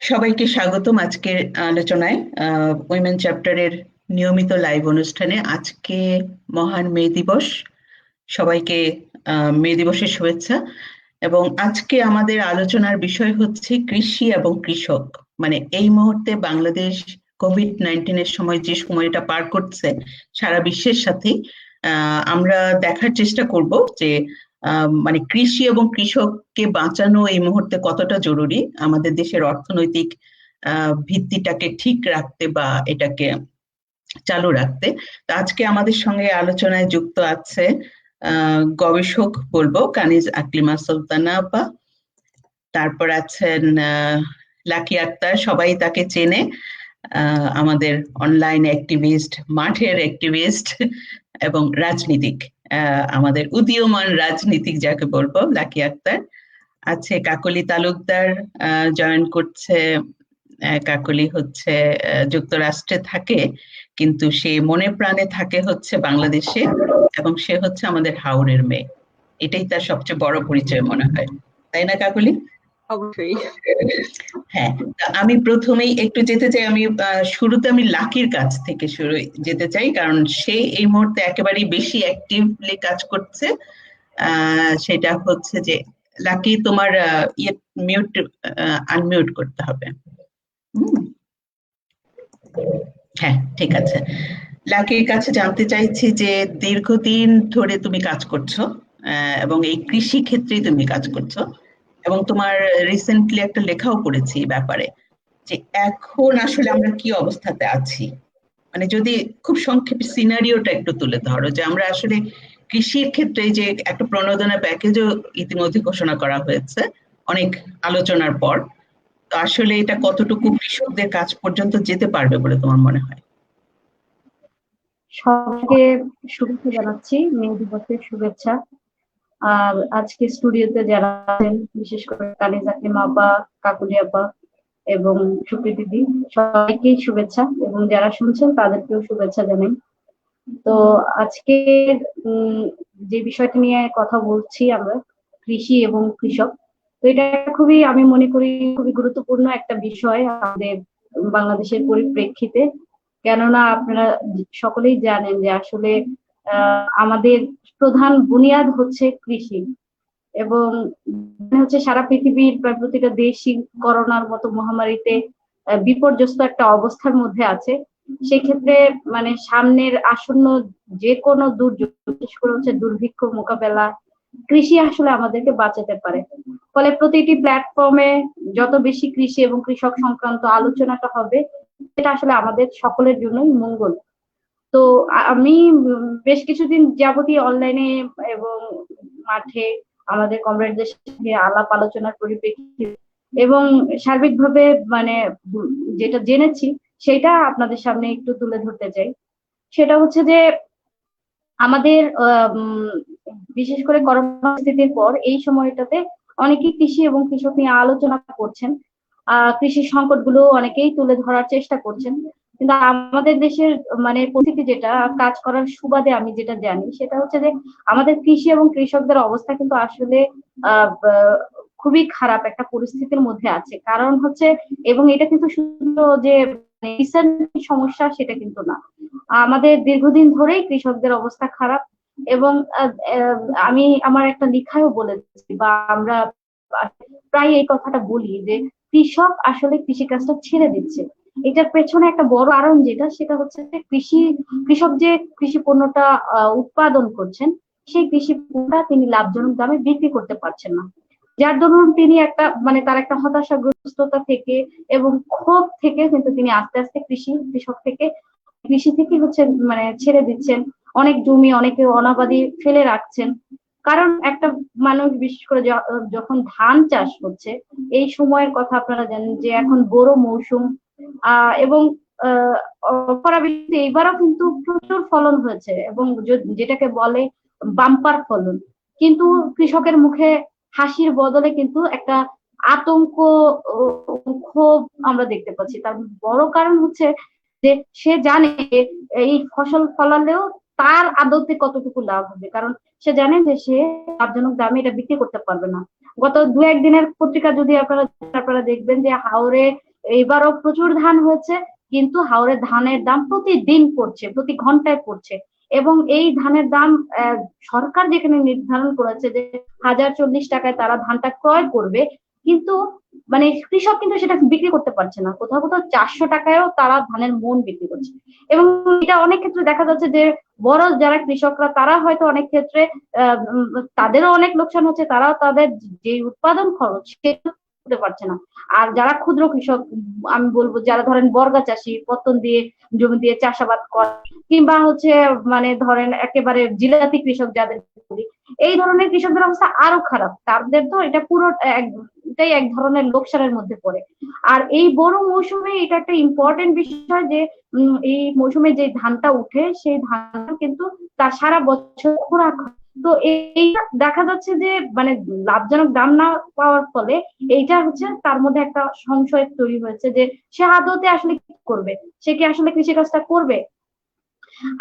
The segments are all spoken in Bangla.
সবাইকে স্বাগতম আজকের আলোচনায় উইমেন চ্যাপ্টারের নিয়মিত লাইভ অনুষ্ঠানে। আজকে মহান মে দিবস, সবাইকে মে দিবসের শুভেচ্ছা। এবং আজকে আমাদের আলোচনার বিষয় হচ্ছে কৃষি এবং কৃষক। মানে এই মুহূর্তে বাংলাদেশ কোভিড-19 সময় যে সময়টা পার করছে সারা বিশ্বের সাথে, আমরা দেখার চেষ্টা করব যে মানে কৃষি এবং কৃষককে বাঁচানো এই মুহূর্তে কতটা জরুরি আমাদের দেশের অর্থনৈতিক ভিত্তিটাকে ঠিক রাখতে বা এটাকে চালু রাখতে। তো আজকে আমাদের সঙ্গে আলোচনায় যুক্ত আছে গবেষক বলবো কানিজ আকলিমা সুলতানা আপা। তারপর আছেন লাকি আক্তার, সবাই তাকে চেনে, আমাদের অনলাইন অ্যাক্টিভিস্ট, মাঠের অ্যাক্টিভিস্ট এবং রাজনীতিক, আমাদের উদীয়মান রাজনীতিক যাকে বলবো লাকি আক্তার। আছে কাকলি তালুকদার, জয়েন করছে। কাকলি হচ্ছে যুক্তরাষ্ট্রে থাকে, কিন্তু সে মনে প্রাণে থাকে হচ্ছে বাংলাদেশে, এবং সে হচ্ছে আমাদের হাওড়ের মেয়ে। এটাই তার সবচেয়ে বড় পরিচয় মনে হয়, তাই না কাকলি? অবশ্যই। হ্যাঁ, আমি প্রথমেই একটু যেতে চাই, আমি শুরুতে আমি লাকির কাছ থেকে শুরু যেতে চাই, কারণ সে এই মুহূর্তে একেবারেই বেশি অ্যাক্টিভলি কাজ করছে। সেটা হচ্ছে যে লাকি, তোমার ইয়ে মিউট, আনমিউট করতে হবে। হ্যাঁ, ঠিক আছে। লাকির কাছে জানতে চাইছি যে দীর্ঘদিন ধরে তুমি কাজ করছো, এবং এই কৃষি ক্ষেত্রেই তুমি কাজ করছো, এবং তোমার রিসেন্টলি একটা লেখাও পড়েছি এই ব্যাপারে, যে এখন আসলে আমরা কি অবস্থাতে আছি। মানে যদি খুব সংক্ষেপে সিনারিওটা একটু তুলে ধরো, যে আমরা আসলে কৃষির ক্ষেত্রে যে একটা প্রণোদনা প্যাকেজও ইতিমধ্যে ঘোষণা করা হয়েছে অনেক আলোচনার পর, তো আসলে এটা কতটুকু কৃষকদের কাজ পর্যন্ত যেতে পারবে বলে তোমার মনে হয়? সবাইকে শুভেচ্ছা জানাচ্ছি, মে দিবসের শুভেচ্ছা। আর আজকে স্টুডিওতে যারা আছেন, বিশেষ করে কানিজ আকলিমা আপা, কাকুলি আপা এবং সুপ্রীতি দিদি, সবাইকে শুভেচ্ছা, এবং যারা শুনছেন তাদেরকেও শুভেচ্ছা জানাই। তো আজকে যে বিষয়টা নিয়ে কথা বলছি আমরা, কৃষি এবং কৃষক, তো এটা খুবই, আমি মনে করি খুবই গুরুত্বপূর্ণ একটা বিষয় আমাদের বাংলাদেশের পরিপ্রেক্ষিতে। কেননা আপনারা সকলেই জানেন যে আসলে আমাদের প্রধান বুনিয়াদ হচ্ছে কৃষি, এবং হচ্ছে সারা পৃথিবীর প্রায় প্রতিটা দেশই করোনার মতো মহামারীতে বিপর্যস্ত একটা অবস্থার মধ্যে আছে। সেক্ষেত্রে মানে সামনের আসন্ন যে কোনো দুর্যোগ, বিশেষ করে হচ্ছে দুর্ভিক্ষ মোকাবেলা, কৃষি আসলে আমাদেরকে বাঁচাতে পারে। ফলে প্রতিটি প্ল্যাটফর্মে যত বেশি কৃষি এবং কৃষক সংক্রান্ত আলোচনাটা হবে, এটা আসলে আমাদের সকলের জন্যই মঙ্গল। তো আমি বেশ কিছুদিন যাবতীয় অনলাইনে এবং মাঠে আমাদের কমরেডদের সাথে আলাপ আলোচনার পরিপ্রেক্ষিতে এবং সার্বিকভাবে মানে যেটা জেনেছি সেটা আপনাদের সামনে একটু তুলে ধরতে চাই। সেটা হচ্ছে যে আমাদের বিশেষ করে করোনা পরিস্থিতির পর এই সময়টাতে অনেকেই কৃষি এবং কৃষক নিয়ে আলোচনা করছেন। কৃষি সংকট গুলো অনেকেই তুলে ধরার চেষ্টা করছেন, কিন্তু আমাদের দেশের মানে পরিস্থিতি যেটা কাজ করার সুবাদে আমি যেটা জানি সেটা হচ্ছে যে আমাদের কৃষি এবং কৃষকদের অবস্থা কিন্তু আসলে খুবই খারাপ একটা পরিস্থিতির মধ্যে আছে। কারণ হচ্ছে, এবং এটা কিন্তু শুধু যে রিসেন্ট সমস্যা সেটা কিন্তু না, আমাদের দীর্ঘদিন ধরেই কৃষকদের অবস্থা খারাপ। এবং আমি আমার একটা লেখায়ও বলেছি, বা আমরা প্রায় এই কথাটা বলি যে কৃষক আসলে কৃষিকাজটা ছেড়ে দিচ্ছে। এটার পেছনে একটা বড় কারণ যেটা, সেটা হচ্ছে যে কৃষক যে কৃষি পণ্যটা উৎপাদন করছেন, সেই কৃষি পণ্যটা তিনি লাভজনক দামে বিক্রি করতে পারছেন না, যার দরুন তিনি একটা মানে তার একটা হতাশাগ্রস্ততা থেকে এবং ক্ষোভ থেকে কিন্তু তিনি আস্তে আস্তে কৃষি থেকে হচ্ছে মানে ছেড়ে দিচ্ছেন। অনেক জমি অনেকে অনাবাদি ফেলে রাখছেন। কারণ একটা মানুষ, বিশেষ করে যখন ধান চাষ হচ্ছে, এই সময়ের কথা আপনারা জানেন যে এখন বোরো মৌসুম, এবং এবারও কিন্তু প্রচুর ফলন হয়েছে, এবং যেটাকে বলে বাম্পার ফলন। কিন্তু কৃষকের মুখে হাসির বদলে কিন্তু একটা আতঙ্ক, ক্ষোভ আমরা দেখতে পাচ্ছি। তার বড় কারণ হচ্ছে যে সে জানে এই ফসল ফলালেও তার আদতে কতটুকু লাভ হবে, কারণ সে জানে যে সে লাভজনক দামে এটা বিক্রি করতে পারবে না। গত দু একদিনের পত্রিকা যদি আপনারা দেখবেন যে হাওড়ে এবারও প্রচুর ধান হয়েছে, কিন্তু হাওরে ধানের দাম প্রতিদিন পড়ছে, প্রতি ঘন্টায় পড়ছে। এবং এই ধানের দাম সরকার যেখানে নির্ধারণ করেছে যে 1040 টাকায় তারা ধানটা ক্রয় করবে, কিন্তু মানে কৃষক কিন্তু সেটা বিক্রি করতে পারছে না, কোথাও কোথাও 400 টাকায়ও তারা ধানের মন বিক্রি করছে। এবং এটা অনেক ক্ষেত্রে দেখা যাচ্ছে যে বড় যারা কৃষকরা তারা হয়তো অনেক ক্ষেত্রে তাদেরও অনেক লোকসান হচ্ছে, তারাও তাদের যে উৎপাদন খরচ সেটা করতে পারছে না। আর যারা ক্ষুদ্র কৃষক, আমি বলবো যারা ধরেন বর্গা চাষী, পত্তন দিয়ে জমি দিয়ে চাষাবাদ করে, কিংবা হচ্ছে মানে ধরেন একেবারে জিলাতি কৃষক যাদের বলি, এই ধরনের কৃষকদের অবস্থা আরো খারাপ। তাদের তো এটা পুরো এটাই এক ধরনের লোকসানের মধ্যে পড়ে। আর এই বড় মৌসুমে এটা একটা ইম্পর্টেন্ট বিষয় যে এই মৌসুমে যে ধানটা উঠে সেই ধান কিন্তু তার সারা বছর খোরাক হয়। তো এইটা দেখা যাচ্ছে যে মানে লাভজনক দাম না পাওয়ার ফলে এইটা হচ্ছে তার মধ্যে একটা সংশয় তৈরি হয়েছে যে সে আদতে আসলে কি করবে, সে কি আসলে কৃষিকাজটা করবে।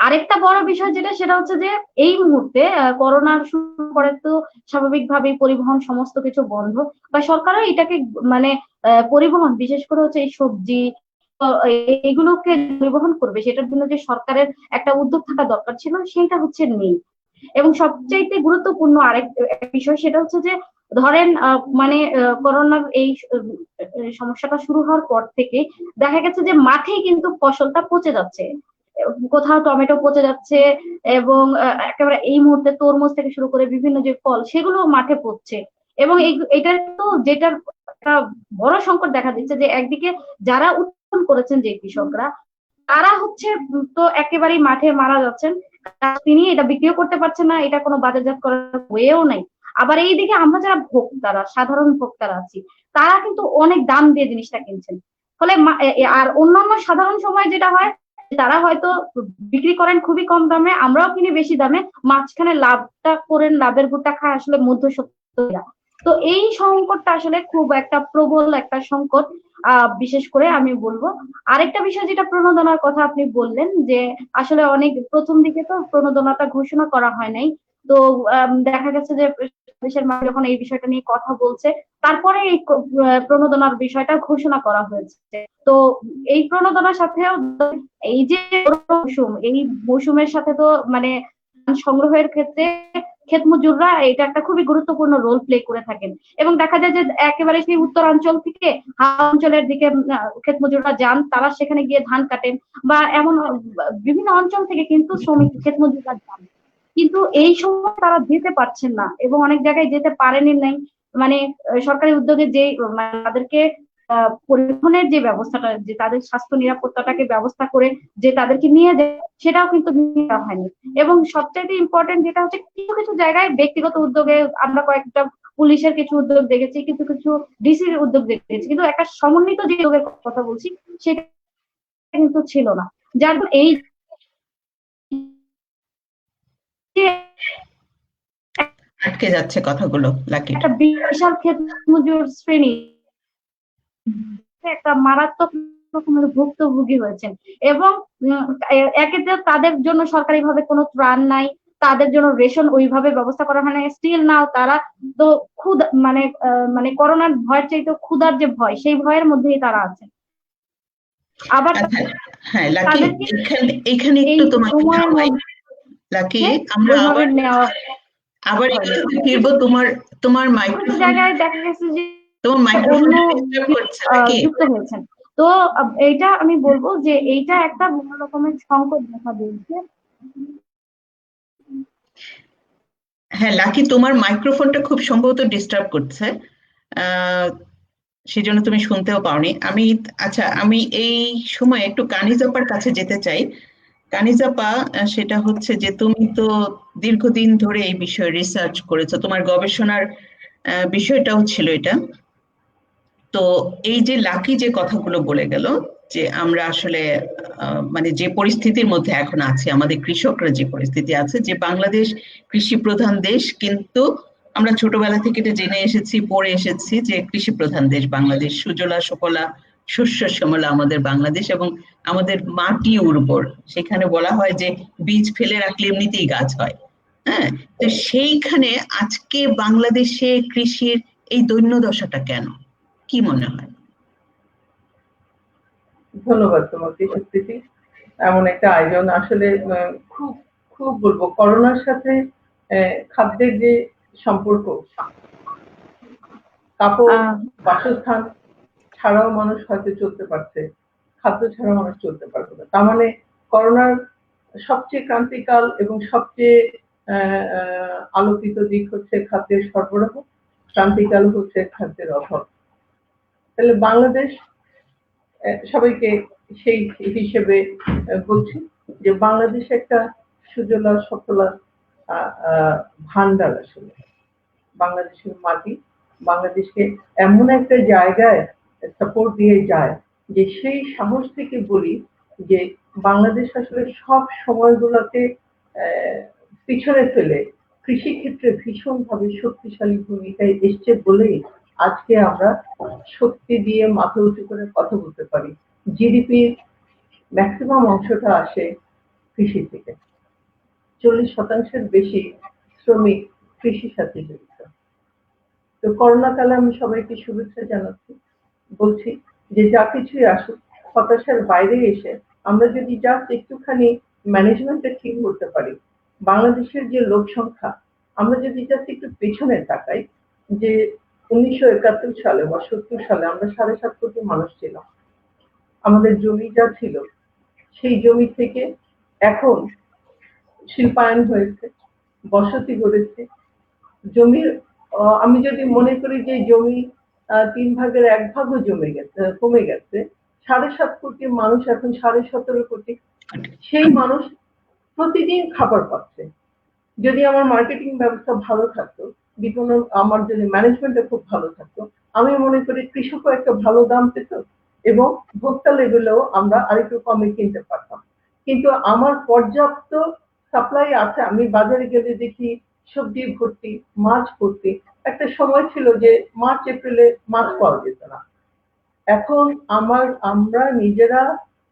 আরেকটা বড় বিষয় যেটা, সেটা হচ্ছে যে এই মুহূর্তে করোনার শুরু করে তো স্বাভাবিকভাবে পরিবহন সমস্ত কিছু বন্ধ, বা সরকারও এটাকে মানে পরিবহন বিশেষ করে হচ্ছে এই সবজি এগুলোকে পরিবহন করবে, সেটার জন্য যে সরকারের একটা উদ্যোগ থাকা দরকার ছিল সেটা হচ্ছে নেই। এবং সবচাইতে গুরুত্বপূর্ণ আরেক বিষয় সেটা হচ্ছে যে ধরেন মানে করোনার এই সমস্যাটা শুরু হওয়ার পর থেকে দেখা গেছে যে মাঠেই কিন্তু ফসলটা পচে যাচ্ছে, কোথাও টমেটো পচে যাচ্ছে, এবং একেবারে এই মুহূর্তে তরমুজ থেকে শুরু করে বিভিন্ন যে ফল সেগুলো মাঠে পচছে। এবং এটা তো যেটার একটা বড় সংকট দেখা দিচ্ছে যে একদিকে যারা উৎপাদন করেছেন যে কৃষকরা, তারা হচ্ছে তো একেবারেই মাঠে মারা যাচ্ছেন, তিনি এটা বিক্রিও করতে পারছেন না, এটা কোনো বাজারজাত করার ওয়েও নাই। আবার এইদিকে আমরা যারা ভোক্তারা, সাধারণ ভোক্তারা আছি, তারা কিন্তু অনেক দাম দিয়ে জিনিসটা কিনছেন। ফলে আর অন্যান্য সাধারণ সময় যেটা হয়, তারা হয়তো বিক্রি করেন খুবই কম দামে, আমরাও কিনি বেশি দামে, মাঝখানে লাভটা করেন, লাভের গুড়টা খায় আসলে মধ্যস্বত্বরা। তো এই সংকটটা আসলে খুব একটা প্রবল একটা সংকট। বিশেষ করে আমি বলবো আরেকটা বিষয় যেটা প্রণোদনার কথা আপনি বললেন, যে আসলে অনেক প্রথম দিকে তো প্রণোদনাটা ঘোষণা করা হয় নাই। তো দেখা গেছে যে দেশের মানুষ যখন এই বিষয়টা নিয়ে কথা বলছে, তারপরে এই প্রণোদনার বিষয়টা ঘোষণা করা হয়েছে। তো এই প্রণোদনার সাথেও এই যে মৌসুম, এই মৌসুমের সাথে তো মানে সংগ্রহের ক্ষেত্রে ক্ষেত মজুররা এটা একটা খুবই গুরুত্বপূর্ণ রোল প্লে করে থাকেন। এবং দেখা যায় যে একেবারে সেই উত্তরাঞ্চল থেকে অঞ্চলের দিকে ক্ষেত মজুররা যান, তারা সেখানে গিয়ে ধান কাটেন, বা এমন বিভিন্ন অঞ্চল থেকে কিন্তু শ্রমিক ক্ষেত মজুররা যান, কিন্তু এই সময় তারা যেতে পারছেন না, এবং অনেক জায়গায় যেতে পারেনি নাই। মানে সরকারি উদ্যোগে যে তাদেরকে পরিবহনের যে ব্যবস্থাটা, যে তাদের স্বাস্থ্য নিরাপত্তাটাকে ব্যবস্থা করে যে তাদেরকে নিয়ে যায়, সেটাও কিন্তু নেওয়া হয়নি। এবং সবচাইতে ইম্পর্টেন্ট যেটা হচ্ছে, কিছু কিছু জায়গায় ব্যক্তিগত উদ্যোগে আমরা কয়েকটা পুলিশের কিছু উদ্যোগ দেখেছি, কিছু কিছু ডিসির উদ্যোগ দেখেছি, কিন্তু একটা সমন্বিত যে উদ্যোগের কথা বলছি সেটা কিন্তু ছিল না। যার এই যে আটকে যাচ্ছে কথাগুলো লাকির। একটা বিশাল ক্ষেত মজুর শ্রেণী একটা মারাত্মক রকমের ভুক্তভোগী হয়েছেন। এবং একে তো তাদের জন্য সরকারিভাবে কোনো ত্রাণ নাই, তাদের জন্য রেশন ওইভাবে ব্যবস্থা করা হয় না, স্টিল নাও তারা তো মানে মানে করোনার ভয়ের চাইতে ক্ষুধার যে ভয়, সেই ভয়ের মধ্যেই তারা আছে। আবার আচ্ছা, হ্যাঁ লাকি, তাদেরকে এখানে এই একটু তোমাকে সময়ের থামাই। লাকি, মধ্যে আমরা ওইভাবে আবার নেওয়া আবার হয়নি। একটু ফিরবো। তোমার তোমার কিছু কিছু মাইক্রোফোন, জায়গায় দেখা গেছে যে তোমার অন্য মাইক্রোফোনটা ডিস্টার্ব করছে নাকি? যুক্ত হয়েছেন। তো এইটা আমি বলবো যে এইটা একটা বড় রকমের সংকট দেখা দিয়েছে। হ্যাঁ লাকি, তোমার মাইক্রোফোনটা খুব সম্ভবত ডিস্টার্ব করছে, আহ সেজন্য তুমি শুনতেও পাওনি। আচ্ছা, আমি এই সময় একটু কানিজাপার কাছে যেতে চাই। কানিজাপা, সেটা হচ্ছে যে তুমি তো দীর্ঘদিন ধরে এই বিষয়ে রিসার্চ করেছো, তোমার গবেষণার বিষয়টাও ছিল এটা। তো এই যে লাকি যে কথাগুলো বলে গেল, যে আমরা আসলে মানে যে পরিস্থিতির মধ্যে এখন আছে, আমাদের কৃষকরা যে পরিস্থিতি আছে, যে বাংলাদেশ কৃষি প্রধান দেশ, কিন্তু আমরা ছোটবেলা থেকে এটা জেনে এসেছি, পড়ে এসেছি যে কৃষি প্রধান দেশ বাংলাদেশ, সুজলা সুফলা শস্য শ্যামলা আমাদের বাংলাদেশ, এবং আমাদের মাটি উর্বর। সেখানে বলা হয় যে বীজ ফেলে রাখলে এমনিতেই গাছ হয়। হ্যাঁ, তো সেইখানে আজকে বাংলাদেশে কৃষির এই দৈন্যদশাটা কেন, কি মনে হয়? ধন্যবাদ তোমাকে সুপ্রীতি। এমন একটা আয়োজন আসলে খুব খুব বলবো করোনার সাথে খাদ্যের যে সম্পর্ক, কাপড়, বাসস্থান ছাড়াও মানুষ হয়তো চলতে পারছে, খাদ্য ছাড়া মানুষ চলতে পারবে না। তার মানে করোনার সবচেয়ে ক্রান্তিকাল এবং সবচেয়ে আলোকিত দিক হচ্ছে খাদ্যের সরবরাহ, ক্রান্তিকাল হচ্ছে খাদ্যের অভাব। তাহলে বাংলাদেশ সবাইকে সেই হিসেবে বলছি যে বাংলাদেশ একটা সুজলা সফলা ভান্ডার আসলে। বাংলাদেশের মাটি বাংলাদেশকে এমন একটা জায়গায় সাপোর্ট দিয়ে যায় যে সেই সাহস থেকে বলি যে বাংলাদেশ আসলে সব সময়গুলোতে পিছনে ফেলে কৃষি ক্ষেত্রে ভীষণভাবে শক্তিশালী ভূমিকায় এসছে বলেই আজকে আমরা শক্তি দিয়ে মাথা উঁচু করে কথা বলতে পারি। জিডিপির ম্যাক্সিমাম অংশটা আসে কৃষি থেকে। 40% বেশি শ্রমিক কৃষির সাথে জড়িত। তো করোনা কালে আমি সবাইকে শুভেচ্ছা জানাচ্ছি, বলছি যে যা কিছুই আসুক হতাশার বাইরে এসে আমরা যদি জাস্ট একটুখানি ম্যানেজমেন্টটা ঠিক করতে পারি, বাংলাদেশের যে লোক সংখ্যা আমরা যদি জাস্ট একটু পেছনে তাকাই যে 1971 সালে বা 70 সালে আমরা 7.5 কোটি মানুষ ছিলাম। আমাদের জমি যা ছিল সেই জমি থেকে এখন শিল্পায়ন হয়েছে, বসতি গড়েছে, জমির আমি যদি মনে করি যে জমি 3 ভাগের 1 ভাগও কমে গেছে, 7.5 কোটি মানুষ এখন 17.5 কোটি। সেই মানুষ প্রতিদিন খাবার পাচ্ছে। যদি আমার মার্কেটিং ব্যবস্থা ভালো থাকতো, বিপণন আমার যদি ম্যানেজমেন্টটা খুব ভালো থাকতো, আমি মনে করি কৃষকও একটা ভালো দাম পেত এবং ভোক্তা লেভেলেও আমরা আরেকটু কমে কিনতে পারতাম। কিন্তু আমার পর্যাপ্ত সাপ্লাই আছে, আমি বাজারে গেলে দেখি সবজি ভর্তি, মাছ ভর্তি। একটা সময় ছিল যে মার্চ এপ্রিলে মাছ পাওয়া যেত না। এখন আমরা নিজেরা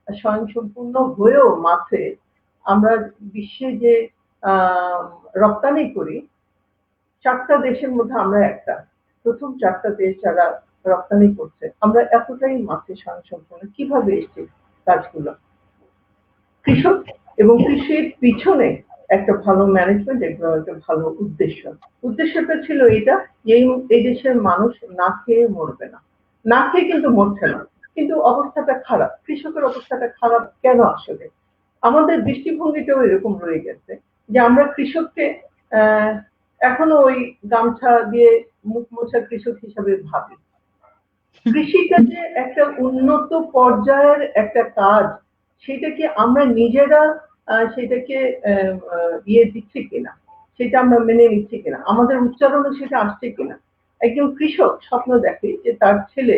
স্বয়ংসম্পূর্ণ হয়েও মাছে আমরা বিশ্বে যে রপ্তানি করি 4টা দেশের মধ্যে আমরা একটা, প্রথম 4টা দেশ যারা রপ্তানি করছে। আমরা এতটাই মাছে স্বয়ংসম্পূর্ণ। কিভাবে এসছে কাজগুলো? কৃষক এবং কৃষির পিছনে একটা ভালো ম্যানেজমেন্ট এবং একটা ভালো উদ্দেশ্য। উদ্দেশ্যটা ছিল এটা যে এই দেশের মানুষ না খেয়ে মরবে না। না খেয়ে কিন্তু মরছে না, কিন্তু অবস্থাটা খারাপ। কৃষকের অবস্থাটা খারাপ কেন আসলে? আমাদের দৃষ্টিভঙ্গিটাও এরকম রয়ে গেছে যে আমরা কৃষককে এখনো ওই গামছা দিয়ে মুখ মোছা কৃষক হিসাবে ভাবি। কৃষিটা যে একটা উন্নত পর্যায়ের একটা কাজ, সেটাকে আমরা নিজেরা সেটাকে দিচ্ছি কিনা, সেটা আমরা মেনে নিচ্ছি কিনা, আমাদের উচ্চারণে সেটা আসছে কিনা। একজন কৃষক স্বপ্ন দেখে যে তার ছেলে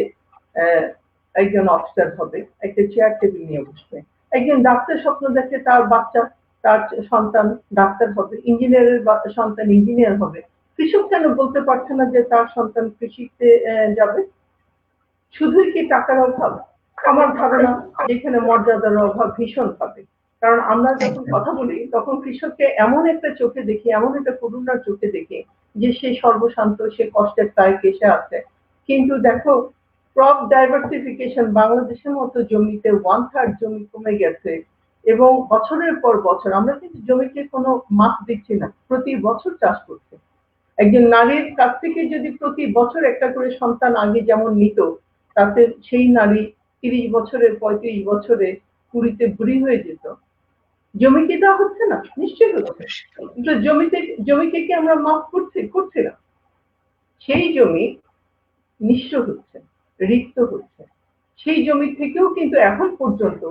একজন অফিসার হবে, একটা চেয়ার টেবিল নিয়ে বসবে। একজন ডাক্তার স্বপ্ন দেখে তার বাচ্চা, তার সন্তান ডাক্তার হবে, ইঞ্জিনিয়ারের সন্তান ইঞ্জিনিয়ার হবে। কৃষক কেন বলতে পারছে না যে তার সন্তান কৃষিতে যাবে? শুধুই কি টাকার অভাব? আমার ধারণা যেখানে মর্যাদার অভাব ভীষণ ভাবে। কারণ আমরা যখন কথা বলি তখন কৃষককে এমন একটা চোখে দেখি, এমন একটা করুণার চোখে দেখি যে সে সর্বশান্ত, সে কষ্টের দায়ে কেসে আছে। কিন্তু দেখো ক্রপ ডাইভার্সিফিকেশন বাংলাদেশের মতো জমিতে 1/3 জমি কমে গেছে এবং বছরের পর বছর আমরা কিন্তু জমিকে কোনো মাপ দিচ্ছি না, প্রতি বছর চাষ করছে। একজন নারীর কাছ থেকে যদি প্রতি বছর একটা করে সন্তান আগে যেমন নিত, তাতে সেই নারী 30 বছরে 35 বছরে কুড়িতে বুড়ি হয়ে যেত। জমিকে দেওয়া হচ্ছে না? নিশ্চয়ই হচ্ছে। কিন্তু জমিকে কি আমরা মাফ করছি না। সেই জমি নিঃস্ব হচ্ছে, রিক্ত হচ্ছে। সেই জমি থেকেও কিন্তু এখন পর্যন্ত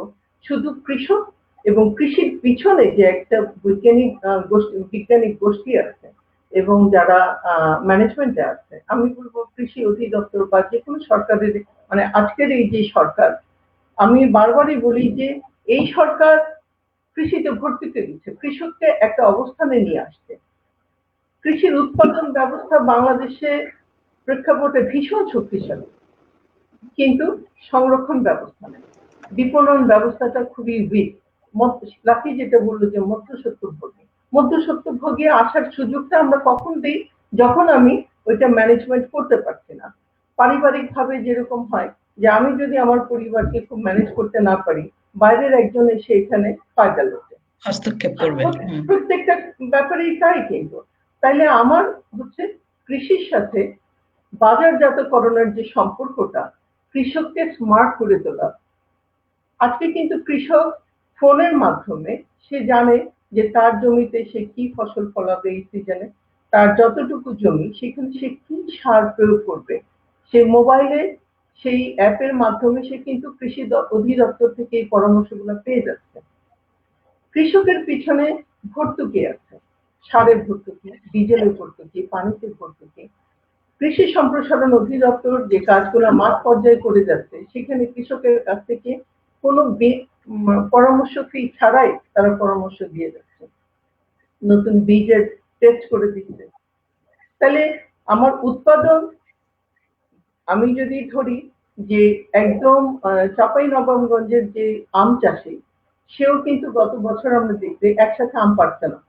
শুধু কৃষক এবং কৃষির পিছনে যে একটা বৈজ্ঞানিক গোষ্ঠী আছে এবং যারা ম্যানেজমেন্টে আছে, আমি বলবো কৃষি অধিদপ্তর বা যে কোনো সরকারের, মানে আজকের এই যে সরকার, আমি বারবারই বলি যে এই সরকার কৃষিতে ভর্তুকি দিচ্ছে, কৃষককে একটা অবস্থানে নিয়ে আসছে। কৃষির উৎপাদন ব্যবস্থা বাংলাদেশে প্রেক্ষাপটে ভীষণ শক্তিশালী, কিন্তু সংরক্ষণ ব্যবস্থা নেই, বিপণন ব্যবস্থাটা খুবই উইক। লাকি যেটা বললো যে মধ্যস্বত্বভোগী আসার সুযোগটা আমরা কখন দিই? যখন আমি ওইটা ম্যানেজমেন্ট করতে পারছি না। পারিবারিক ভাবে যেরকম হয় যে আমি যদি আমার পরিবারকে খুব ম্যানেজ করতে না পারি, বাইরের একজন এসে এখানে ফায়দা লোকে হস্তক্ষেপ করবে। প্রত্যেকটা ব্যাপারেই তাই। কিন্তু তাইলে আমার হচ্ছে কৃষির সাথে বাজারজাতকরণের যে সম্পর্কটা, কৃষককে স্মার্ট করে তোলা। আজকে কিন্তু কৃষক ফোনের মাধ্যমে সে জানে যে তার জমিতে সে কি ফসল ফলাবে এই সিজনে, তার যতটুকু জমি সেখানে সে কি সার প্রয়োগ করবে, সে মোবাইলে সেই অ্যাপের মাধ্যমে সে কিন্তু কৃষি অধিদপ্তর থেকে এই পরামর্শগুলো পেয়ে যাচ্ছে। কৃষকের পিছনে ভর্তুকি আছে, সারের ভর্তুকি, ডিজেলের ভর্তুকি, পানিতে ভর্তুকি। কৃষি সম্প্রসারণ অধিদপ্তর যে কাজগুলো মাঠ পর্যায়ে করে যাচ্ছে, সেখানে কৃষকের কাছ থেকে কোনো পরামর্শ ফি ছাড়াই তারা পরামর্শ দিয়ে যাচ্ছে, নতুন বীজের টেস্ট করে দিচ্ছে। তাহলে আমার উৎপাদন, আমি যদি ধরি যে একদম চাঁপাইনবাবগঞ্জের যে আম চাষি, সেও কিন্তু গত বছর আমরা দেখছি একসাথে আম পারছে না।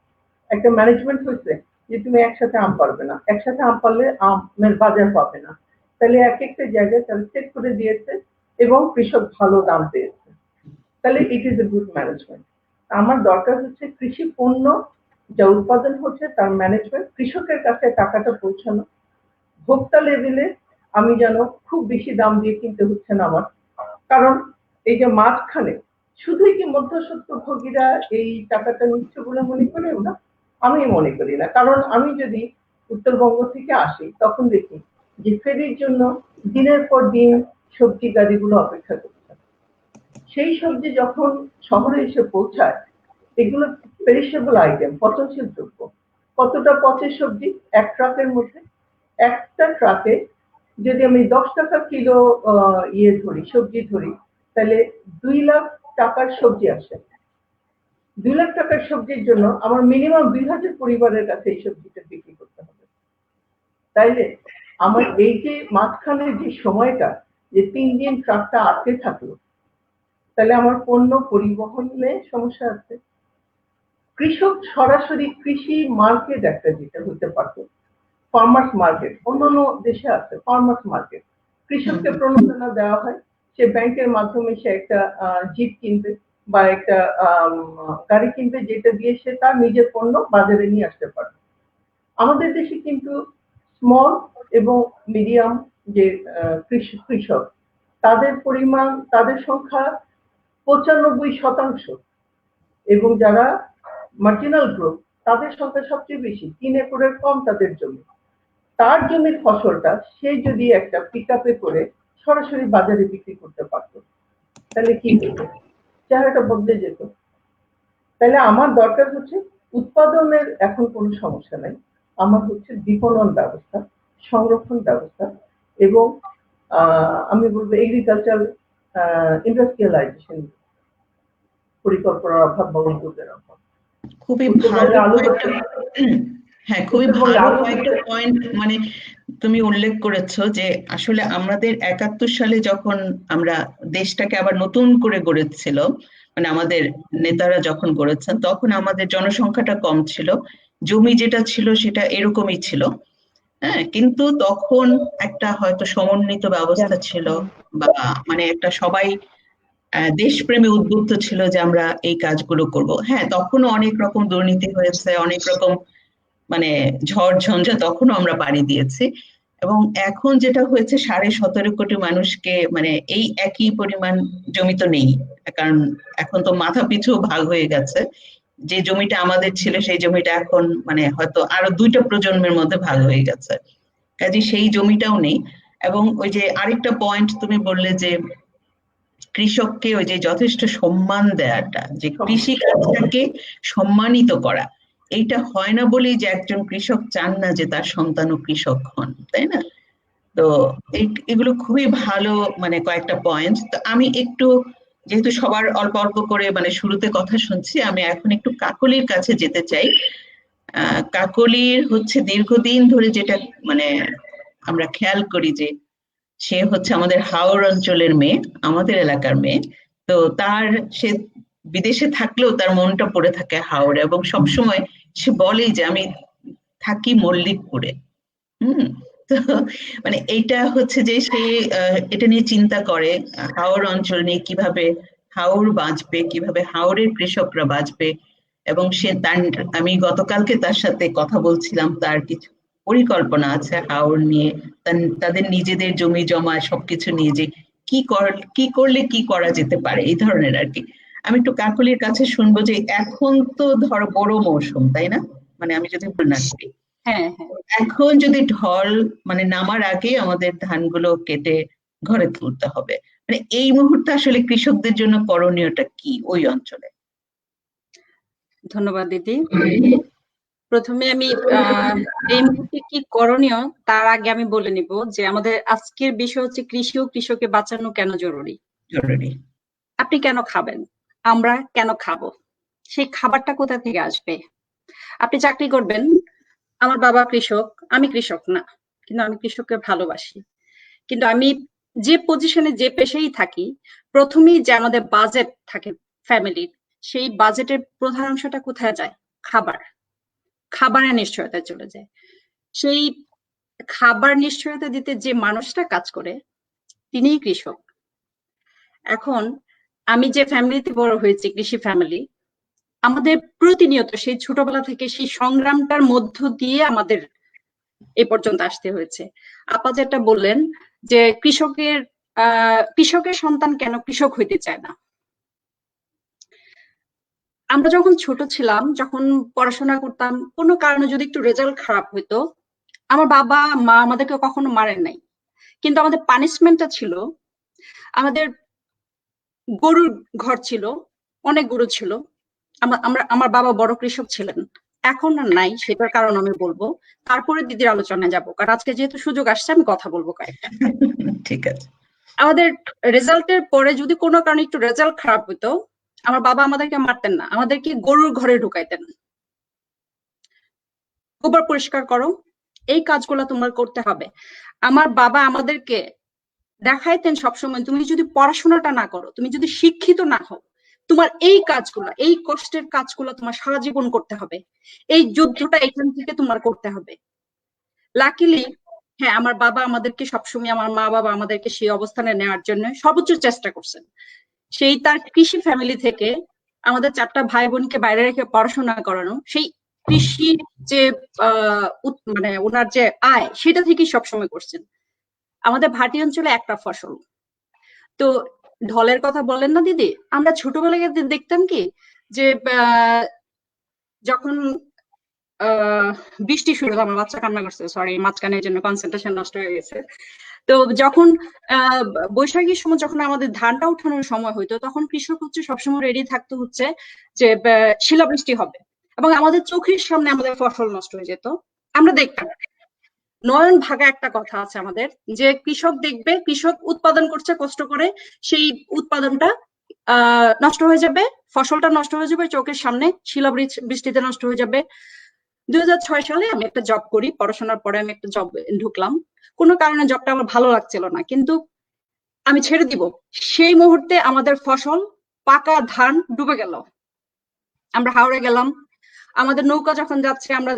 একটা ম্যানেজমেন্ট হয়েছে যে তুমি একসাথে আম পারবে না, একসাথে আম পারলে আমের বাজার পাবে না। তাহলে এক একটা জায়গায় তারা চেক করে দিয়েছে এবং কৃষক ভালো দাম পেয়েছে। তাহলে it is a good management. আমার দরকার হচ্ছে কৃষি পণ্য যা উৎপাদন হচ্ছে তার ম্যানেজমেন্ট, কৃষকের কাছে টাকাটা পৌঁছানো, ভোক্তা লেভেলে আমি যেন খুব বেশি দাম দিয়ে কিনতে হচ্ছে না আমার। কারণ এই যে মাঝখানে শুধুই কি মধ্যস্বত্বভোগীরা এই টাকাটা নিচ্ছে বলে মনে করেও না, আমি মনে করি না। কারণ আমি যদি উত্তরবঙ্গ থেকে আসি তখন দেখি যে ফেরির জন্য দিনের পর দিন সবজি গাড়িগুলো অপেক্ষা করছে। সেই সবজি যখন শহরে এসে পৌঁছায়, এগুলো পেরিশেবল আইটেম, পচনশীল দ্রব্য। কতটা পচের সবজি এক ট্রাকের মধ্যে? একটা ট্রাকে যদি আমি 10 টাকা কিলো ধরি, সবজি ধরি, তাহলে 2 লাখ টাকার সবজি আসে। 2 লাখ টাকার সবজির জন্য আমার মিনিমাম 2000 পরিবারের কাছে এই সবজিটা বিক্রি করতে হবে। তাইলে আমার এই যে মাঝখানে যে সময়টা, যে 3 দিন ট্রাকটা আটকে থাকলো, তাহলে আমার পণ্য পরিবহনে সমস্যা আছে। কৃষক সরাসরি কৃষি মার্কেট একটা যেটা হতে পারতো, ফার্মার্স মার্কেট, অন্যান্য দেশে আছে ফার্মার্স মার্কেট। কৃষককে প্রণোদনা দেওয়া হয়, সে ব্যাংকের মাধ্যমে সে একটা জিপ কিনবে বা একটা গাড়ি কিনবে, যেটা দিয়ে সে তার নিজের পণ্য বাজারে নিয়ে আসতে পারবে। আমাদের দেশে কিন্তু স্মল এবং মিডিয়াম যে কৃষক, তাদের পরিমাণ, তাদের সংখ্যা 95% এবং যারা মার্জিনাল গ্রুপ তাদের সংখ্যা সবচেয়ে বেশি, 3 একরের কম তাদের জমি। তার জমির ফসলটা সে যদি একটা পিকআপে করে সরাসরি বাজারে বিক্রি করতে পারতো, তাহলে কি হতো? চেহারাটা বদলে যেত। তাহলে আমার দরকার হচ্ছে উৎপাদনের এখন কোনো সমস্যা নাই, আমার হচ্ছে বিপণন ব্যবস্থা, সংরক্ষণ ব্যবস্থা এবং আমি বলবো এগ্রিকালচার ইন্ডাস্ট্রিয়ালাইজেশন পরিকল্পনার অভাব বা উদ্যোগের অভাব। খুবই ভালো হ্যাঁ, খুবই ভালো কয়েকটা পয়েন্ট মানে তুমি উল্লেখ করেছো যে আসলে আমাদের 71 সালে যখন আমরা দেশটাকে আবার নতুন করে গড়েছিল, মানে আমাদের নেতারা যখন গড়েছেন, তখন আমাদের জনসংখ্যাটা কম ছিল, জমি যেটা ছিল সেটা এরকমই ছিল। হ্যাঁ, কিন্তু তখন একটা হয়তো সমন্বিত ব্যবস্থা ছিল, বা মানে একটা সবাই দেশপ্রেমে উদ্বুদ্ধ ছিল যে আমরা এই কাজগুলো করব। হ্যাঁ, তখনও অনেক রকম দুর্নীতি হয়েছে, অনেক রকম মানে ঝড় ঝঞ্ঝা তখনও আমরা পাড়ি দিয়েছি। এবং এখন যেটা হয়েছে, 17.5 কোটি মানুষকে মানে এই একই পরিমাণ জমি তো নেই, কারণ এখন তো মাথা পিছু ভাগ হয়ে গেছে। যে জমিটা আমাদের ছিল সেই জমিটা এখন মানে হয়তো আরো 2টা প্রজন্মের মধ্যে ভাগ হয়ে গেছে, কাজে সেই জমিটাও নেই। এবং ওই যে আরেকটা পয়েন্ট তুমি বললে যে কৃষককে ওই যে যথেষ্ট সম্মান দেওয়াটা, যে কৃষি কাজটাকে সম্মানিত করা, এইটা হয় না বলেই যে একজন কৃষক চান না যে তার সন্তানও কৃষক হন, তাই না? তো এগুলো খুবই ভালো মানে কয়েকটা পয়েন্ট। তো আমি একটু, যেহেতু সবার অল্প অল্প করে মানে শুরুতে কথা শুনছি, আমি এখন একটু কাকলির কাছে যেতে চাই। কাকলির হচ্ছে দীর্ঘদিন ধরে যেটা মানে আমরা খেয়াল করি যে সে হচ্ছে আমাদের হাওর অঞ্চলের মেয়ে, আমাদের এলাকার মেয়ে। তো তার সে বিদেশে থাকলেও তার মনটা পড়ে থাকে হাওড়ে, এবং সবসময় সে বলেই যে আমি থাকি মল্লিকপুরে। হুম। তো মানে এইটা হচ্ছে যে সে এটা নিয়ে চিন্তা করে হাওর অঞ্চল নিয়ে কিভাবে হাওর বাঁচবে, কিভাবে হাওরের কৃষকরা বাঁচবে। এবং সে তার, আমি গতকালকে তার সাথে কথা বলছিলাম, তার কিছু পরিকল্পনা আছে হাওর নিয়ে, তাদের নিজেদের জমি জমা সবকিছু নিয়ে, যে কি করলে কি করা যেতে পারে এই ধরনের আর কি। আমি একটু কাকলির কাছে শুনবো যে এখন তো ধরো বড় মৌসুম, তাই না? মানে আমি যদি ভুল না করি, হ্যাঁ হ্যাঁ, এখন যদি ঢল মানে নামার আগে আমাদের ধানগুলো কেটে ঘরে তুলতে হবে, মানে এই মুহূর্তে আসলে কৃষকদের জন্য করণীয়টা কি ওই অঞ্চলে? ধন্যবাদ দিদি। প্রথমে আমি এই মুহূর্তে কি করণীয় তার আগে আমি বলে নিব যে আমাদের আজকের বিষয় হচ্ছে কৃষি ও কৃষককে বাঁচানো কেন জরুরি। জরুরি। আপনি কেন খাবেন, আমরা কেন খাবো, সেই খাবারটা কোথা থেকে আসবে? আপনি চাকরি করবেন, আমার বাবা কৃষক, আমি কৃষক না, কিন্তু আমি কৃষককে ভালোবাসি। কিন্তু আমি যে পজিশনে যে পেশায় থাকি, প্রথমেই যে আমাদের বাজেট থাকে ফ্যামিলির, সেই বাজেটের প্রধান অংশটা কোথায় যায়? খাবার, খাবারের নিশ্চয়তায় চলে যায়। সেই খাবার নিশ্চয়তা দিতে যে মানুষটা কাজ করে তিনিই কৃষক। এখন আমি যে ফ্যামিলিতে বড় হয়েছি, কৃষি ফ্যামিলি, আমাদের প্রতিনিয়ত সেই ছোটবেলা থেকে সেই সংগ্রামটার মধ্য দিয়ে আমাদের এ পর্যন্ত আসতে হয়েছে। আপা যেটা বললেন যে কৃষকের সন্তান কেন কৃষক হইতে চায় না। আমরা যখন ছোট ছিলাম, যখন পড়াশোনা করতাম, কোনো কারণে যদি একটু রেজাল্ট খারাপ হইতো, আমার বাবা মা আমাদেরকে কখনো মারেন নাই, কিন্তু আমাদের পানিশমেন্টটা ছিল, আমাদের গরুর ঘর ছিল, অনেক গরু ছিল। আমার বাবা বড় কৃষক ছিলেন, এখন আর নাই, সেটার কারণ আমি বলবো, তারপরে দিদির আলোচনায় যাবো, কারণ আজকে যেহেতু সুযোগ আসছে আমি কথা বলবো কয়েকটা। ঠিক আছে। আমাদের রেজাল্টের পরে যদি কোনো কারণে একটু রেজাল্ট খারাপ হতো, আমার বাবা আমাদেরকে মারতেন না, আমাদেরকে গরুর ঘরে ঢুকাইতেন। গোবর পরিষ্কার করো, এই কাজগুলো তোমার করতে হবে। আমার বাবা আমাদেরকে দেখাইতেন সবসময়, তুমি যদি পড়াশোনাটা না করো, তুমি যদি শিক্ষিত না হও, তোমার এই কাজগুলো, এই কষ্টের কাজগুলো তোমার সারা জীবন করতে হবে, এই যুদ্ধটা এখান থেকে তোমার করতে হবে। লাকিলি হ্যাঁ, আমার বাবা আমাদেরকে সবসময়, আমার মা বাবা আমাদেরকে সেই অবস্থানে নেওয়ার জন্য সর্বোচ্চ চেষ্টা করছেন। সেই তার কৃষি ফ্যামিলি থেকে আমাদের 4টা ভাই বোনকে বাইরে রেখে পড়াশোনা করানো, সেই কৃষি যে মানে ওনার যে আয়, সেটা থেকেই সবসময় করছেন। আমাদের ভাটি অঞ্চলে একটা ফসল। তো ঢলের কথা বললেন না দিদি, আমরা ছোটবেলায় দেখতাম কি যে যখন বৃষ্টি শুরু হলো, আমার বাচ্চা কান্না করছে, সরি মাঝখানে, এই জন্য কনসেন্ট্রেশন নষ্ট হয়ে গেছে। তো যখন বৈশাখীর সময় যখন আমাদের ধানটা উঠানোর সময় হইতো, তখন কৃষক হচ্ছে সবসময় রেডি থাকতে হচ্ছে যে শিলাবৃষ্টি হবে, এবং আমাদের চোখের সামনে আমাদের ফসল নষ্ট হয়ে যেত। আমরা দেখতাম, নয়ন ভাগা একটা কথা আছে আমাদের, যে কৃষক দেখবে, কৃষক উৎপাদন করছে কষ্ট করে, সেই উৎপাদনটা নষ্ট হয়ে যাবে, ফসলটা নষ্ট হয়ে যাবে চোখের সামনে, শিলাবৃষ্টিতে নষ্ট হয়ে যাবে। 2006 সালে আমি একটা জব করি, পড়াশোনার পরে আমি একটা জব ঢুকলাম, কোনো কারণে জবটা আমার ভালো লাগছিল না, কিন্তু আমি ছেড়ে দিব। সেই মুহূর্তে আমাদের ফসল, পাকা ধান ডুবে গেল। আমরা হাওড়ে গেলাম, আমাদের নৌকা যখন যাচ্ছে, আমরা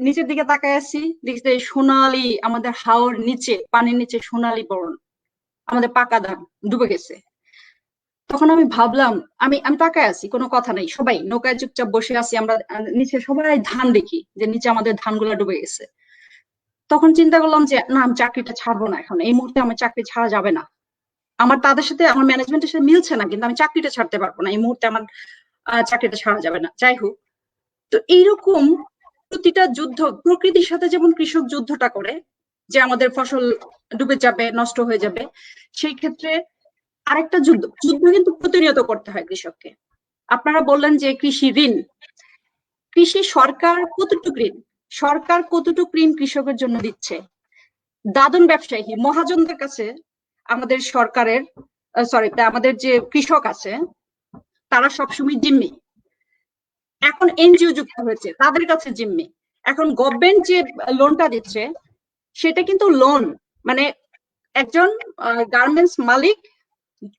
নিচের দিকে তাকায় আছি, দেখতে সোনালি, আমাদের হাওর নিচে, পানির নিচে সোনালি বরণ, আমাদের পাকা ধান ডুবে গেছে। তখন আমি ভাবলাম, আমি আমি তাকায় আছি, কোনো কথা নেই, সবাই নৌকায় চুপচাপ বসে আছি, আমরা নিচে সবাই ধান দেখি যে নিচে আমাদের ধানগুলো ডুবে গেছে। তখন চিন্তা করলাম যে না, আমি চাকরিটা ছাড়বো না, এখন এই মুহূর্তে আমার চাকরি ছাড়া যাবে না। আমার তাদের সাথে, আমার ম্যানেজমেন্টের সাথে মিলছে না, কিন্তু আমি চাকরিটা ছাড়তে পারবো না এই মুহূর্তে, আমার চাকরিটা ছাড়া যাবে না। যাই হোক, তো এইরকম প্রতিটা যুদ্ধ, প্রকৃতির সাথে যেমন কৃষক যুদ্ধটা করে যে আমাদের ফসল ডুবে যাবে, নষ্ট হয়ে যাবে, সেই ক্ষেত্রে আরেকটা যুদ্ধ কিন্তু প্রতিনিয়ত করতে হয় কৃষককে। আপনারা বললেন যে কৃষি ঋণ, কৃষি সরকার কতটুকু ঋণ, সরকার কতটুকু ঋণ কৃষকের জন্য দিচ্ছে? দাদন ব্যবসায়ী মহাজনদের কাছে আমাদের সরকারের, সরি, আমাদের যে কৃষক আছে তারা সবসময় জিম্মি। এখন এনজিও যুক্ত হয়েছে, তাদের কাছে জিম্মি। এখন গভর্নমেন্ট যে লোনটা দিচ্ছে, সেটা কিন্তু লোন, মানে একজন গার্মেন্টস মালিক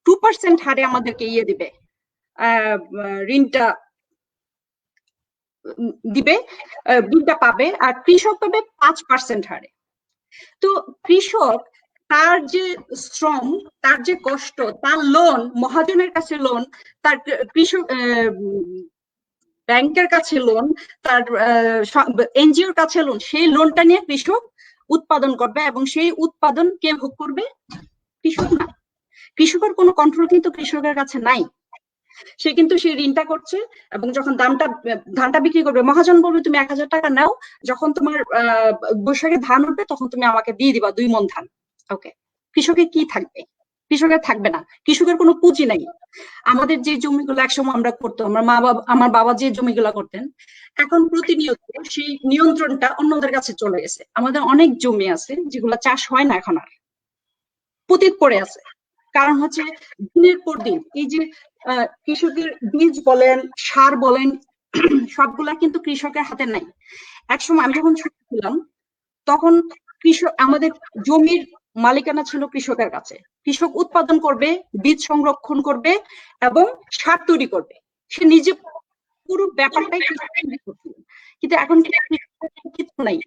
2% হারে আমাদেরকে ইয়ে দিবে, ঋণটা দিবে, ঋণটা পাবে, আর কৃষক পাবে 5% হারে। তো কৃষক তার যে শ্রম, তার যে কষ্ট, তার লোন, মহাজনের কাছে লোন, তার কৃষক ব্যাংকের কাছে লোন, তার এনজিওর কাছে লোন, সেই লোনটা নিয়ে কৃষক উৎপাদন করবে এবং সেই উৎপাদন কে ভোগ করবে? কৃষক না। কৃষকের কোনো কন্ট্রোল কিন্তু কৃষকের কাছে নাই। সে কিন্তু সেই ঋণটা করছে এবং যখন ধানটা বিক্রি করবে, মহাজন বলবে তুমি 1000 টাকা নাও, যখন তোমার বৈশাখে ধান উঠবে তখন তুমি আমাকে দিয়ে দিবা 2 মণ ধান। ওকে, কৃষকের কি থাকবে? কৃষকের থাকবে না, কৃষকের কোনো পুঁজি নাই। আমাদের যে জমিগুলো একসময় আমরা করতাম, আমার বাবা যে জমিগুলো করতেন, এখন প্রতিনিয়ত সেই নিয়ন্ত্রণটা অন্যদের কাছে চলে গেছে। আমাদের অনেক জমি আছে যেগুলো চাষ হয় না এখন আর, পতিত পড়ে আছে। কারণ হচ্ছে দিনের পর দিন এই যে কৃষকের বীজ বলেন, সার বলেন, সবগুলা কিন্তু কৃষকের হাতে নাই। একসময় আমি যখন ছোট ছিলাম তখন আমাদের জমির মালিকানা ছিল কৃষকের কাছে। কৃষক উৎপাদন করবে, বীজ সংরক্ষণ করবে এবং সার তৈরি করবে, সে নিজে পুরো ব্যাপারটাই করছিল। কিন্তু এখন কিছু নাই,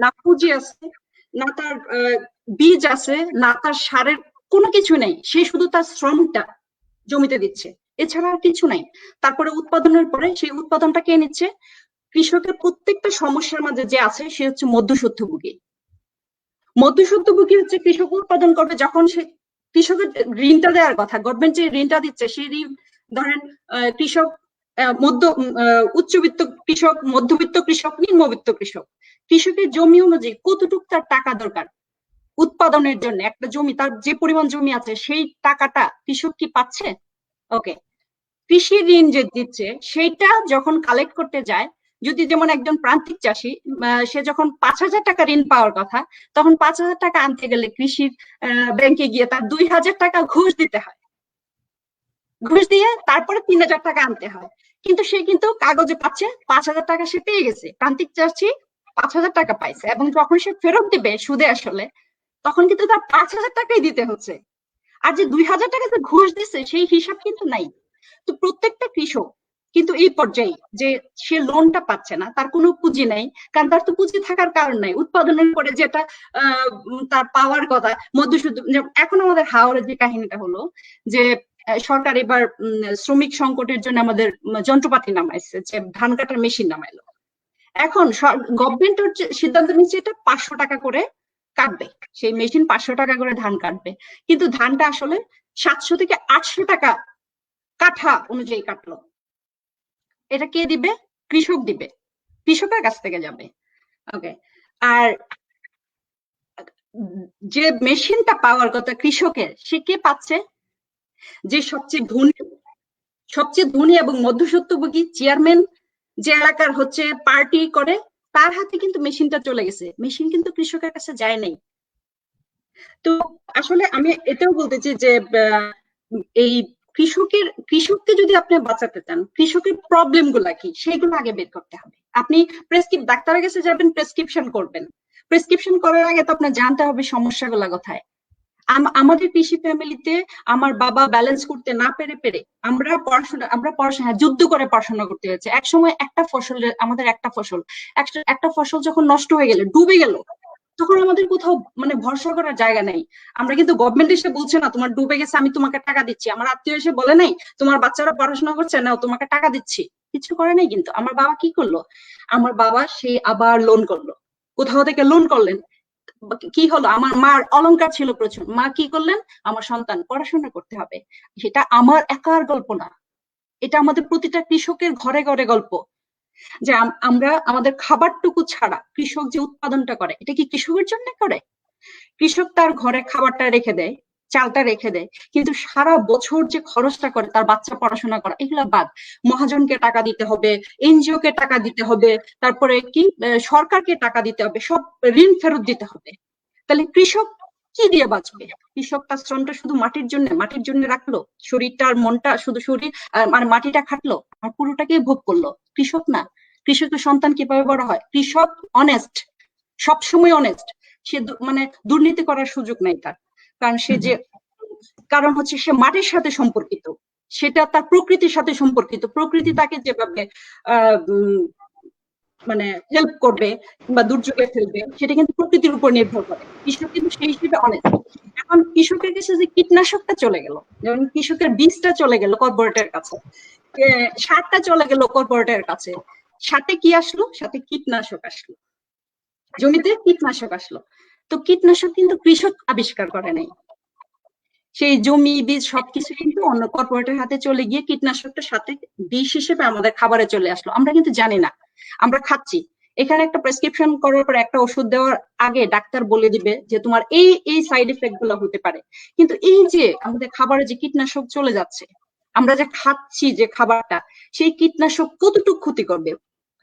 না পুঁজি আছে, না তার বীজ আছে, না তার সারের কোনো কিছু নেই। সে শুধু তার শ্রমটা জমিতে দিচ্ছে, এছাড়া আর কিছু নাই। তারপরে উৎপাদনের পরে সেই উৎপাদনটা কে নিচ্ছে? কৃষকের প্রত্যেকটা সমস্যার মাঝে যে আছে সে হচ্ছে মধ্যস্বত্বভোগী। মধ্যস্বত্বভোগী হচ্ছে কৃষক উৎপাদন করবে, যখন সে কৃষকের ঋণটা দেওয়ার কথা, গভর্নমেন্ট যে ঋণটা দিচ্ছে সেই ঋণ ধরেন কৃষক উচ্চবিত্ত কৃষক, মধ্যবিত্ত কৃষক, নিম্নবিত্ত কৃষক, কৃষকের জমি অনুযায়ী কতটুক তার টাকা দরকার উৎপাদনের জন্য, একটা জমি তার যে পরিমাণ জমি আছে সেই টাকাটা কৃষক কি পাচ্ছে? ওকে, কৃষি ঋণ যে দিচ্ছে সেইটা যখন কালেক্ট করতে যায়, যদি যেমন একজন প্রান্তিক চাষী সে যখন 5000 টাকা ঋণ পাওয়ার কথা, তখন 5000 টাকা আনতে গেলে কৃষির ব্যাংকে গিয়ে তার 2000 টাকা ঘুষ দিতে হয়, ঘুষ দিয়ে তারপরে 3000 টাকা আনতে হয়। কিন্তু সে কিন্তু কাগজে পাচ্ছে 5000 টাকা সে পেয়ে গেছে, প্রান্তিক চাষী 5000 টাকা পাইছে, এবং যখন সে ফেরত দিবে সুদে আসলে, তখন কিন্তু তার 5000 টাকাই দিতে হচ্ছে। আর যে 2000 টাকা যে ঘুষ দিচ্ছে সেই হিসাব কিন্তু নাই। তো প্রত্যেকটা কৃষক কিন্তু এই পর্যায়ে যে সে লোনটা পাচ্ছে না, তার কোনো পুঁজি নাই, কারণ তার তো পুঁজি থাকার কারণ নাই। উৎপাদনের পরে যেটা তার পাওয়ার কথা মধ্যসূত্র। এখন আমাদের হাওড়ের যে কাহিনীটা হলো যে সরকার এবার শ্রমিক সংকটের জন্য আমাদের যন্ত্রপাতি নামাইছে, যে ধান কাটার মেশিন নামাইলো। এখন গভর্নমেন্ট সিদ্ধান্ত নিচ্ছে এটা 500 টাকা করে কাটবে, সেই মেশিন 500 টাকা করে ধান কাটবে, কিন্তু ধানটা আসলে 700 থেকে 800 টাকা কাঠা অনুযায়ী কাটলো। এটা কে দিবে? কৃষক দিবে, কৃষকের কাছ থেকে যাবে। ওকে, আর যে মেশিনটা পাওয়ার কথা কৃষকের, সে কে পাচ্ছে? যে সবচেয়ে ধনী এবং মধ্যস্বত্বভোগী চেয়ারম্যান যে এলাকার হচ্ছে পার্টি করে, তার হাতে কিন্তু মেশিনটা চলে গেছে, মেশিন কিন্তু কৃষকের কাছে যায় নাই। তো আসলে আমি এটাও বলতেছি যে এই কৃষককে যদি আপনি বাঁচাতে চান, কৃষকের প্রবলেম গুলা কি সেগুলো আগে বের করতে হবে। আপনি ডাক্তারের কাছে যাবেন, প্রেসক্রিপশন করবেন, প্রেসক্রিপশন করার আগে তো আপনার জানতে হবে সমস্যাগুলা কোথায়। আমাদের কৃষি ফ্যামিলিতে আমার বাবা ব্যালেন্স করতে না পেরে আমরা পড়াশোনা যুদ্ধ করে পড়াশোনা করতে হয়েছে। একসময় আমাদের একটা ফসল যখন নষ্ট হয়ে গেল, ডুবে গেল, তখন আমাদের কোথাও মানে ভরসা করার জায়গা নেই। আমরা কিন্তু গভর্নমেন্ট এসে বলছে না তোমার ডুবে গেছে আমি তোমাকে টাকা দিচ্ছি, আমার আত্মীয় এসে বলে নাই তোমার বাচ্চারা পড়াশোনা করছে না তোমাকে টাকা দিচ্ছি, কিছু করে নাই। কিন্তু আমার বাবা কি করলো? আমার বাবা সেই আবার লোন করলো, কোথাও থেকে লোন করলেন। কি হলো? আমার মার অলংকার ছিল প্রচুর, মা কি করলেন? আমার সন্তান পড়াশোনা করতে হবে। সেটা আমার একার গল্প না, এটা আমাদের প্রতিটা কৃষকের ঘরে ঘরে গল্প। যে আমরা আমাদের খাবারটুকু ছাড়া কৃষক যে উৎপাদনটা করে, এটা কি কৃষকের জন্য করে? কৃষক তার ঘরে খাবারটা রেখে দেয়, চালটা রেখে দেয়, কিন্তু সারা বছর যে খরচটা করে তার বাচ্চা পড়াশোনা করা, এগুলা বাদ। মহাজনকে টাকা দিতে হবে, এনজিও কে টাকা দিতে হবে, তারপরে কি সরকারকে টাকা দিতে হবে, সব ঋণ ফেরত দিতে হবে। তাহলে কৃষক কি দিয়ে বাঁচবে? কৃষক তার শ্রমটা শুধু মাটির জন্য রাখলো, শরীরটা আর মনটা শুধু শরীর মানে মাটিটা খাটলো আর পুরোটাকে ভোগ করলো? কৃষক না। কৃষকের সন্তান কিভাবে বড় হয়? কৃষক অনেস্ট, সবসময় অনেস্ট, সে মানে দুর্নীতি করার সুযোগ নাই তার, কারণ হচ্ছে সে মাটির সাথে সম্পর্কিত, সেটা তার প্রকৃতির সাথে সম্পর্কিত। প্রকৃতি তাকে যেভাবে মানে হেল্প করবে কিংবা দুর্যোগে ফেলবে, সেটা কিন্তু প্রকৃতির উপর নির্ভর করে। কৃষক কিন্তু সেই হিসেবে অনেক। এখন কৃষকের কাছে যে কীটনাশকটা চলে গেল, যেমন কৃষকের বীজটা চলে গেল কর্পোরেটের কাছে, সারটা চলে গেল কর্পোরেটের কাছে, সাথে কি আসলো? সাথে কীটনাশক আসলো, জমিতে কীটনাশক আসলো। তো কীটনাশক কিন্তু কৃষক আবিষ্কার করে নাই, সেই জমি বীজ সবকিছু কিন্তু অন্য কর্পোরেটের হাতে চলে গিয়ে কীটনাশকটা সাথে বিষ হিসেবে আমাদের খাবারে চলে আসলো। আমরা কিন্তু জানি না, আমরা খাচ্ছি। এখানে একটা প্রেসক্রিপশন করার পর একটা ওষুধ দেওয়ার আগে ডাক্তার বলে দিবে যে তোমার এই এই সাইড এফেক্ট গুলো হতে পারে, কিন্তু এই যে আমাদের খাবারে যে কীটনাশক চলে যাচ্ছে, আমরা যে খাচ্ছি যে খাবারটা, সেই কীটনাশক কতটুকু ক্ষতি করবে?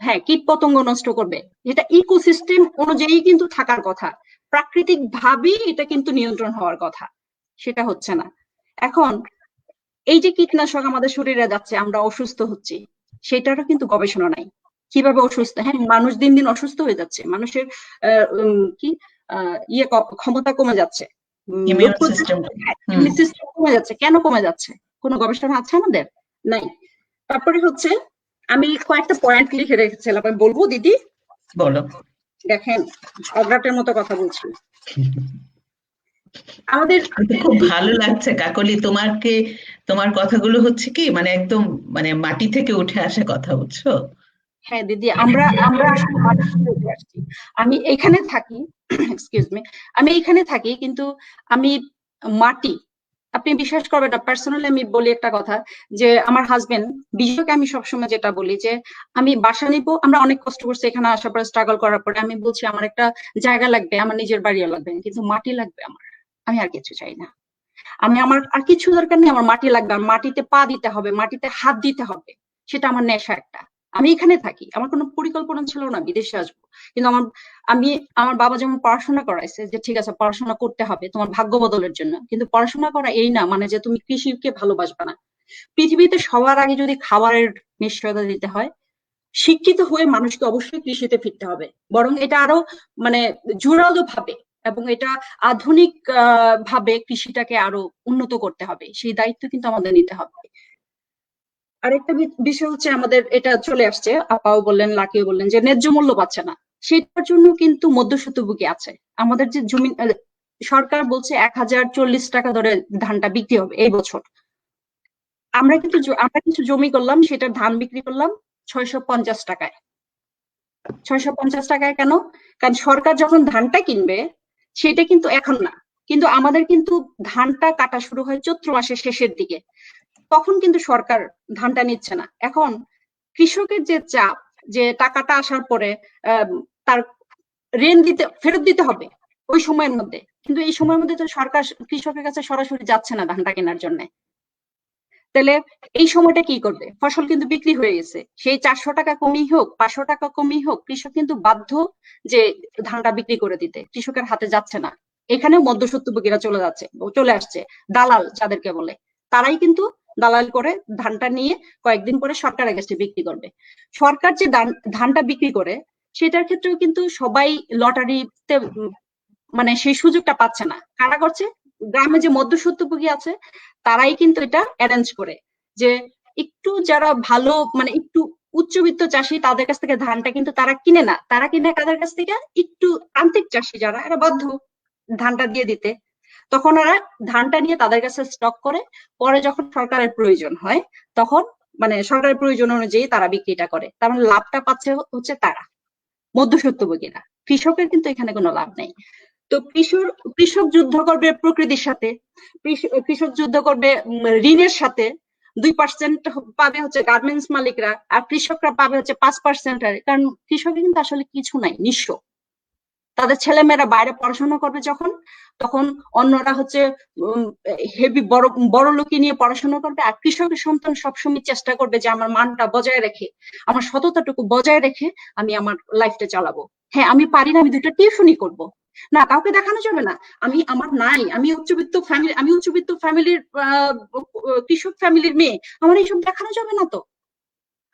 হ্যাঁ, কীট পতঙ্গ নষ্ট করবে, এটা ইকোসিস্টেম অনুযায়ী কিন্তু থাকার কথা, প্রাকৃতিক ভাবেই এটা কিন্তু নিয়ন্ত্রণ হওয়ার কথা, সেটা হচ্ছে না। এখন এই যে কীটনাশক আমাদের শরীরে যাচ্ছে, আমরা অসুস্থ হচ্ছি, সেটারও কিন্তু গবেষণা নাই। কিভাবে অসুস্থ? হ্যাঁ, মানুষ দিন দিন অসুস্থ হয়ে যাচ্ছে, মানুষের কি ক্ষমতা কমে যাচ্ছে, ইমিউন সিস্টেম। সিস্টেম কমে যাচ্ছে। কেন কমে যাচ্ছে? কোনো গবেষণা আছে আমাদের? নাই। তারপরে হচ্ছে আমি কয়েকটা পয়েন্ট লিখে রেখেছিলাম, আমি বলবো দিদি? বলো। দেখেন, অগ্রাটের মতো কথা বলছি। আমাদের খুব ভালো লাগছে কাকলি, তোমার কথাগুলো হচ্ছে কি মানে একদম মানে মাটি থেকে উঠে আসে কথা, বুঝছো? হ্যাঁ দিদি, আমরা আসলে মাটি থেকে উঠে আসছি। আমি এখানে থাকি, এক্সকিউজ মি, আমি এখানে থাকি, কিন্তু আমি মাটি, আপনি বিশ্বাস করবেন না, পার্সোনালি আমি বলি একটা কথা, যে আমার হাজবেন্ড বিজয়কে আমি সবসময় যেটা বলি যে আমি বাসা নিব, আমরা অনেক কষ্ট করছি এখানে আসার পরে, স্ট্রাগল করার পরে আমি বলছি আমার একটা জায়গা লাগবে, আমার নিজের বাড়িও লাগবে, কিন্তু মাটি লাগবে আমার, আমি আর কিছু চাই না। আমার আর কিছু দরকার নেই, আমার মাটি লাগবে, আমার মাটিতে পা দিতে হবে, মাটিতে হাত দিতে হবে, সেটা আমার নেশা একটা। আমি এখানে থাকি, আমার কোনো পরিকল্পনা ছিল না বিদেশে আসবো, কিন্তু আমার বাবা যেমন পড়াশোনা করাইছে যে ঠিক আছে পড়াশোনা করতে হবে তোমার ভাগ্য বদলের জন্য, কিন্তু পড়াশোনা করা এই না মানে যে তুমি কৃষিকে ভালোবাসবে না। পৃথিবীতে সবার আগে যদি খাবারের নিশ্চয়তা দিতে হয়, শিক্ষিত হয়ে মানুষকে অবশ্যই কৃষিতে ফিরতে হবে, বরং এটা আরো মানে জোরালো ভাবে এবং এটা আধুনিক ভাবে কৃষিটাকে আরো উন্নত করতে হবে, সেই দায়িত্ব কিন্তু আমাদের নিতে হবে। আরেকটা বিষয় হচ্ছে আমাদের এটা চলে আসছে, আপাও বললেন লাকিও বললেন যে ন্যায্য মূল্য পাচ্ছে না, সেটার জন্য কিন্তু মধ্যস্বত্বভোগী আছে। আমাদের যে জমি, সরকার বলছে 1040 টাকা ধরে ধানটা বিক্রি হবে এই বছর, আমরা কিছু জমি করলাম, সেটার ধান বিক্রি করলাম 650 টাকায়। 650 টাকায় কেন? কারণ সরকার যখন ধানটা কিনবে সেটা কিন্তু এখন না, কিন্তু আমাদের কিন্তু ধানটা কাটা শুরু হয় চৈত্র মাসের শেষের দিকে, তখন কিন্তু সরকার ধানটা নিচ্ছে না। এখন কৃষকের যে চাপ, যে টাকাটা আসার পরে তার ঋণ ফেরত দিতে হবে ওই সময়ের মধ্যে, কিন্তু এই সময়ের মধ্যে তো সরকার কৃষকের কাছে সরাসরি যাচ্ছে না ধানটা কেনার জন্য। তাহলে এই সময়টা কি করবে? ফসল কিন্তু বিক্রি হয়ে গেছে, সেই 400 টাকা কমই হোক 500 টাকা কমই হোক, কৃষক কিন্তু বাধ্য যে ধানটা বিক্রি করে দিতে, কৃষকের হাতে যাচ্ছে না। এখানেও মধ্যস্বত্বভোগীরা চলে আসছে, দালাল যাদেরকে বলে, তারাই কিন্তু দালাল করে ধানটা নিয়ে কয়েকদিন পরে সরকারের কাছে বিক্রি করবে। সরকার যে ধানটা বিক্রি করে সেটার ক্ষেত্রেও কিন্তু সবাই লটারিতে মানে সেই সুযোগটা পাচ্ছে না। কারা করছে? গ্রামে যে মধ্যস্বত্বভোগী আছে তারাই কিন্তু এটা অ্যারেঞ্জ করে, যে একটু যারা ভালো মানে একটু উচ্চবিত্ত চাষী তাদের কাছ থেকে ধানটা কিন্তু তারা কিনে না, তারা কিনে কাদের কাছ থেকে? একটু প্রান্তিক চাষী যারা, এরা বাধ্য ধানটা দিয়ে দিতে, তখন ওরা ধানটা নিয়ে তাদের কাছে স্টক করে, পরে যখন সরকারের প্রয়োজন হয় তখন মানে সরকারের প্রয়োজন অনুযায়ী তারা বিক্রিটা করে, তার মানে লাভটা পাচ্ছে হচ্ছে তারা, মধ্যস্বত্বভোগীরা। কৃষকের কিন্তু এখানে কোনো লাভ নেই। তো কৃষক যুদ্ধ করবে প্রকৃতির সাথে, কৃষক যুদ্ধ করবে ঋণের সাথে, 2% পাবে হচ্ছে গার্মেন্টস মালিকরা, আর কৃষকরা পাবে হচ্ছে 5%। কারণ কৃষকের কিন্তু আসলে কিছু নাই, নিঃস্ব। তাদের ছেলেমেয়েরা বাইরে পড়াশোনা করবে যখন, তখন অন্যরা হচ্ছে হেভি বড় লোকি নিয়ে পড়াশোনা করবে, আর কৃষকের সন্তান সবসময় চেষ্টা করবে যে আমার মানটা বজায় রেখে, আমার সততাটুকু বজায় রেখে আমি আমার লাইফটা চালাবো। হ্যাঁ, আমি পারি না, আমি 2টা টিউশনই করবো না, কাউকে দেখানো যাবে না আমি উচ্চবিত্ত ফ্যামিলির কৃষক ফ্যামিলির মেয়ে, আমার এইসব দেখানো যাবে না। তো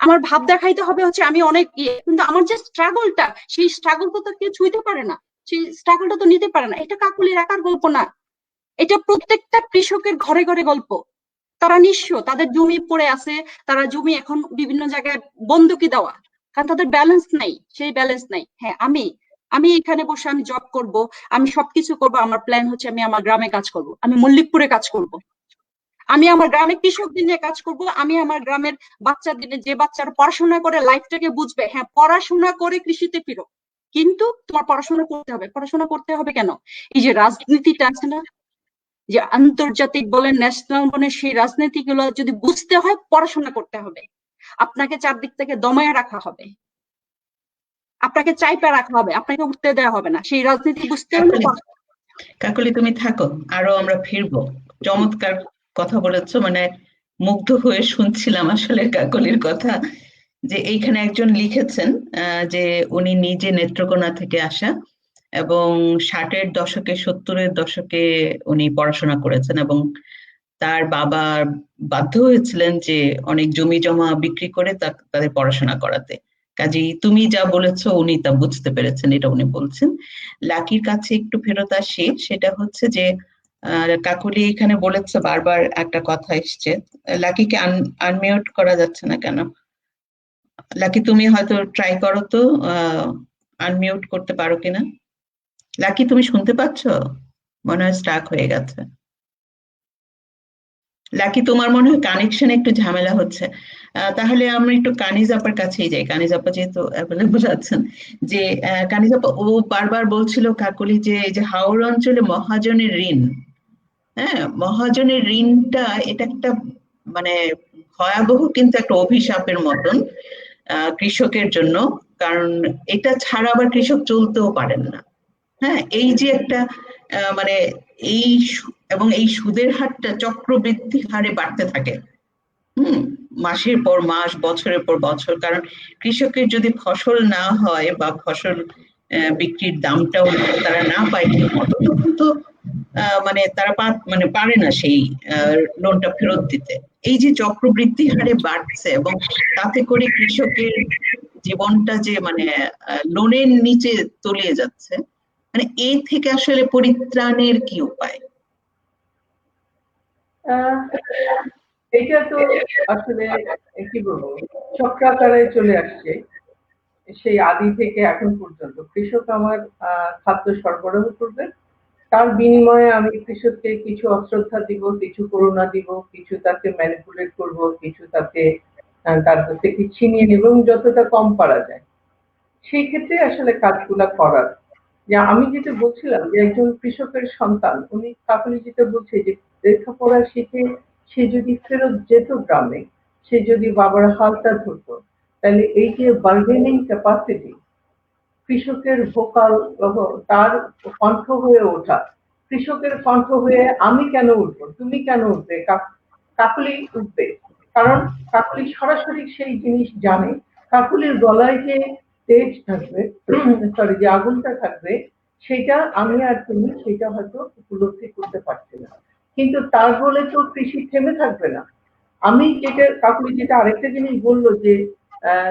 আমার ভাব দেখাইতে হবে হচ্ছে আমি অনেক কিন্তু আমার যে স্ট্রাগলটা, সেই স্ট্রাগলটা তো কেউ ছুঁইতে পারে না, সেই স্ট্রাগলটা তো নিতে পারে না। এটা কাকুলির একার গল্প না, এটা প্রত্যেকটা কৃষকের ঘরে ঘরে গল্প। তারা নিঃস্ব, তাদের জমি পড়ে আছে, তারা জমি এখন বিভিন্ন জায়গায় বন্ধকি দেওয়া, কারণ তাদের ব্যালেন্স নাই, সেই ব্যালেন্স নাই। হ্যাঁ, আমি এখানে বসে আমি জব করব, আমি সবকিছু করব, আমার প্ল্যান হচ্ছে আমি আমার গ্রামে কাজ করব, আমি মল্লিকপুরে কাজ করব, আমি আমার গ্রামে কৃষকদের নিয়ে কাজ করব, আমি আমার গ্রামের বাচ্চাদের, যে বাচ্চারা পড়াশোনা করে লাইফটাকে বুঝবে, হ্যাঁ পড়াশোনা করে কৃষিতে ফিরো, কিন্তু তোমার পড়াশোনা করতে হবে। পড়াশোনা করতে হবে কেন? এই যে রাজনীতিটা আছে না, যে আন্তর্জাতিক বলেন ন্যাশনাল বলেন, সেই রাজনীতি গুলো যদি বুঝতে হয় পড়াশোনা করতে হবে। আপনাকে চারদিক থেকে দমায় রাখা হবে, আপনাকে চাইপা রাখা হবে, আপনাকে উঠতে দেওয়া হবে না। সেই রাজনীতি বুঝতে হলে কাকলি তুমি থাকো, আরো আমরা ফিরবো। চমৎকার কথা বলেছো, মানে মুগ্ধ হয়ে শুনছিলাম আসলে কাকলির কথা। যে এইখানে একজন লিখেছেন যে উনি নিজে নেত্রকোনা থেকে আসা এবং 60-এর দশকে 70-এর দশকে উনি পড়াশোনা করেছেন এবং তার বাবা বাধ্য হয়েছিলেন যে অনেক জমি জমা বিক্রি করে তাদের পড়াশোনা করাতে। কাজেই তুমি যা বলেছো উনি তা বুঝতে পেরেছেন, এটা উনি বলছেন। লাকির কাছে একটু ফেরত আসি, সেটা হচ্ছে যে কাকলি এখানে বলেছে বারবার একটা কথা এসছে, লাকিকে আনমিউট করা যাচ্ছে না কেন? লাকি তুমি হয়তো ট্রাই করো তো, আনমিউট করতে পারো কিনা। লাকি তুমি শুনতে পাচ্ছ? মনে হয় স্টাক হয়ে গেছে। লাকি তোমার মনে হয় কানেকশন একটু ঝামেলা হচ্ছে। তাহলে আমরা একটু কানিজ আপার কাছেই যাই, কানিজ আপা যেহেতু অ্যাভেলেবল আছেন। যে কানিজ আপা ও বারবার বলছিল কাকলি যে এই যে হাওড় অঞ্চলে মহাজনের ঋণ, হ্যাঁ মহাজনের ঋণটা এটা একটা মানে ভয়াবহ কিন্তু একটা অভিশাপের মতন কৃষকের জন্য। কারণ এটা ছাড়া আবার কৃষক চলতেও পারেন না। হ্যাঁ, এই যে একটা মানে এবং এই সুদের হারটা চক্রবৃদ্ধি হারে বাড়তে থাকে। মাসের পর মাস, বছরের পর বছর। কারণ কৃষকের যদি ফসল না হয় বা ফসল বিক্রির দামটাও তারা না পায় ঠিক মতো, তখন তো মানে তারা মানে পারে না সেই লোনটা ফেরত দিতে। এই যে চক্রবৃদ্ধি হারে বাড়ছে এবং তাতে করে কৃষকের জীবনটা যে মানে লোনের নিচে তলিয়ে যাচ্ছে, মানে এই থেকে আসলে পরিত্রাণের কি উপায়? এটা তো আসলে কি বলবো, চক্রাকারে চলে আসছে সেই আদি থেকে এখন পর্যন্ত। কৃষক আমার খাদ্য সরবরাহ করবে, তার বিনিময়ে আমি কৃষককে কিছু অশ্রদ্ধা দিব, কিছু করুণা দিব, কিছু তাকে ম্যানিপুলেট করব, কিছু তাকে তার কাছ থেকে ছিনিয়ে নেব, এবং যতটা কম পারা যায় সেই ক্ষেত্রে আসলে কাজগুলা করার। যে আমি যেটা বলছিলাম যে একজন কৃষকের সন্তান, উনি কাকলি যেটা বলছে যে লেখাপড়া শিখে সে যদি ফেরত যেত গ্রামে, সে যদি বাবার হালটা ধরতো, তাহলে এই যে বার্গেনিং ক্যাপাসিটি, কৃষকের ভোকাল, তার কণ্ঠ হয়ে ওঠা, কৃষকের কণ্ঠ হয়ে আমি কেন উঠবো, তুমি কেন উঠবে, কাকলি উঠবে। কারণ কাকলি সরাসরি সেই জিনিস জানে। কাকলির গলায় যে তেজ থাকবে, সরি যে আগুনটা থাকবে, সেটা আমি আর তুমি সেটা হয়তো উপলব্ধি করতে পারছি না, কিন্তু তার বলে তো কৃষি থেমে থাকবে না। আমি যেটা কাকুলি যেটা আরেকটা জিনিস বললো যে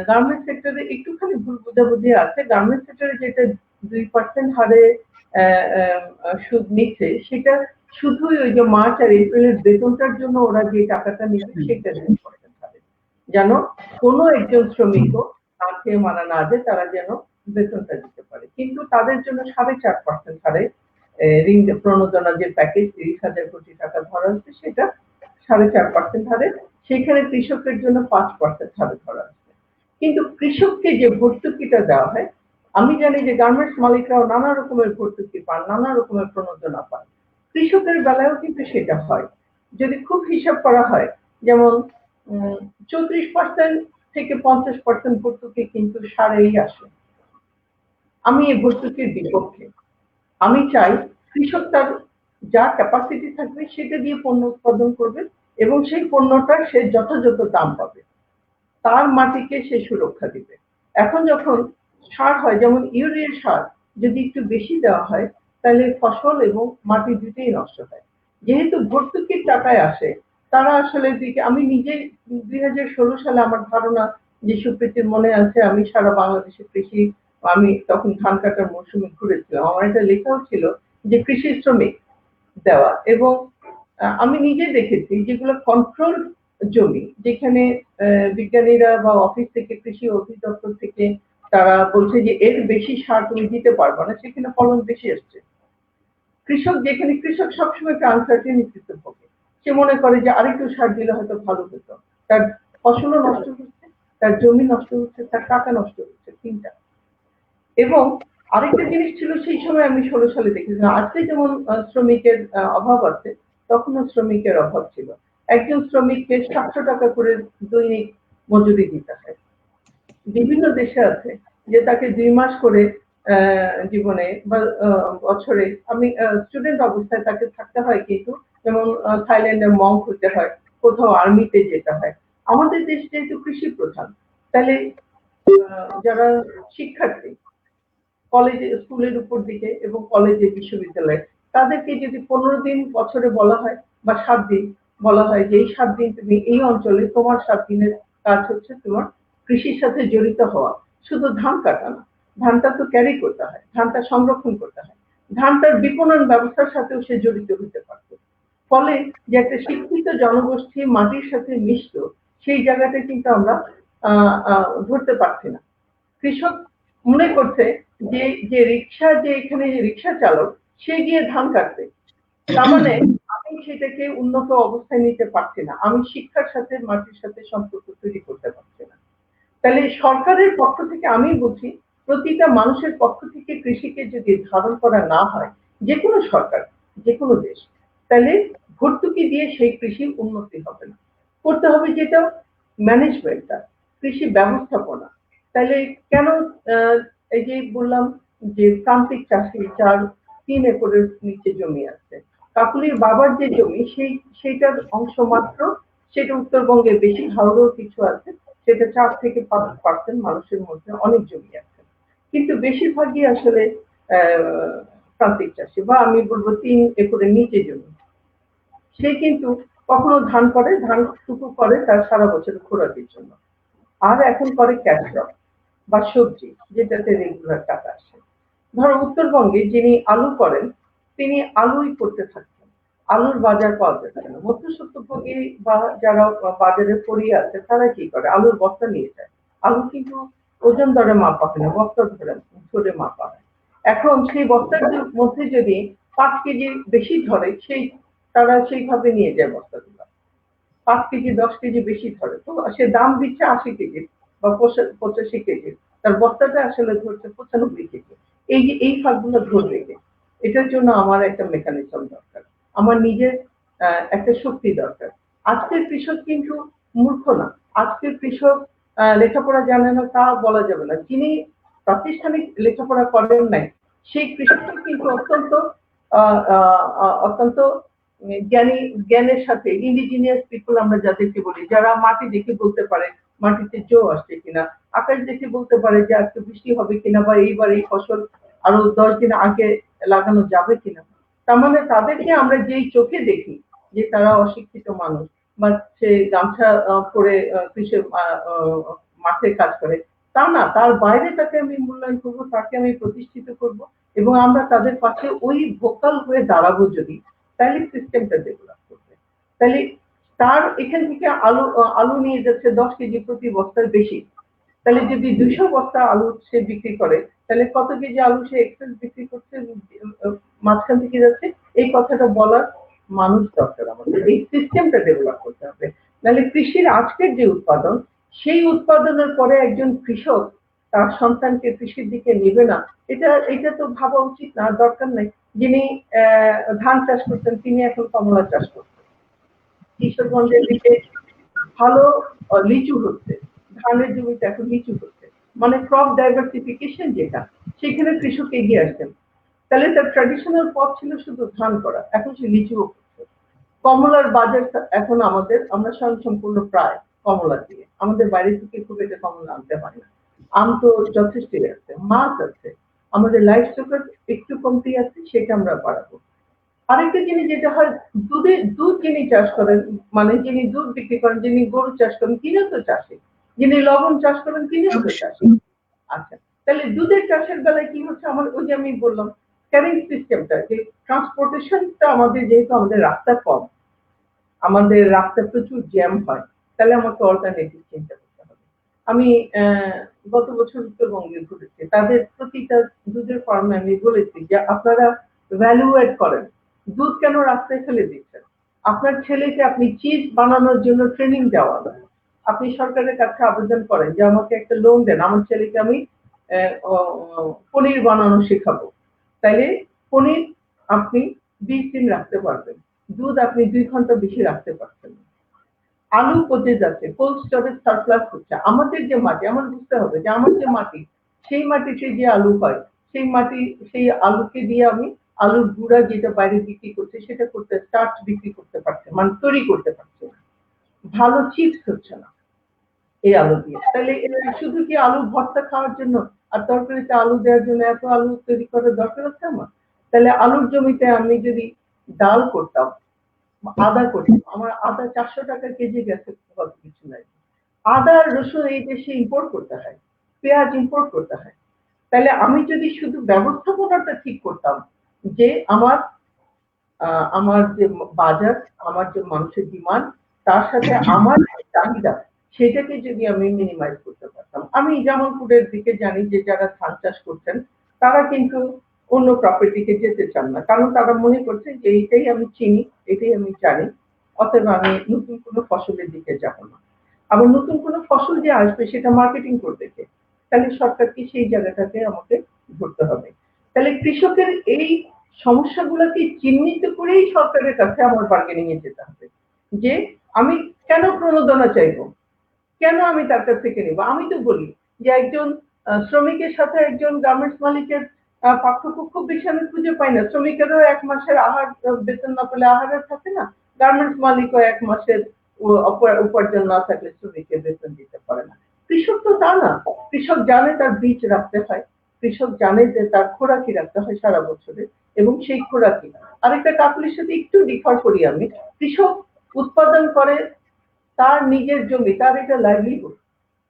গার্মেন্টস সেক্টরে একটুখানি ভুল বোঝাবুঝি আছে। গার্মেন্টস সেক্টরে যেটা 2% হারে সুদ নিচ্ছে, সেটা শুধুই ওই যে মার্চ আর এপ্রিলের বেতনটার জন্য ওরা যে টাকাটা নিবে সেটা 2% হারে, যেন কোনো একজন শ্রমিকও না খেয়ে মারা না যায়, তারা যেন বেতনটা দিতে পারে। কিন্তু তাদের জন্য 4.5% হারে ঋণ প্রণোদনা যে প্যাকেজ 30,000 কোটি টাকা ধরা হচ্ছে, সেটা 4.5% হারে, সেখানে কৃষকের জন্য 5% হারে ধরা হচ্ছে। কিন্তু কৃষককে যে ভর্তুকিটা দেওয়া হয়, আমি জানি যে গার্মেন্টস মালিকরাও নানা রকমের ভর্তুকি পান, নানা রকমের প্রণোদনা পান। কৃষকের বেলায়ও কিন্তু সেটা হয়। যদি খুব হিসাব করা হয়, যেমন 34% থেকে 50% ভর্তুকি কিন্তু সারেই আসে। আমি এই ভর্তুকির বিপক্ষে। আমি চাই কৃষক তার যা ক্যাপাসিটি থাকবে সেটা দিয়ে পণ্য উৎপাদন করবে এবং সেই পণ্যটার সে যথাযথ দাম পাবে, তার মাটিকে সে সুরক্ষা দিবে। এখন যখন সার হয়, যেমন ইউরিয়া সার যদি একটু বেশি দেওয়া হয়, তাহলে ফসল এবং মাটি দুটোই নষ্ট হয়। যেহেতু ভর্তুকির টাকায় আসে, তারা আসলে দিকে আমি নিজে 2016 সালে আমার ধারণা, যে সুপ্রীতির মনে আছে, আমি সারা বাংলাদেশে কৃষি, আমি তখন ধান কাটার মৌসুমে ঘুরেছিলাম, আমার এটা লেখাও ছিল যে কৃষি শ্রমিক দেওয়া, এবং আমি নিজে দেখেছি যেগুলো কন্ট্রোল জমি, যেখানে বিজ্ঞানীরা বা অফিস থেকে, কৃষি অধিদপ্তর থেকে তারা বলছে যে এর বেশি সার তুমি দিতে পারবে না, সেখানে ফলন বেশি আসছে। যেখানে কৃষক সবসময় একটা আনসার্টেনিটিতে ভোগে, সে মনে করে যে আরেকটু সার দিলে হয়তো ভালো হতো, তার ফসলও নষ্ট হচ্ছে, তার জমি নষ্ট হচ্ছে, তার টাকা নষ্ট হচ্ছে, তিনটা। এবং আরেকটা জিনিস ছিল সেই সময় আমি 16 সালে দেখেছিলাম, আজকে যেমন শ্রমিকের অভাব আছে, তখনও শ্রমিকের অভাব ছিল। একজন শ্রমিককে 700 টাকা করে দৈনিক মজুরি দিতে হয়। বিভিন্ন দেশে আছে যে তাকে 2 মাস করে জীবনে বা বছরে, আমি স্টুডেন্ট অবস্থায় তাকে থাকতে হয়, কিন্তু যেমন থাইল্যান্ডের মঙ্ক হতে হয়, কোথাও আর্মিতে যেতে হয়। আমাদের দেশ যেহেতু কৃষি প্রধান, তাহলে যারা শিক্ষার্থী কলেজে, স্কুলের উপর দিকে এবং কলেজে, বিশ্ববিদ্যালয়ে, তাদেরকে যদি 15 দিন বছরে বলা হয় বা 7 দিন বলা হয় যে এই 7 দিন তুমি এই অঞ্চলে, তোমার 7 দিনের কাজ হচ্ছে তোমার কৃষির সাথে জড়িত হওয়া, শুধু ধান কাটা না, ধানটা তো ক্যারি করতে হয়, ধানটা সংরক্ষণ করতে হয়, ধানটার বিপণন ব্যবস্থার সাথেও সে জড়িত হতে পারত। ফলে যে একটা শিক্ষিত জনগোষ্ঠী মাটির সাথে মিশত, সেই জায়গাটা কিন্তু আমরা ধরতে পারছি না। কৃষক মনে করছে যে যে রিক্সা, যে এখানে রিক্সা চালক, সে গিয়ে ধান কাটবে, তার মানে আমি সেটাকে উন্নত অবস্থায় নিতে পারছি না, আমি শিক্ষার সাথে মাটির সাথে সম্পর্ক তৈরি করতে পারছি না। তাহলে সরকারের পক্ষ থেকে আমি বলছি, প্রতিটা মানুষের পক্ষ থেকে কৃষিকে যদি ধারণ করা না হয়, যে কোনো সরকার, যে কোনো দেশ, তাহলে ভর্তুকি দিয়ে সেই কৃষির উন্নতি হবে না। করতে হবে যেটা ম্যানেজমেন্টটা, কৃষি ব্যবস্থাপনা। তাহলে কেন এই যে বললাম যে প্রান্তিক চাষি যার 3 একরের নিচে জমি আছে, কাকুলির বাবার যে জমি, সেইটার অংশ মাত্র, সেটা উত্তরবঙ্গে বেশি, হাওড়াও কিছু আছে, সেটা 4 থেকে 5% মানুষের মধ্যে অনেক জমি আছে, কিন্তু বেশিরভাগই আসলে প্রান্তিক চাষী, বা আমি বলবো 3 একরের নিচে জমি। সে কিন্তু কখনো ধান করে, ধান টুকু করে তার সারা বছর খোরাকির জন্য, আর এখন করে ক্যাশ ক্রপ বা সবজি, যেটাতে রেগুলার টাকা আসে। ধরো উত্তরবঙ্গে যিনি আলু করেন, তিনি আলুই করতে থাকছেন, আলুর বাজার পাওয়া যাচ্ছে না। মধ্যস্বত্বভোগী বা যারা বাজারে পড়িয়ে আছে, তারা কি করে, আলুর বস্তা নিয়ে যায়। আলু কিন্তু ওজন দরে মাপা হয় না, বস্তা ধরে মাপা হয়। এখন সেই বস্তার মধ্যে যদি 5 কেজি বেশি ধরে, তারা সেইভাবে নিয়ে যায় বস্তাগুলো। 5 কেজি 10 কেজি বেশি ধরে, তো সে দাম দিচ্ছে 80 কেজি বা 85 কেজি, তার বস্তাটা আসলে ধরছে 95 কেজি। এই যে এই ফাঁকগুলো ধরবে কে? এটার জন্য আমার একটা মেকানিজম দরকার, আমার নিজের একটা শক্তি দরকার। আজকের কৃষক কিন্তু মূর্খ না, আজকের কৃষক লেখাপড়া জানে না তা বলা যাবে না, যিনি প্রাতিষ্ঠানিক লেখাপড়া করেন নাই, সেই কৃষকটা কিন্তু অত্যন্ত জ্ঞানের সাথে, ইন্ডিজিনিয়াস পিপল আমরা যাদেরকে বলি, যারা মাটি দেখে বলতে পারে মাটিতে জো আসছে কিনা, আকাশ দেখে বলতে পারে যে আজকে বৃষ্টি হবে কিনা, বা এইবার এই ফসল আরো 10 দিন আগে লাগানো যাবে কিনা। তার মানে তাদেরকে আমরা যেই চোখে দেখি যে তারা অশিক্ষিত মানুষ, বা সে গামছা পরে কৃষি মাঠে কাজ করে, তা না, তার বাইরে তাকে আমি মূল্যায়ন করবো, তাকে আমি প্রতিষ্ঠিত করব, এবং আমরা তাদের পাশে ওই ভোকাল হয়ে দাঁড়াবো যদি, তাহলে সিস্টেমটা ডেভেলপ করবে। তাহলে তার এখান থেকে আলু নিয়ে যাচ্ছে 10 কেজি প্রতি বস্তার বেশি, তাহলে যদি 200 বস্তা আলু সে বিক্রি করে, তাহলে কত কেজি আলু সে এক্সেস বিক্রি করছে, মাঝখান থেকে যাচ্ছে, এই কথাটা বলার মানুষ দরকার আমাদের, এই সিস্টেমটা ডেভেলপ করতে হবে। নাহলে কৃষির আজকের যে উৎপাদন, সেই উৎপাদনের পরে একজন কৃষক তার সন্তানকে কৃষির দিকে নেবে না, এটা তো ভাবা উচিত না, দরকার নেই। যিনি ধান চাষ করতেন, তিনি এখন কমলা চাষ করছেন। কিশোরগঞ্জের দিকে ভালো লিচু হচ্ছে, ধানের জমিতে এখন লিচু হচ্ছে, মানে ক্রপ ডাইভার্সিফিকেশন যেটা, সেখানে কৃষক এগিয়ে আসছেন। তাহলে তার ট্র্যাডিশনাল পথ ছিল শুধু ধান করা, এখন সে লিচুও করছে। কমলার বাজার এখন আমরা স্বয়ংসম্পূর্ণ প্রায় কমলা দিয়ে, আমাদের বাইরে থেকে খুব একটা কমলা আনতে হয় না। আম তো যথেষ্টই আছে, মাছ আছে, আমাদের লাইফ স্টকের একটু কমতি আছে, সেটা আমরা বাড়াবো। আরেকটা জিনিস যেটা হয়, দুধ যিনি চাষ করেন, মানে যিনি দুধ বিক্রি করেন, যিনি গরু চাষ করেন, তিনিও তো চাষী, যিনি লবণ চাষ করেন, তিনিও তো চাষী। আচ্ছা, তাহলে দুধের চাষের বেলায় কি হচ্ছে, আমার ওই যে আমি বললাম ক্যারিং সিস্টেমটা, যে ট্রান্সপোর্টেশনটা, আমাদের যেহেতু আমাদের রাস্তা কম, আমাদের রাস্তায় প্রচুর জ্যাম হয়, তাহলে আমাকে অল্টারনেটিভ চিন্তা করতে হবে। আমি গত বছর উত্তরবঙ্গে ঘুরেছি, তাদের প্রতিটা দুধের ফার্মে আমি বলেছি যে আপনারা ভ্যালু এড করেন, দুধ কেন রাস্তায় ফেলে দিচ্ছেন? আপনার ছেলেকে আপনি চিজ বানানোর জন্য ট্রেনিং দেওয়া, আপনি সরকারের কাছে আবেদন করেন যে আমাকে একটা লোন দেন, আমার ছেলেকে আমি পনির বানানো শেখাবো। তাইলে পনির আপনি 20 দিন রাখতে পারবেন, দুধ আপনি 2 ঘন্টা বেশি রাখতে পারছেন। আলু পচে যাচ্ছে, কোল্ড স্টোরেজ সারপ্লাস হচ্ছে। আমাদের যে মাটি, আমার বুঝতে হবে যে আমার যে মাটি, সেই মাটিতে যে আলু হয়, সেই আলুকে দিয়ে আমি আলুর গুঁড়া যেটা বাইরে বিক্রি করছে সেটা করতে, স্টার্চ বিক্রি করতে পারছে, মানে তৈরি করতে পারছে না। ভালো চিপস হচ্ছে না এই আলু দিয়ে। তাহলে শুধু কি আলু ভর্তা খাওয়ার জন্য আর তরকারিতে আলু দেওয়ার জন্য এত আলু তৈরি করার দরকার আছে আমার? তাহলে আলুর জমিতে আমি যদি ডাল করতাম, আদা করতাম, আমার আদা 400 টাকা কেজি গেছে, কত কিছু নাই। আদা আর রসুন এই দেশে ইম্পোর্ট করতে হয়, পেঁয়াজ ইম্পোর্ট করতে হয়। তাহলে আমি যদি শুধু ব্যবস্থাপনাটা ঠিক করতাম, যে আমার যে বাজার, আমার যে মানুষের ডিমান্ড, তার সাথে আমার চাহিদা, সেটাকে যদি আমি মিনিমাইজ করতে পারতাম। আমি জামালপুরের দিকে জানি যে যারা ধান চাষ করছেন তারা কিন্তু অন্য ক্রপের দিকে যেতে চান না, কারণ তারা মনে করছে যে এইটাই আমি চিনি, এটাই আমি জানি, অতএব আমি নতুন কোনো ফসলের দিকে যাব না। আবার নতুন কোনো ফসল যে আসবে সেটা মার্কেটিং করতে কে? তাহলে সরকারকে সেই জায়গাটাকে আমাকে ধরতে হবে। তাহলে কৃষকের এই সমস্যাগুলোকে চিহ্নিত করেই সরকারের কাছে আমার বার্গেনিং এ যেতে হবে, যে আমি কেন প্রণোদনা চাইবো, কেন আমি তার কাছ থেকে নেব? আমি তো বলি যে একজন শ্রমিকের সাথে একজন গার্মেন্টস মালিকের পার্থক্য খুব বেশি আমি খুঁজে পাই না। শ্রমিকেরও 1 মাসের আহার বেতন না পেলে আহারের থাকে না, গার্মেন্টস মালিকও 1 মাসের উপার্জন না থাকলে শ্রমিকের বেতন দিতে পারে না। কৃষক তো তা না, কৃষক জানে তার বীজ রাখতে হয়, কৃষক জানে যে তার খোরাকি রাখতে হয় সারা বছরে, এবং সেই খোরাকি আরেকটা কাকুলির সাথে একটু ডিফার করি আমি। কৃষক উৎপাদন করে তার নিজের জমি, তার এটা লাইভলিহুড,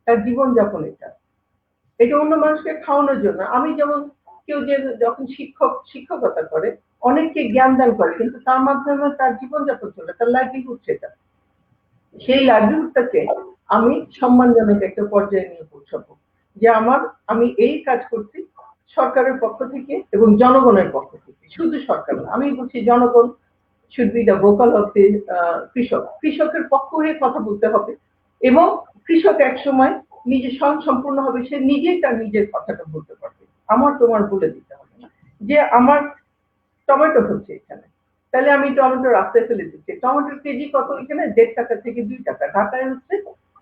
তার জীবনযাপন, এটা অন্য মানুষকে খাওয়ানোর জন্য। আমি যেমন, কেউ যে যখন শিক্ষকতা করে অনেককে জ্ঞান দান করে, কিন্তু তার মাধ্যমে তার জীবনযাপন চলে, তার লাইভলিহুড সেটা। সেই লাইভলিহুডটাকে আমি সম্মানজনক একটা পর্যায়ে নিয়ে পৌঁছাবো, যে আমি এই কাজ করছি সরকারের পক্ষ থেকে এবং জনগণের পক্ষ থেকে, শুধু সরকার না। আমি বলছি জনগণ should be the vocal of the কৃষক, কৃষকের পক্ষ হয়ে কথা বলতে হবে, এবং কৃষক এক সময় নিজে স্বয়ংসম্পূর্ণ হবে, সে নিজেই তার নিজের কথাটা বলতে পারবে, আমার তোমার বলে দিতে হবে না যে আমার টমেটো হচ্ছে এখানে, তাহলে আমি টমেটো রাস্তায় ফেলে দিচ্ছি। টমেটোর কেজি কত এখানে? 1.5 টাকা থেকে 2 টাকা, ঢাকায় হচ্ছে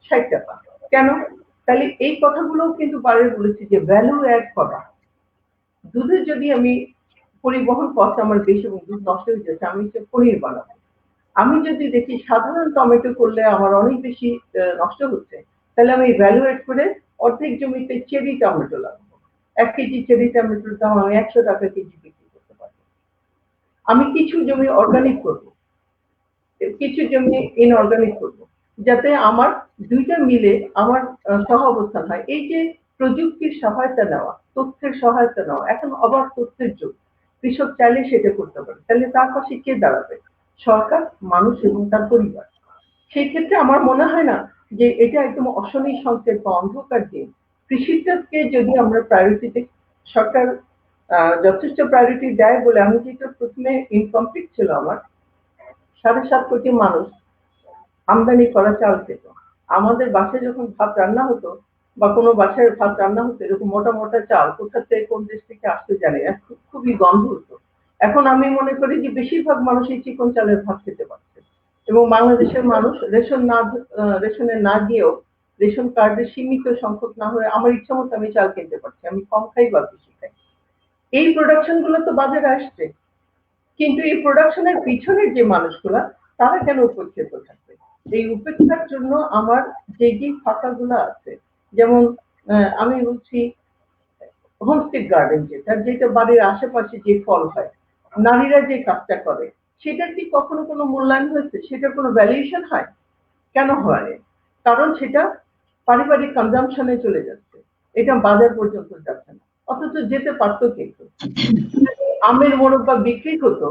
60 টাকা। কেন? তাহলে এই কথাগুলোও কিন্তু বারে বলেছি যে ভ্যালু অ্যাড করা। দুধের যদি আমি পরিবহন কষ্ট আমার বেশি এবং দুধ নষ্ট হয়ে যাচ্ছে, আমি হচ্ছে পনির বানাবো। আমি যদি দেখি সাধারণ টমেটো করলে আমার অনেক বেশি নষ্ট হচ্ছে, তাহলে আমি ভ্যালু এড করে অর্ধেক জমিতে চেরি টমেটো লাগাবো। 1 কেজি চেরি টমেটোর দাম আমি 100 টাকা কেজি বিক্রি করতে পারবো। আমি কিছু জমি অর্গানিক করবো, কিছু জমি ইনঅর্গানিক করবো, যাতে আমার দুইটা মিলে আমার সহ অবস্থান হয়। এই যে প্রযুক্তির সহায়তা নেওয়া, তথ্যের সহায়তা নেওয়া, এখন অবাক তথ্যের যুগ, কৃষক চাইলে সেটা করতে পারে। তাহলে তার পাশে কে দাঁড়াবে? সরকার, মানুষ এবং তার পরিবার। সেই ক্ষেত্রে আমার মনে হয় না যে এটা একদম অশনি সংকেত বা অন্ধকার দিন। কৃষিটাকে যদি আমরা প্রায়োরিটিতে, সরকার যথেষ্ট প্রায়োরিটি দেয় বলে, আমি যেটা প্রথমে ইনকমপ্লিট ছিল আমার, 7.5 কোটি মানুষ আমদানি করা চাল খেত। আমাদের বাসায় যখন ভাত রান্না হতো, বা কোনো বাসায় ভাত রান্না হতো, এরকম মোটা মোটা চাল কোথা থেকে কোন দেশ থেকে আসতে জানি না, খুবই গন্ধ হতো। এখন আমি মনে করি যে বেশিরভাগ মানুষ এই চিকন চালের ভাত খেতে পারছে, এবং বাংলাদেশের মানুষ রেশনে না গিয়েও, রেশন কার্ডের সীমিত সংখ্যক না হয়ে আমার ইচ্ছা মতো আমি চাল কিনতে পারছি, আমি কম খাই বা বেশি খাই। এই প্রোডাকশন গুলো তো বাজারে আসছে, কিন্তু এই প্রোডাকশনের পিছনের যে মানুষগুলা, তারা কেন উপেক্ষিত থাকবে? এই উপেক্ষার জন্য আমার যে ফাঁকাগুলো আছে, যেমন আমি বলছি হোমস্টেড গার্ডেন, যেটা বাড়ির আশেপাশে যে ফল হয়, নারীরা যে কাজটা করে, সেটার কি কখনো কোনো মূল্যায়ন হয়েছে? সেটার কোনো ভ্যালুয়েশন হয়? কেন হয়? কারণ সেটা পারিবারিক কনজাম্পশনে চলে যাচ্ছে, এটা বাজার পর্যন্ত যাচ্ছে না, অথচ যেতে পারতো কিন্তু। আমের মোরব্বা বিক্রি হতো,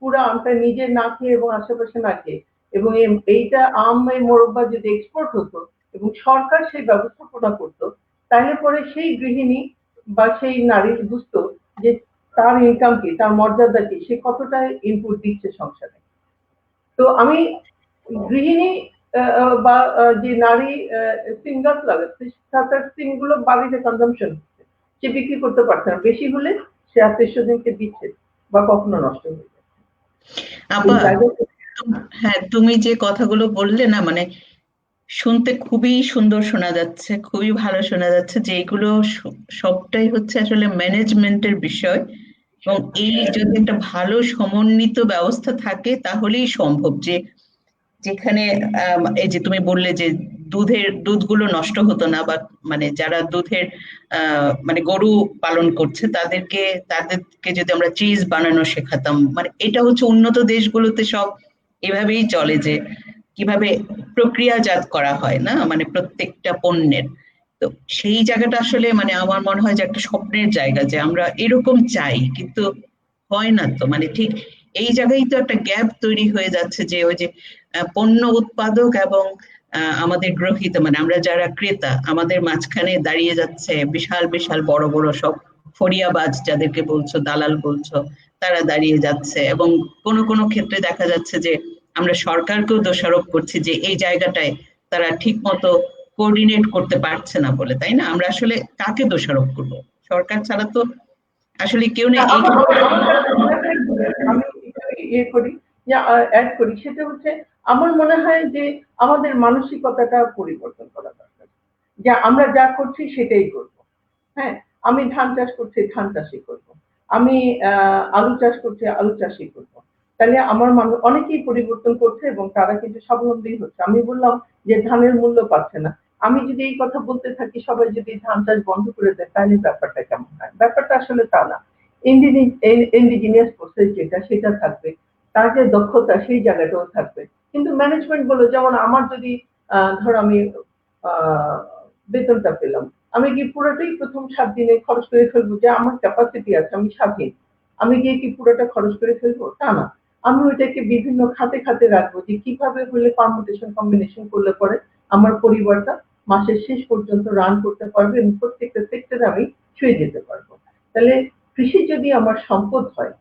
পুরো আমটা নিজে না খেয়ে এবং আশেপাশে না খেয়ে, এবং এইটা আম এই মোরব্বা যদি এক্সপোর্ট হতো এবং সরকার সেই ব্যবস্থাপনা করতো, তাহলে পরে সেই গৃহিণী বা সেই নারী বুঝতো যে তার ইনকাম কি, তার মর্যাদা কি, সে কতটা ইনপুট দিচ্ছে সংসারে। তো আমি গৃহিণী বা যে নারী সিঙ্গার লাগাচ্ছে, তার সিমগুলো বাড়িতে কনজাম্পশন হচ্ছে, সে বিক্রি করতে পারছে না, বেশি হলে সে আত্মীয় স্বজনকে দিচ্ছে বা কখনো নষ্ট হয়ে যাচ্ছে। আপা, হ্যাঁ, তুমি যে কথাগুলো বললে না, মানে শুনতে খুবই সুন্দর শোনা যাচ্ছে, খুবই ভালো শোনা যাচ্ছে, যে এগুলো সবটাই হচ্ছে আসলে ম্যানেজমেন্টের বিষয়। এবং এই যদি একটা ভালো সমন্বিত ব্যবস্থা থাকে তাহলেই সম্ভব, যে যেখানে এই যে তুমি বললে যে দুধগুলো নষ্ট হতো না, বা মানে যারা দুধের মানে গরু পালন করছে তাদেরকে যদি আমরা চিজ বানানো শেখাতাম, মানে এটা হচ্ছে উন্নত দেশগুলোতে সব এভাবেই চলে, যে কিভাবে প্রক্রিয়াজাত করা হয় না, মানে প্রত্যেকটা পণ্যের। তো সেই জায়গাটা আসলে মানে আমার মনে হয় যে একটা স্বপ্নের জায়গা, যে আমরা এরকম চাই, কিন্তু হয় না তো, মানে ঠিক এই জায়গায় তো একটা গ্যাপ তৈরি হয়ে যাচ্ছে, যে ওই যে পণ্য উৎপাদক এবং আমাদের গ্রহীত, মানে আমরা যারা ক্রেতা, আমাদের মাঝখানে দাঁড়িয়ে যাচ্ছে বিশাল বিশাল বড় বড় সব ফড়িয়াবাজ, যাদেরকে বলছো দালাল বলছো, তারা দাঁড়িয়ে যাচ্ছে। এবং কোনো কোনো ক্ষেত্রে দেখা যাচ্ছে যে আমরা সরকারকেও দোষারোপ করছি যে এই জায়গাটায় তারা ঠিক মতো কোঅর্ডিনেট করতে পারছে না বলে, তাই না? আমরা আসলে কাকে দোষারোপ করব? সরকার ছাড়া তো আসলে কেউ নেই এই। আমি ইয়ে করি, অ্যাড করি, সেটা হচ্ছে আমার মনে হয় যে আমাদের মানসিকতাটা পরিবর্তন করা দরকার, যে আমরা যা করছি সেটাই করব। হ্যাঁ, আমি ধান চাষ করছি, ধান চাষই করব। আমি আলু চাষ করছি, আলু চাষই করব। তাহলে আমার মানুষ অনেকেই পরিবর্তন করছে এবং তারা কিন্তু স্বাবলম্বী হচ্ছে। আমি বললাম যে ধানের মূল্য পাচ্ছে না, আমি যদি এই কথা বলতে থাকি, সবাই যদি ধান চাষ বন্ধ করে দেয়, তাহলে ব্যাপারটা কেমন হয়? ব্যাপারটা আসলে তা না। ইন্ডিজিনিয়াস প্রসেস যেটা, সেটা থাকবে, তার যে দক্ষতা সেই জায়গাটাও থাকবে। কিন্তু ম্যানেজমেন্ট বলো, যেমন আমার যদি ধর আমি বেতনটা পেলাম, আমি কি পুরোটাই প্রথম 7 দিনে খরচ করে ফেলবো? যে আমার ক্যাপাসিটি আছে, আমি স্বাধীন, আমি গিয়ে কি পুরোটা খরচ করে ফেলবো? তা না। আমি ওইটাকে বিভিন্ন খাতে খাতে রাখবো, যে কিভাবে হলে পারমুটেশন কম্বিনেশন করলে পরে আমার পরিবারটা মাসের শেষ পর্যন্ত রান করতে পারবে এবং প্রত্যেকটা সেক্টরে আমি ছুঁয়ে যেতে পারবো। তাহলে কৃষি যদি আমার সম্পদ হয়,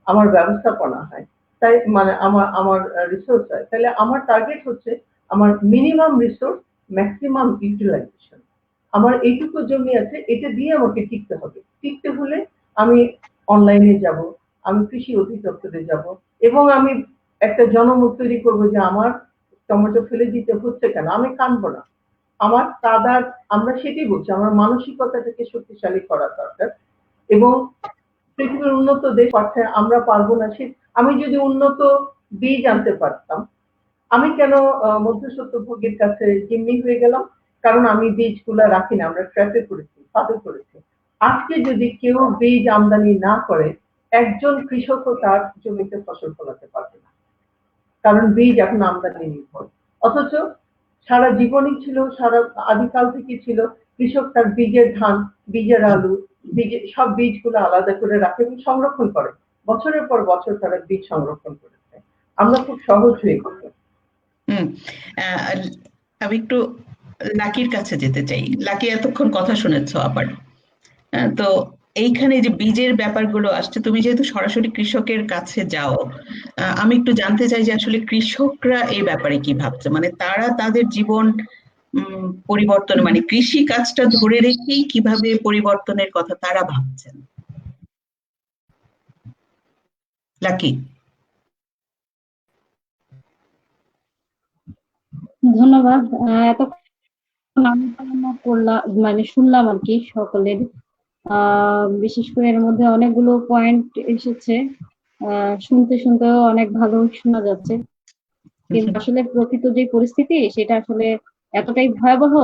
আমার ব্যবস্থাপনা হয়, তাই মানে আমার আমার রিসোর্স হয়, তাহলে আমার টার্গেট হচ্ছে আমার মিনিমাম রিসোর্স ম্যাক্সিমাম ইউটিলাইজেশন। আমার এইটুকু জমি আছে, এটা দিয়ে আমাকে টিকতে হবে। টিকতে হলে আমি অনলাইনে যাব, আমি কৃষি অধিদপ্তরে যাব এবং আমি একটা জনমত তৈরি করবো যে আমার টমেটো ফেলে দিতে হচ্ছে কেন, আমি কাঁদবো না। আমার কাদার, আমরা সেটাই বলছি, আমার মানসিকতাটাকে শক্তিশালী করা দরকার। এবং পৃথিবীর উন্নত দেশ অর্থাৎ আমরা পারবো না, সে আমি যদি উন্নত বীজ আনতে পারতাম, আমি কেন মধ্যস্বত্বভোগীর কাছে জিম্মি হয়ে গেলাম? কারণ আমি বীজগুলা রাখি না, আমরা ট্র্যাপে করেছি, ফাঁদে করেছি। আজকে যদি কেউ বীজ আমদানি না করে, একজন কৃষকও তার জমিতে ফসল ফলাতে পারবে না, কারণ বীজ এখন আমদানি নির্ভর। অথচ সারা জীবনই ছিল, সারা আদিকাল থেকে ছিল, কৃষক তার বীজের ধান, বীজের আলু, বীজের সব বীজগুলো আলাদা করে রাখে এবং সংরক্ষণ করে। বছরের পর বছর তারা বীজ সংরক্ষণ করেছে। আমরা খুব সহজ হয়ে গেছে। হুম। আমি একটু লাকির কাছে যেতে চাই। লাকি, এতক্ষণ কথা শুনেছো আবার। তো এইখানে যে বীজের ব্যাপারগুলো আসছে, তুমি যেহেতু সরাসরি কৃষকের কাছে যাও, আমি একটু জানতে চাই যে আসলে কৃষকরা এই ব্যাপারে কি ভাবছে, মানে তারা তাদের জীবন পরিবর্তনে, মানে কৃষি কাজটা ধরে রেখেই কিভাবে পরিবর্তনের কথা তারা ভাবছেন। লাকি। ধন্যবাদ। এতক্ষণ আলোচনা করলাম, মানে শুনলাম আর কি সকলের। বিশেষ করে এর মধ্যে অনেকগুলো পয়েন্ট এসেছে, শুনতে শুনতেও অনেক ভালো শোনা যাচ্ছে। কিন্তু আসলে প্রকৃত যে পরিস্থিতি, সেটা আসলে এতটাই ভয়াবহ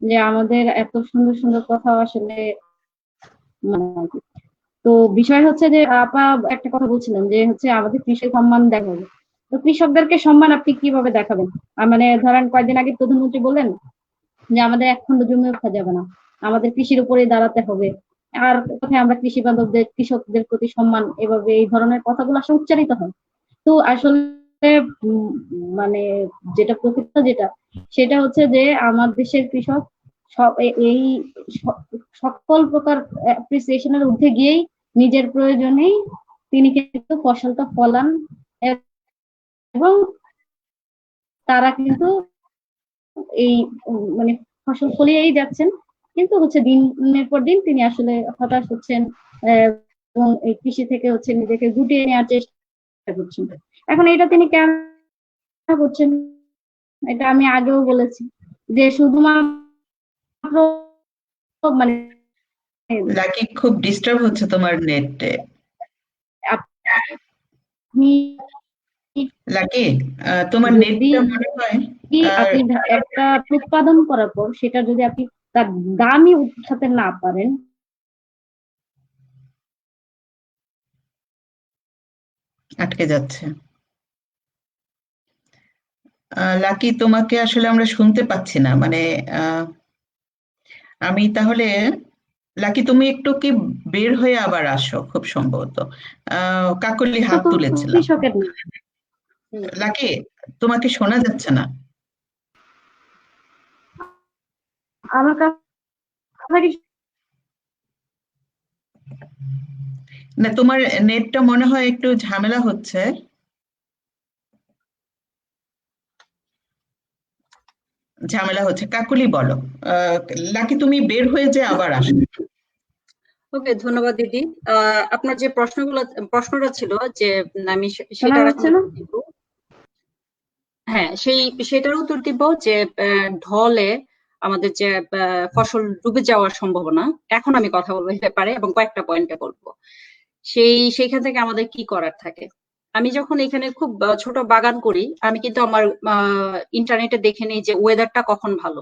যে আমাদের এত সুন্দর সুন্দর কথা আসলে তো বিষয় হচ্ছে যে আপা একটা কথা বলছিলেন যে হচ্ছে আমাদের কৃষক সম্মান দেখাবো। তো কৃষকদেরকে সম্মান আপনি কিভাবে দেখাবেন? মানে ধরেন কয়েকদিন আগে প্রধানমন্ত্রী বললেন যে আমাদের এক খন্ড জমিও খাওয়া যাবে না, আমাদের কৃষির উপরে দাঁড়াতে হবে। আর কোথায় আমরা কৃষি বান্ধবদের, কৃষকদের প্রতি সম্মান, এভাবে এই ধরনের কথাগুলো আসলে উচ্চারিত হয়। তো আসলে মানে যেটা প্রকৃত যেটা সেটা হচ্ছে যে আমার দেশের কৃষক এই সকল প্রকার অ্যাপ্রিসিয়েশনের ঊর্ধ্বে গিয়েই নিজের প্রয়োজনেই তিনি কিন্তু ফসলটা ফলান এবং তারা কিন্তু এই মানে ফসল ফলিয়েই যাচ্ছেন, কিন্তু হচ্ছে দিনের পর দিন তিনি আসলে হতাশ হচ্ছেন এবং এই কৃষি থেকে হচ্ছে নিজেকে গুটিয়ে নেওয়ার চেষ্টা করছেন। এখন এটা তিনি কেন করছেন এটা আমি আগেও বলেছি যে শুধুমাত্র মানে লাকি খুব ডিস্টার্ব হচ্ছে তোমার নেটে। আপনি লাকি তোমার যদি নেটটা মনে হয় আপনি একটা উৎপাদন করার পর সেটা যদি আপনি তার দামই উঠাতে না পারেন, আটকে যাচ্ছে। লাকি তোমাকে আসলে আমরা শুনতে পাচ্ছি না, মানে আমি তাহলে লাকি তুমি একটু কি বের হয়ে আবার আসো, খুব সম্ভবত কাকলি হাত তো তুলেছিলাম। কৃষকের না। লাকি তোমাকে শোনা যাচ্ছে না। আমার কাছে না, তোমার নেটটা মনে হয় একটু ঝামেলা হচ্ছে। কাকুলি বলো। লাকি তুমি বের হয়ে যে আবার আসো। ওকে, ধন্যবাদ দিদি। আপনার যে প্রশ্নটা ছিল যে আমি শোনা সেটার যাচ্ছে না? দিব। হ্যাঁ, সেটার উত্তর দিব যে ঢলে আমাদের যে ফসল ডুবে যাওয়ার সম্ভাবনা, এখন আমি কথা বলবো এই ব্যাপারে এবং কয়েকটা পয়েন্টে বলবো। সেইখান থেকে আমাদের কি করার থাকে। আমি যখন এখানে খুব ছোট বাগান করি, আমি কিন্তু আমার ইন্টারনেটে দেখে নিই যে ওয়েদারটা কখন ভালো,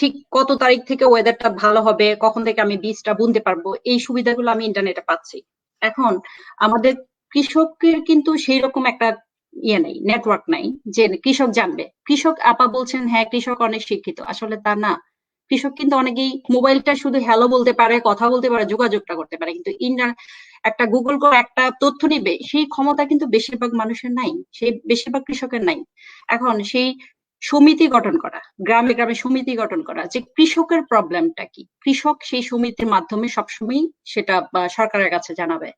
ঠিক কত তারিখ থেকে ওয়েদারটা ভালো হবে, কখন থেকে আমি বীজটা বুনতে পারবো, এই সুবিধাগুলো আমি ইন্টারনেটে পাচ্ছি। এখন আমাদের কৃষকের কিন্তু সেই রকম একটা নেই, নেটওয়ার্ক নাই যে কৃষক জানবে। কৃষক আপা বলছেন হ্যাঁ কৃষক অনেক শিক্ষিত, আসলে তা না। কৃষক কিন্তু অনেকেই মোবাইলটা শুধু হ্যালো বলতে পারে, কথা বলতে পারে, যোগাযোগটা করতে পারে, কিন্তু একটা গুগল করে একটা তথ্য নিবে সেই ক্ষমতা কিন্তু বেশিরভাগ মানুষের নাই, সেই বেশিরভাগ কৃষকের নাই। এখন সেই সমিতি গঠন করা, গ্রামে গ্রামে সমিতি গঠন করা, যে কৃষকের প্রবলেমটা কি, কৃষক সেই সমিতির মাধ্যমে সবসময় সেটা সরকারের কাছে জানাবে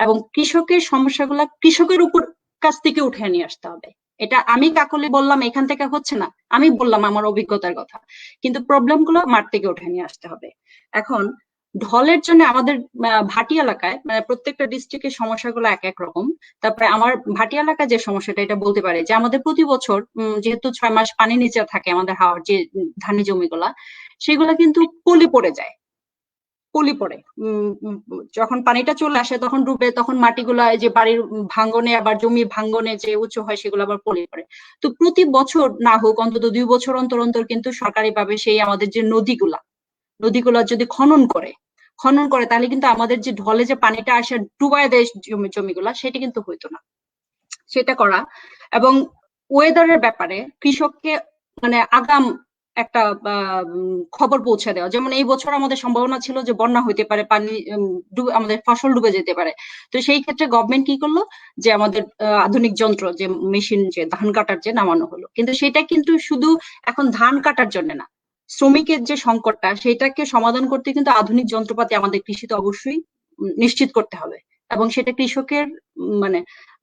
এবং কৃষকের সমস্যাগুলা কৃষকের উপর কাছ থেকে উঠে নিয়ে আসতে হবে। এটা আমি কাকলি বললাম এখান থেকে হচ্ছে না, আমি বললাম আমার অভিজ্ঞতার কথা, কিন্তু প্রবলেম গুলো মাঠ থেকে উঠে নিয়ে আসতে হবে। এখন ঢলের জন্য আমাদের ভাটি এলাকায়, মানে প্রত্যেকটা ডিস্ট্রিক্টের সমস্যাগুলো এক এক রকম। তারপরে আমার ভাটি এলাকায় যে সমস্যাটা, এটা বলতে পারে যে আমাদের প্রতি বছর যেহেতু 6 মাস পানি নিচে থাকে আমাদের হাওয়ার যে ধানি জমিগুলা, সেগুলা কিন্তু পলি পড়ে যায়, পলি পড়ে। যখন পানিটা চলে আসে তখন ডুবে, তখন মাটিগুলা যে বাড়ির ভাঙ্গনে আবার জমি ভাঙ্গনে যে উঁচু হয় সেগুলো আবার পলি পড়ে। তো প্রতি বছর না হোক অন্তত 2 বছর অন্তর অন্তর কিন্তু সরকারিভাবে সেই আমাদের যে নদীগুলা যদি খনন করে তাহলে কিন্তু আমাদের যে ঢলে যে পানিটা আসে ডুবায় দেয় জমিগুলা, সেটা কিন্তু হইতো না। সেটা করা এবং ওয়েদারের ব্যাপারে কৃষককে মানে আগাম একটা খবর পৌঁছে দেওয়া। যেমন এই বছর আমাদের সম্ভাবনা ছিল যে বন্যা হইতে পারে, পানি আমাদের ফসল ডুবে যেতে পারে। তো সেই ক্ষেত্রে গভর্নমেন্ট কি করলো যে আমাদের আধুনিক যন্ত্র যে মেশিন যে ধান কাটার যে নামানো হলো, কিন্তু সেটা কিন্তু শুধু এখন ধান কাটার জন্য না, শ্রমিকের যে সংকটটা সেটাকে সমাধান করতে কিন্তু আধুনিক যন্ত্রপাতি আমাদের কৃষিতে অবশ্যই নিশ্চিত করতে হবে এবং সেটা কৃষকের মানে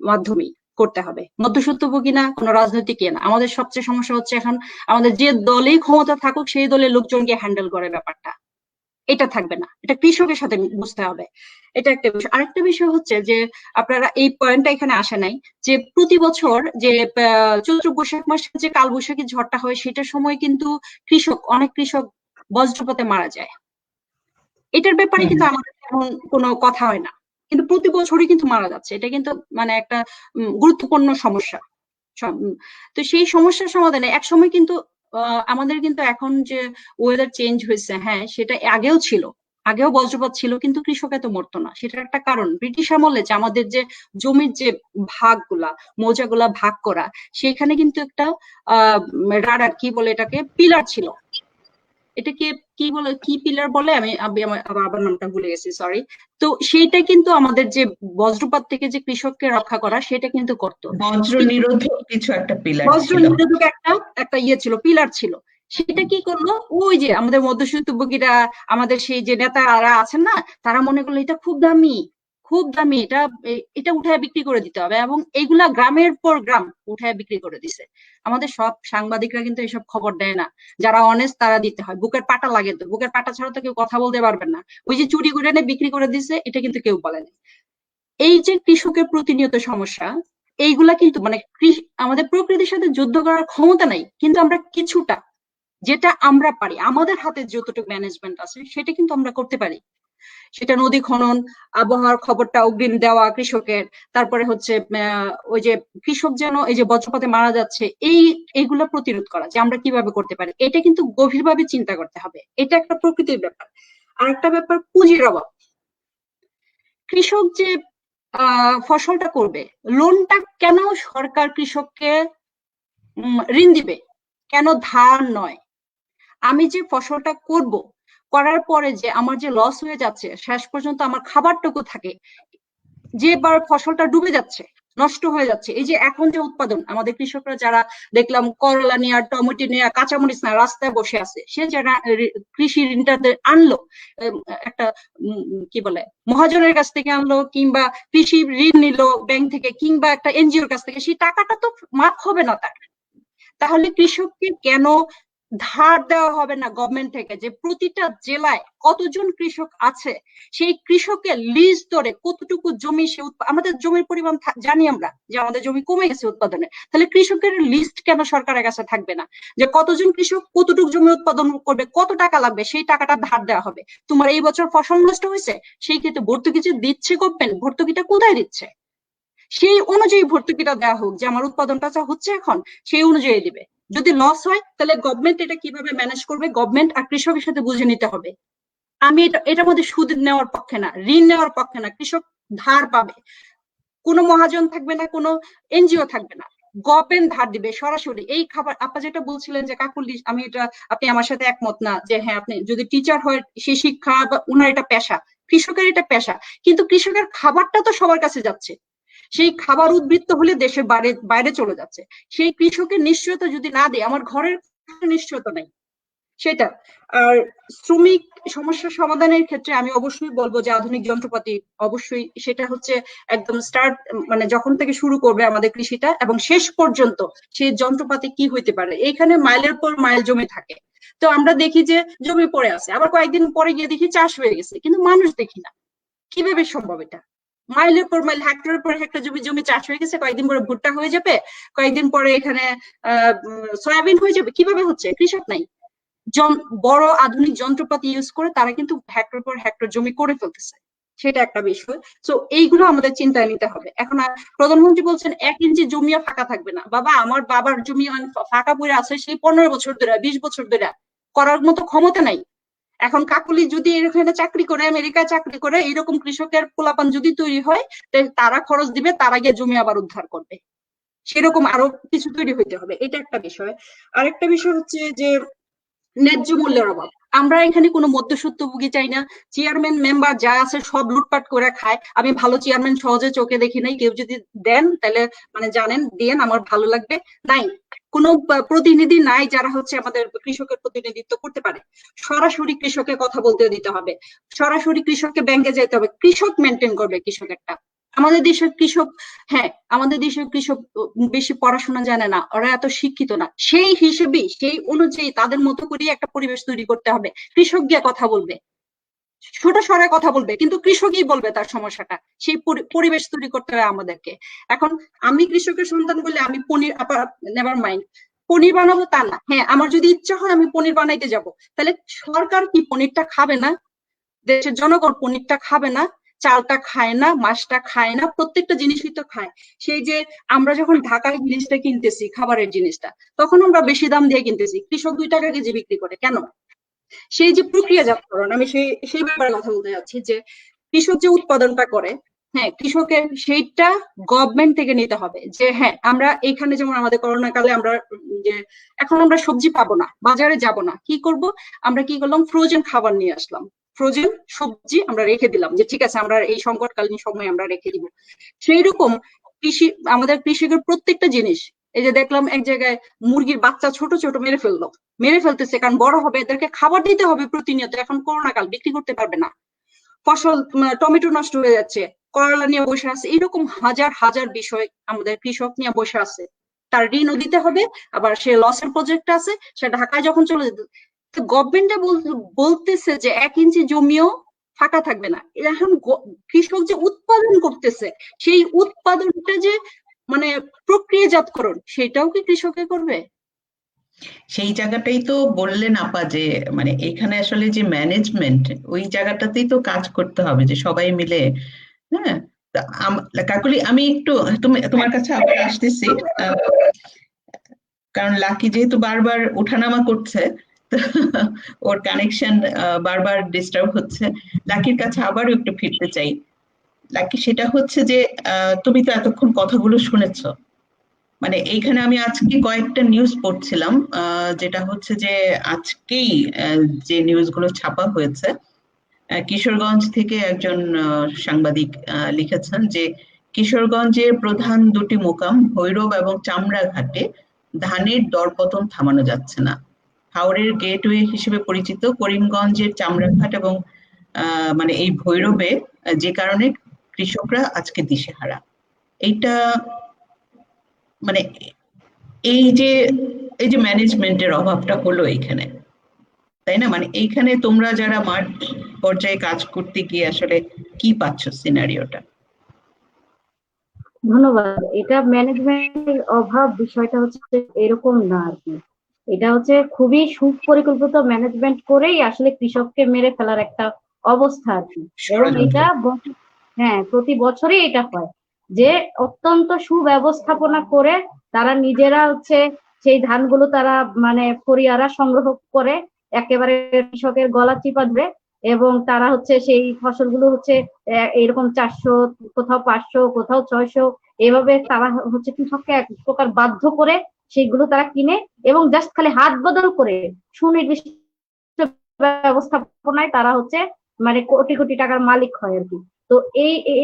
মাধ্যমেই করতে হবে, মধ্যস্বত্বভোগী না, কোনো রাজনৈতিক না। আমাদের সবচেয়ে সমস্যা হচ্ছে এখন আমাদের যে দলেই ক্ষমতা থাকুক সেই দলের লোকজনকে হ্যান্ডেল করে ব্যাপারটা, এটা থাকবে না, এটা কৃষকের সাথে বুঝতে হবে। এটা একটা বিষয়। আরেকটা বিষয় হচ্ছে যে আপনারা এই পয়েন্টটা এখানে আসে নাই যে প্রতি বছর যে চৈত্র বৈশাখ মাসে যে কালবৈশাখী ঝড়টা হয় সেটার সময় কিন্তু অনেক কৃষক বজ্রপাতে মারা যায়। এটার ব্যাপারে কিন্তু আমাদের তেমন কোনো কথা হয় না, কিন্তু প্রতি বছরই কিন্তু মারা যাচ্ছে। এটা কিন্তু মানে একটা গুরুত্বপূর্ণ সমস্যা। তো সেই সমস্যার সমাধানে একসময় কিন্তু আমাদের কিন্তু এখন যে ওয়েদার চেঞ্জ হয়েছে, হ্যাঁ সেটা আগেও ছিল, আগেও বজ্রপাত ছিল, কিন্তু কৃষক এত মরতো না। সেটার একটা কারণ ব্রিটিশ আমলে যে আমাদের যে জমির যে ভাগগুলা মৌজাগুলা ভাগ করা, সেখানে কিন্তু একটা রাডার কি বলে এটাকে পিলার ছিল। এটাকে কি বলে, কি পিলার বলে, আমি আবার নামটা ভুলে গেছি, সরি। তো সেইটা কিন্তু আমাদের যে বজ্রপাত থেকে যে কৃষককে রক্ষা করা, সেটা কিন্তু করতো। বজ্র নিরোধক কিছু একটা পিলার বজ্র ছিল। নিরোধক একটা ইয়ে ছিল, পিলার ছিল। সেটা কি করলো, ওই যে আমাদের মধ্যস্বত্বভোগীরা, আমাদের সেই যে নেতারা আছেন না, তারা মনে করলো এটা খুব দামি, খুব দামি, এটা উঠায় বিক্রি করে দিতে হবে, এবং এইগুলা গ্রামের পর গ্রাম উঠায় বিক্রি করে দিছে। আমাদের সব সাংবাদিকরা কিন্তু এসব খবর দেয় না, যারা অনেস্ট তারা দিতে হয়। বুকের পাটা লাগে, তো বুকের পাটা ছাড়া তো কেউ কথা বলতে পারবেন না। ওই যে চুরি করে এনে বিক্রি করে দিছে, এটা কিন্তু কেউ বলে না। এই যে কৃষকের প্রতিনিয়ত সমস্যা, এইগুলা কিন্তু মানে আমাদের প্রকৃতির সাথে যুদ্ধ করার ক্ষমতা নাই, কিন্তু আমরা কিছুটা, যেটা আমরা পারি, আমাদের হাতে যতটুকু ম্যানেজমেন্ট আছে সেটা কিন্তু আমরা করতে পারি। সেটা নদী খনন, আবহাওয়ার খবরটা অগ্রিম দেওয়া কৃষকের, তারপরে হচ্ছে ওই যে কৃষক যেন এই যে বজ্রপাতে মারা যাচ্ছে, এইগুলা প্রতিরোধ করা, যে আমরা কিভাবে করতে পারি, এটা কিন্তু গভীরভাবে চিন্তা করতে হবে। এটা একটা প্রকৃতির ব্যাপার। আর একটা ব্যাপার পুঁজির অভাব। কৃষক যে ফসলটা করবে, লোনটা কেন সরকার কৃষককে ঋণ দিবে, কেন ধার নয়? আমি যে ফসলটা করব, করার পরে যে আমার যে লস হয়ে যাচ্ছে, শেষ পর্যন্ত আমার খাবারটুকু থাকে, যে ফসলটা ডুবে যাচ্ছে, নষ্ট হয়ে যাচ্ছে, এই যে এখন যে উৎপাদন, আমাদের কৃষকরা যারা দেখলাম করলা নিয়ে, টমেটো নিয়ে, কাঁচামরিচ না রাস্তায় বসে আছে, সে যারা কৃষি ঋণটা আনলো, একটা কি বলে মহাজনের কাছ থেকে আনলো, কিংবা কৃষি ঋণ নিল ব্যাংক থেকে, কিংবা একটা এনজিওর কাছ থেকে, সেই টাকাটা তো মাফ হবে না তার। তাহলে কৃষককে কেন ধার দেওয়া হবে না গভর্নমেন্ট থেকে? যে প্রতিটা জেলায় কতজন কৃষক আছে, সেই কৃষকের লিস্ট ধরে কতটুকু জমি সে, আমাদের জমির পরিমাণ জানি আমরা যে আমাদের জমি কমে গেছে উৎপাদনে, তাহলে কৃষকের লিস্ট কেন সরকারের কাছে থাকবে না, যে কতজন কৃষক কতটুকু জমি উৎপাদন করবে, কত টাকা লাগবে, সেই টাকাটা ধার দেওয়া হবে। তোমার এই বছর ফসল নষ্ট হয়েছে, সেই ক্ষেত্রে ভর্তুকি যে দিচ্ছে গভর্নমেন্ট, ভর্তুকিটা কোথায় দিচ্ছে? সেই অনুযায়ী ভর্তুকিটা দেওয়া হোক, যে আমার উৎপাদনটা যা হচ্ছে এখন সেই অনুযায়ী দিবে। যদি লস হয়, তাহলে গভর্নমেন্ট এটা কিভাবে ম্যানেজ করবে, গভর্নমেন্ট আর কৃষকের সাথে বুঝে নিতে হবে। আমি এটার মধ্যে সুদ নেওয়ার পক্ষে না, ঋণ নেওয়ার পক্ষে না। কৃষক ধার পাবে, কোনো মহাজন থাকবে না, কোনো এনজিও থাকবে না, গভর্নমেন্ট ধার দিবে সরাসরি। এই খাবার আপনি যেটা বলছিলেন যে কাকুলি, আমি এটা, আপনি আমার সাথে একমত না, যে হ্যাঁ আপনি যদি টিচার হয়, সেই শিক্ষা বা উনার এটা পেশা, কৃষকের এটা পেশা, কিন্তু কৃষকের খাবারটা তো সবার কাছে যাচ্ছে। সেই খাবার উদ্বৃত্ত হলে দেশের বাইরে চলে যাচ্ছে। সেই কৃষকের নিশ্চয়তা যদি না দেয়, আমার ঘরের নিশ্চয়তা নাই সেটা। আর শ্রমিক সমস্যা সমাধানের ক্ষেত্রে আমি অবশ্যই বলবো যে আধুনিক যন্ত্রপাতি অবশ্যই, সেটা হচ্ছে একদম স্টার্ট, মানে যখন থেকে শুরু করবে আমাদের কৃষিটা এবং শেষ পর্যন্ত সেই যন্ত্রপাতি কি হইতে পারে। এখানে মাইলের পর মাইল জমি থাকে, তো আমরা দেখি যে জমি পড়ে আছে, আবার কয়েকদিন পরে গিয়ে দেখি চাষ হয়ে গেছে, কিন্তু মানুষ দেখি না। কিভাবে সম্ভব এটা? মাইলের পর মাইল, হেক্টরের পর হেক্টর জমি চাষ হয়ে গেছে, কয়েকদিন পরে ভুট্টা হয়ে যাবে, কয়েকদিন পরে এখানে সয়াবিন হয়ে যাবে, কিভাবে হচ্ছে? কৃষক নাই। বড় আধুনিক যন্ত্রপাতি ইউজ করে তারা কিন্তু হেক্টর পর হেক্টর জমি করে ফেলতেছে, সেটা একটা বিষয়। তো এইগুলো আমাদের চিন্তায় নিতে হবে। এখন প্রধানমন্ত্রী বলছেন 1 ইঞ্চি জমিও ফাঁকা থাকবে না। বাবা, আমার বাবার জমি ফাঁকা পড়ে আছে সেই 15 বছর ধরে, 20 বছর ধরে, করার মতো ক্ষমতা নাই। এখন কাকুলি যদি এখানে চাকরি করে, আমেরিকায় চাকরি করে, এরকম কৃষকের পোলাপান যদি তৈরি হয়, তারা খরচ দিবে, তারা গিয়ে জমি আবার উদ্ধার করবে, সেরকম আরো কিছু তৈরি হইতে হবে। এটা একটা বিষয়। আরেকটা বিষয় হচ্ছে যে ন্যায্য মূল্যের অভাব। আমরা এখানে কোনো মধ্যস্বত্বভোগী চাই না। চেয়ারম্যান মেম্বার যা আছে সব লুটপাট করে খায়। আমি ভালো চেয়ারম্যান সহজে চোখে দেখি নাই। কেউ যদি দেন তাহলে মানে জানেন, দেন, আমার ভালো লাগবে। নাই, কোনো প্রতিনিধি নাই যারা হচ্ছে আমাদের কৃষকের প্রতিনিধিত্ব করতে পারে। সরাসরি কৃষকের কথা বলতে দিতে হবে, সরাসরি কৃষককে ব্যাংকে যেতে হবে, কৃষক মেনটেন করবে কৃষকেরটা। আমাদের দেশের কৃষক, হ্যাঁ আমাদের দেশের কৃষক বেশি পড়াশোনা জানে না, ওরা এত শিক্ষিত না, সেই হিসেবে সেই অনুযায়ী তাদের মতো করে একটা পরিবেশ তৈরি করতে হবে। কৃষক গিয়ে কথা বলবে, ছোট স্বরে কথা বলবে, কিন্তু কৃষকই বলবে তার সমস্যাটা। সেই পরিবেশ তৈরি করতে হবে আমাদেরকে। এখন আমি কৃষকের সন্তান বলে আমি পনির, নেভার মাইন্ড, পনির বানাবো তা না, হ্যাঁ আমার যদি ইচ্ছা হয় আমি পনির বানাইতে যাব, তাহলে সরকার কি পনিরটা খাবে না? দেশের জনগণ পনিরটা খাবে না? চালটা খায় না, মাছটা খায় না, প্রত্যেকটা জিনিসই তো খায়। সেই যে আমরা যখন ঢাকায় জিনিসটা কিনতেছি, খাবারের জিনিসটা, তখন আমরা বেশি দাম দিয়ে কিনতেছি, কৃষক 2 টাকা কেজি বিক্রি করে কেন? সেই যে প্রক্রিয়াজাতকরণ, আমি সেই ব্যাপারে কথা বলতে যাচ্ছি, যে কৃষক যে উৎপাদনটা করে, হ্যাঁ, কৃষকের সেইটা গভর্নমেন্ট থেকে নিতে হবে, যে হ্যাঁ আমরা এখানে যেমন আমাদের করোনা কালে আমরা যে এখন আমরা সবজি পাবো না, বাজারে যাব না, কি করব, আমরা কি করলাম, ফ্রোজেন খাবার নিয়ে আসলাম, ফ্রোজেন সবজি আমরা রেখে দিলাম, যে ঠিক আছে আমরা এই সংকটকালীন সময় আমরা রেখে দিব। সেই রকম কৃষি, আমাদের কৃষকের প্রত্যেকটা জিনিস, এই যে দেখলাম এক জায়গায় মুরগির বাচ্চা ছোট ছোট মেরে ফেলতেছে, কারণ বড় হবে, এদেরকে খাবার দিতে হবে প্রতিনিয়ত, এখন করোনা কাল, বিক্রি করতে পারবে না, ফসল টমেটো নষ্ট হয়ে যাচ্ছে, করলা নিয়ে বসে আছে, এরকম হাজার হাজার বিষয় আমাদের কৃষক নিয়ে বসে আছে, তার ঋণও দিতে হবে, আবার সে লসের প্রজেক্ট আছে, সে ঢাকায় যখন চলে যেতে, গভর্নমেন্টে বলতেছে যে 1 ইঞ্চি জমিও ফাঁকা থাকবে না। এখন কৃষক যে উৎপাদন করতেছে, সেই উৎপাদনটা যে মানে প্রক্রিয়াজাতকরণ, সেটাও কি কৃষকে করবে? সেই জায়গাটাই তো বললেন আপা, যে মানে এখানে আসলে যে ম্যানেজমেন্ট, ওই জায়গাটাতেই তো কাজ করতে হবে, যে সবাই মিলে। হ্যাঁ, তা কাকুলি, আমি একটু তোমার কাছে আবার আসতেছি, কারণ লাকি যেহেতু বারবার ওঠানামা করছে, তো ওর কানেকশন বারবার ডিস্টার্ব হচ্ছে। লাকির কাছে আবারও একটু ফিরতে চাই। লাকি, সেটা হচ্ছে যে তুমি তো এতক্ষণ কথাগুলো শুনেছো, মানে এইখানে আমি আজকে কয়েকটা নিউজ পড়ছিলাম, যেটা হচ্ছে যে আজকেই যে নিউজগুলো ছাপা হয়েছে, কিশোরগঞ্জ থেকে একজন সাংবাদিক লিখেছেন যে কিশোরগঞ্জের প্রধান দুটি মোকাম ভৈরব এবং চামড়াঘাটে ধানের দরপতন থামানো যাচ্ছে না। হাওরের গেটওয়ে হিসেবে পরিচিত করিমগঞ্জের চামড়াঘাট এবং মানে এই ভৈরবে যে কারণে কৃষকরা আজকে দিশেহারা। এইটা মানে এই যে ম্যানেজমেন্টের অভাবটা হলো এইখানে, তাই না? মানে এইখানে তোমরা যারা মাঠ পর্যায়ে কাজ করতে গিয়ে আসলে কি পাচ্ছ সিনারিওটা? ধন্যবাদ। এটা ম্যানেজমেন্টের অভাব বিষয়টা হচ্ছে এরকম না আর কি, এটা হচ্ছে খুবই সুপরিকল্পিত ম্যানেজমেন্ট করেই আসলে কৃষককে মেরে ফেলার একটা অবস্থা আর কি। এবং এটা হ্যাঁ, প্রতি বছরই এটা হয়, যে অত্যন্ত সুব্যবস্থাপনা করে তারা নিজেরা হচ্ছে সেই ধানগুলো তারা মানে ফরিয়ারা সংগ্রহ করে একেবারে কৃষকের গলা চিপা ধরে, এবং তারা হচ্ছে সেই ফসলগুলো হচ্ছে এরকম 400, কোথাও 500, কোথাও 600, এভাবে তারা হচ্ছে কৃষককে এক প্রকার বাধ্য করে সেইগুলো তারা কিনে, এবং জাস্ট খালি হাত বদল করে সুনির্দিষ্ট ব্যবস্থাপনায় তারা হচ্ছে মানে কোটি কোটি টাকার মালিক হয় আর কি। তো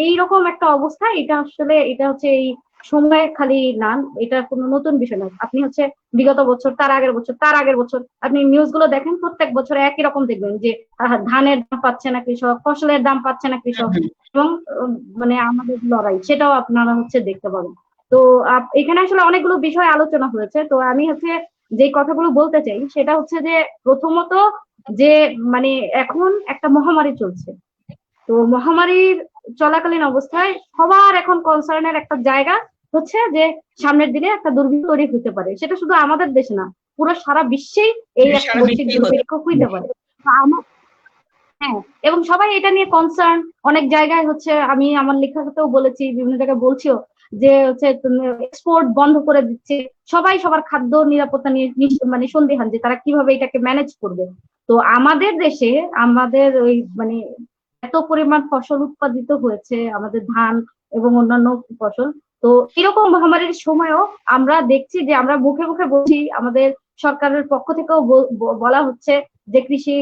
এইরকম একটা অবস্থা, এটা আসলে এটা হচ্ছে এই সময় খালি না, এটা কোনো নতুন বিষয় না। আপনি হচ্ছে বিগত বছর, তার আগের বছর, তার আগের বছর আপনি নিউজ গুলো দেখেন, প্রত্যেক বছর একই রকম দেখবেন যে ধানের দাম পাচ্ছে না কৃষক, ফসলের দাম পাচ্ছে না কৃষক, এবং মানে আমাদের লড়াই সেটাও আপনারা হচ্ছে দেখতে পাবেন। তো এখানে আসলে অনেকগুলো বিষয় আলোচনা হয়েছে, তো আমি হচ্ছে যে কথাগুলো বলতে চাই সেটা হচ্ছে যে প্রথমত যে মানে এখন একটা মহামারী চলছে, তো মহামারীর চলাকালীন অবস্থায় সবার এখন কনসার্নের একটা জায়গা হচ্ছে যে সামনের দিনে একটা দুর্ভিক্ষ তৈরি হতে পারে, সেটা শুধু আমাদের দেশে না, পুরো সারা বিশ্বেই এই একটা বৈশ্বিক দুর্ভিক্ষ হইতে পারে। হ্যাঁ, এবং সবাই এটা নিয়ে কনসার্ন, অনেক জায়গায় হচ্ছে আমি আমার লেখাতেও বলেছি, বিভিন্ন জায়গায় বলছিও যে হচ্ছে এক্সপোর্ট বন্ধ করে দিচ্ছে, সবাই সবার খাদ্য নিরাপত্তা নিয়ে মানে সন্দিহান যে তারা কিভাবে এটাকে ম্যানেজ করবে। তো আমাদের দেশে আমাদের ওই মানে এত পরিমাণ ফসল উৎপাদিত হয়েছে, আমাদের ধান এবং অন্যান্য ফসল, তো এরকম মহামারীর সময়ও আমরা দেখছি যে আমরা মুখে মুখে বলছি, আমাদের সরকারের পক্ষ থেকেও বলা হচ্ছে যে কৃষি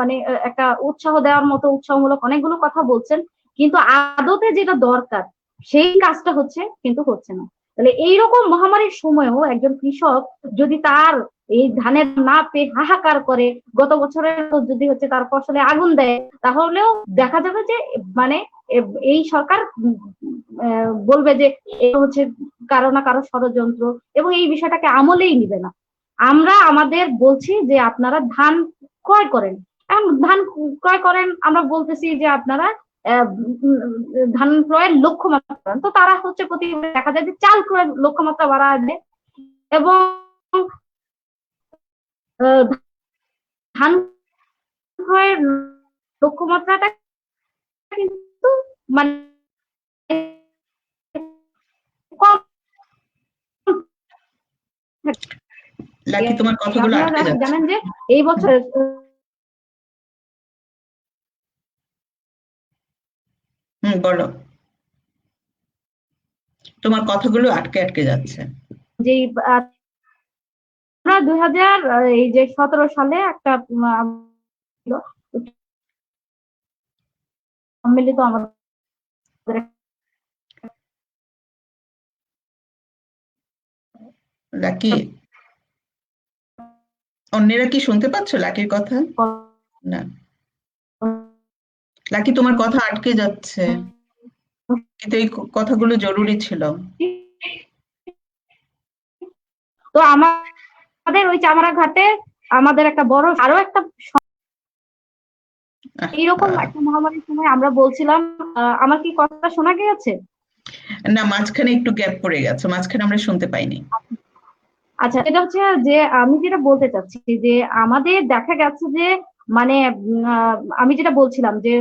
মানে একটা উৎসাহ দেওয়ার মতো উৎসাহমূলক অনেকগুলো কথা বলছেন, কিন্তু আদতে যেটা দরকার সেই কাজটা হচ্ছে কিন্তু হচ্ছে না। তাহলে এইরকম মহামারীর সময়ও একজন কৃষক যদি তার এই ধানের না পেয়ে হাহাকার করে, গত বছরের যদি হচ্ছে তার ফসলে আগুন দেয়, তাহলেও দেখা যাবে যে মানে এই সরকার বলবে যে এটা হচ্ছে কারো না কারো ষড়যন্ত্র, এবং এই বিষয়টাকে আমলেই নিবে না। আমরা আমাদের বলছি যে আপনারা ধান ক্রয় করেন, ধান ক্রয় করেন, আমরা বলতেছি যে আপনারা ধান ক্রয়ের লক্ষ্যমাত্রা করেন, তো তারা হচ্ছে প্রতি দেখা যায় যে চাল ক্রয়ের লক্ষ্যমাত্রা বাড়া যায়, এবং ধান ক্রয়ের লক্ষ্যমাত্রাটা কিন্তু মানে কম। লাকি, তোমার কথাগুলো আটকে যাচ্ছে। জানেন যে এই বছর বলো। তোমার কথাগুলো আটকে আটকে যাচ্ছে। যে আমরা 2017 সালে একটা সম্মিলিত আমাদের লাকি, অন্যেরা কি শুনতে পাচ্ছ লাকির কথা? না, লাকি তোমার কথা আটকে যাচ্ছে, কিন্তু এই কথাগুলো জরুরি ছিল। তো আমাদের ওই চামড়াঘাটে আমাদের একটা বড় আরো একটা এইরকম একটা মহামারীর সময় আমরা বলছিলাম, আমার কি কথাটা শোনা গিয়েছে? না, মাঝখানে একটু গ্যাপ পড়ে গেছে, মাঝখানে আমরা শুনতে পাইনি। আচ্ছা, এটা হচ্ছে যে আমি যেটা বলতে চাচ্ছি যে আমাদের দেখা গেছে যে মানে আমি যেটা বলছিলাম যে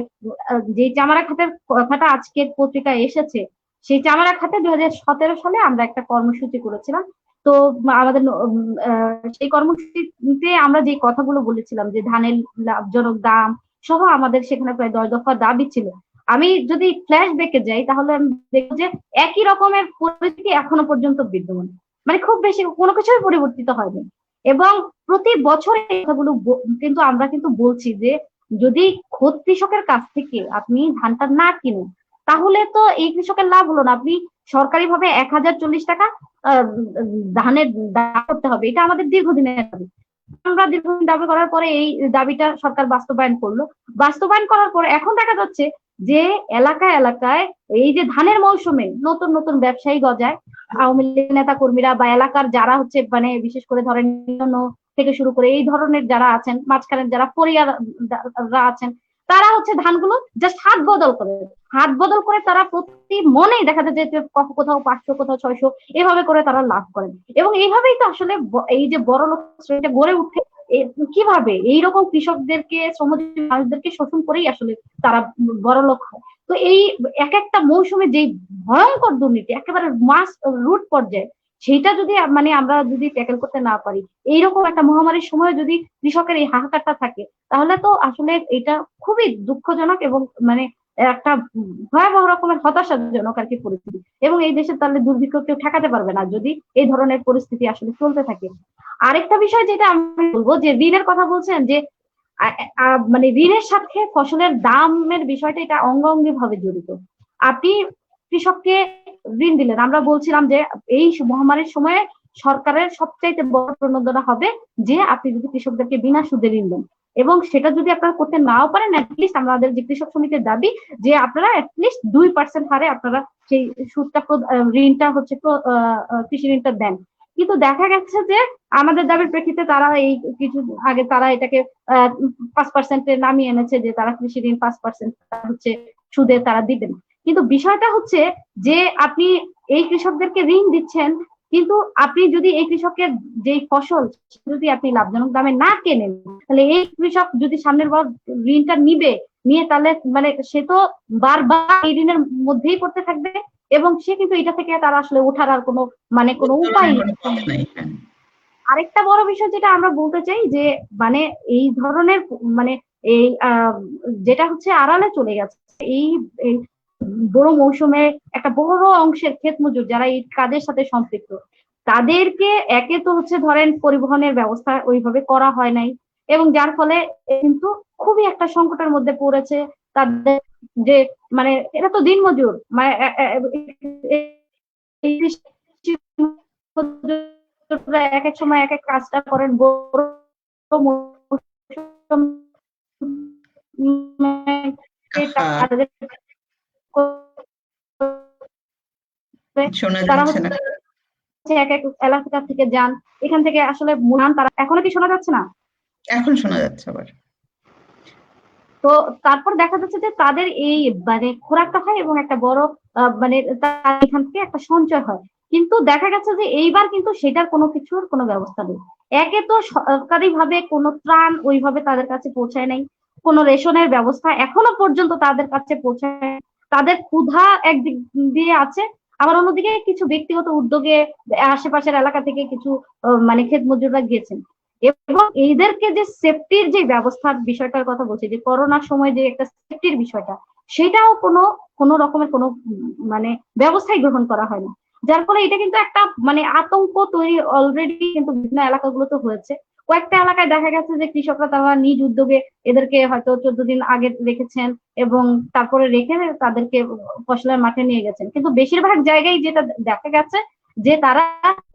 যে চামড়া খাতের কথাটা আজকের পত্রিকায় এসেছে, সেই চামড়া খাতে 2017 সালে আমরা একটা কর্মসূচি করেছিলাম। তো আমাদের সেই কর্মসূচিতে আমরা যে কথাগুলো বলেছিলাম যে ধানের লাভজনক দাম সহ আমাদের সেখানে প্রায় 10 দফা দাবি ছিল। আমি যদি ফ্ল্যাশ ব্যাকে যাই তাহলে আমি দেখবো যে একই রকমের পরিস্থিতি এখনো পর্যন্ত বিদ্যমান, মানে খুব বেশি কোনো কিছুই পরিবর্তিত হয়নি। এবং প্রতি বছর এই কথাগুলো কিন্তু আমরা কিন্তু বলছি যে যদি খোদ কৃষকের কাছ থেকে আপনি ধানটা না কিনেন তাহলে তো এই কৃষকের লাভ হলো না। আপনি সরকারি ভাবে 1040 টাকা ধানের দাম করতে হবে, এটা আমাদের দীর্ঘদিনের দাবি। আমরা দীর্ঘদিন দাবি করার পরে এই দাবিটা সরকার বাস্তবায়ন করলো। বাস্তবায়ন করার পর এখন দেখা যাচ্ছে যে এলাকায় এলাকায় এই যে ধানের মৌসুমে নতুন নতুন ব্যবসায়ী গজায়, আওয়ামী লীগ নেতা কর্মীরা বা এলাকার যারা হচ্ছে মানে বিশেষ করে ধরেন থেকে শুরু করে এই ধরনের যারা আছেন, মাঝখানে যারা পরিয়াররা আছেন, তারা হচ্ছে ধানগুলো জাস্ট হাত বদল করে তারা প্রতি মনেই দেখা যায় যে কোথাও 500 কোথাও 600 এভাবে করে তারা লাভ করেন। এবং এইভাবেই তো আসলে এই যে বড় লোক শ্রেণীটা গড়ে উঠে কিভাবে এইরকম কৃষকদেরকে শ্রমজীবী মানুষদেরকে শোষণ করেই আসলে তারা বড় লোক হয়। তো এই এক একটা মৌসুমে যে ভয়ঙ্কর দুর্নীতি একেবারে মাস রুট পর্যায়ে, সেইটা যদি মানে আমরা যদি ট্যাকেল করতে না পারি, এইরকম একটা মহামারীর সময় যদি কৃষকের এই হাহাকারটা থাকে, তাহলে তো আসলে এটা খুবই দুঃখজনক এবং মানে একটা ভয়াবহ রকমের হতাশাজনক আর কি পরিস্থিতি। এবং এই দেশে তাহলে দুর্ভিক্ষ কেউ ঠেকাতে পারবে না যদি এই ধরনের পরিস্থিতি আসলে চলতে থাকে। আরেকটা বিষয় যেটা আমি বলবো যে ঋণের কথা বলছেন যে মানে ঋণের সাথে ফসলের দামের বিষয়টা এটা অঙ্গাঙ্গি ভাবে জড়িত। আপনি কৃষককে ঋণ দিলেন, আমরা বলছিলাম যে এই মহামারীর সময়ে সরকারের সবচাইতে বড় প্রণোদনা হবে যে আপনি যদি কৃষকদেরকে বিনা সুদে ঋণ দেন, এবং সেটা যদি আপনারা করতে নাও পারেন অ্যাটলিস্ট আমাদের যে কৃষক সমিতির দাবি যে আপনারা অ্যাটলিস্ট 2% হারে আপনারা সেই সুদটা ঋণটা হচ্ছে কৃষি ঋণটা দেন। কিন্তু দেখা গেছে যে আমাদের দাবির প্রেক্ষিতে তারা এই কিছু আগে তারা এটাকে 5% নামিয়ে এনেছে যে তারা কৃষি ঋণ 5% হচ্ছে সুদে তারা দিবেন। কিন্তু বিষয়টা হচ্ছে যে আপনি এই কৃষকদেরকে ঋণ দিচ্ছেন, কিন্তু আপনি যদি এই কৃষকের যে ফসল যদি আপনি লাভজনক দামে না কেনেন, তাহলে এই কৃষক যদি সামনের বার ঋণটা নিয়ে তাহলে মানে সে তো বারবার এই ঋণের মধ্যেই পড়তে থাকবে, এবং সে কিন্তু এটা থেকে তারা আসলে ওঠার আর কোনো মানে কোনো উপায় নেই। আরেকটা বড় বিষয় যেটা আমরা বলতে চাই যে মানে এই ধরনের মানে এই যেটা হচ্ছে আড়ালে চলে গেছে এই বড় মৌসুমে একটা বড় অংশের ক্ষেত মজুর যারা এই কাজের সাথে সম্পৃক্ত, তাদেরকে একে তো হচ্ছে ধরেন পরিবহনের ব্যবস্থা ওইভাবে করা হয় নাই, এবং যার ফলে কিন্তু খুবই একটা সংকটের মধ্যে পড়েছে তাদের যে মানে এটা তো দিনমজুর মানে এক এক সময় এক এক কাজটা করেন তারা হচ্ছে এক এক এলাকা থেকে যান, এখান থেকে আসলে তারা এখনো কি শোনা যাচ্ছে না? এখন শোনা যাচ্ছে আবার। তো তারপর দেখা যাচ্ছে যে তাদের এই মানে খোরাকটা হয় এবং একটা বড় মানে এখান থেকে একটা সঞ্চয় হয়। কিন্তু দেখা গেছে যে এইবার কিন্তু সেটার কোনো কিছুর কোনো ব্যবস্থা নেই। একে তো সরকারি ভাবে কোনো ত্রাণ ওইভাবে তাদের কাছে পৌঁছায় নাই, কোনো রেশনের ব্যবস্থা এখনো পর্যন্ত তাদের কাছে পৌঁছায়, তাদের ক্ষুধা একদিক দিয়ে আছে, আবার অন্যদিকে কিছু ব্যক্তিগত উদ্যোগে আশেপাশের এলাকা থেকে কিছু মানে ক্ষেত মজুররা গিয়েছেন। এবং এইদেরকে যে সেফটির যে ব্যবস্থার বিষয়টার কথা বলছি যে করোনার সময় যে একটা সেফটির বিষয়টা, সেটাও কোনো রকমের কোনো মানে ব্যবস্থাই গ্রহণ করা হয়নি। যার ফলে এটা কিন্তু একটা মানে আতঙ্ক তৈরি অলরেডি কিন্তু বিভিন্ন এলাকাগুলোতে হয়েছে। কয়েকটা এলাকায় দেখা গেছে যে কৃষকরা তারা নিজ উদ্যোগে এদেরকে হয়তো 14 দিন আগে রেখেছেন এবং তারপরে রেখে তাদেরকে ফসলের মাঠে নিয়ে গেছেন, কিন্তু বেশিরভাগ জায়গায় যেটা দেখা গেছে যে তারা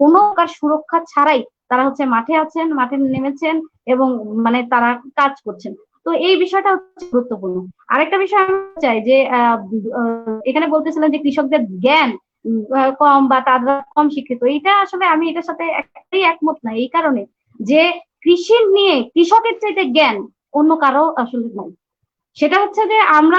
কোনো প্রকার সুরক্ষা ছাড়াই তারা হচ্ছে মাঠে আছেন, মাঠে নেমেছেন এবং মানে তারা কাজ করছেন। তো এই বিষয়টা হচ্ছে গুরুত্বপূর্ণ। আরেকটা বিষয় আমি চাই যে এখানে বলতেছিলেন যে কৃষকদের জ্ঞান কম বা তারা কম শিক্ষিত, এটা আসলে আমি এটার সাথে একটাই একমত না, এই কারণে যে কৃষি নিয়ে কৃষকের চাইতে জ্ঞান অন্য কারো আসলে নাই। সেটা হচ্ছে যে আমরা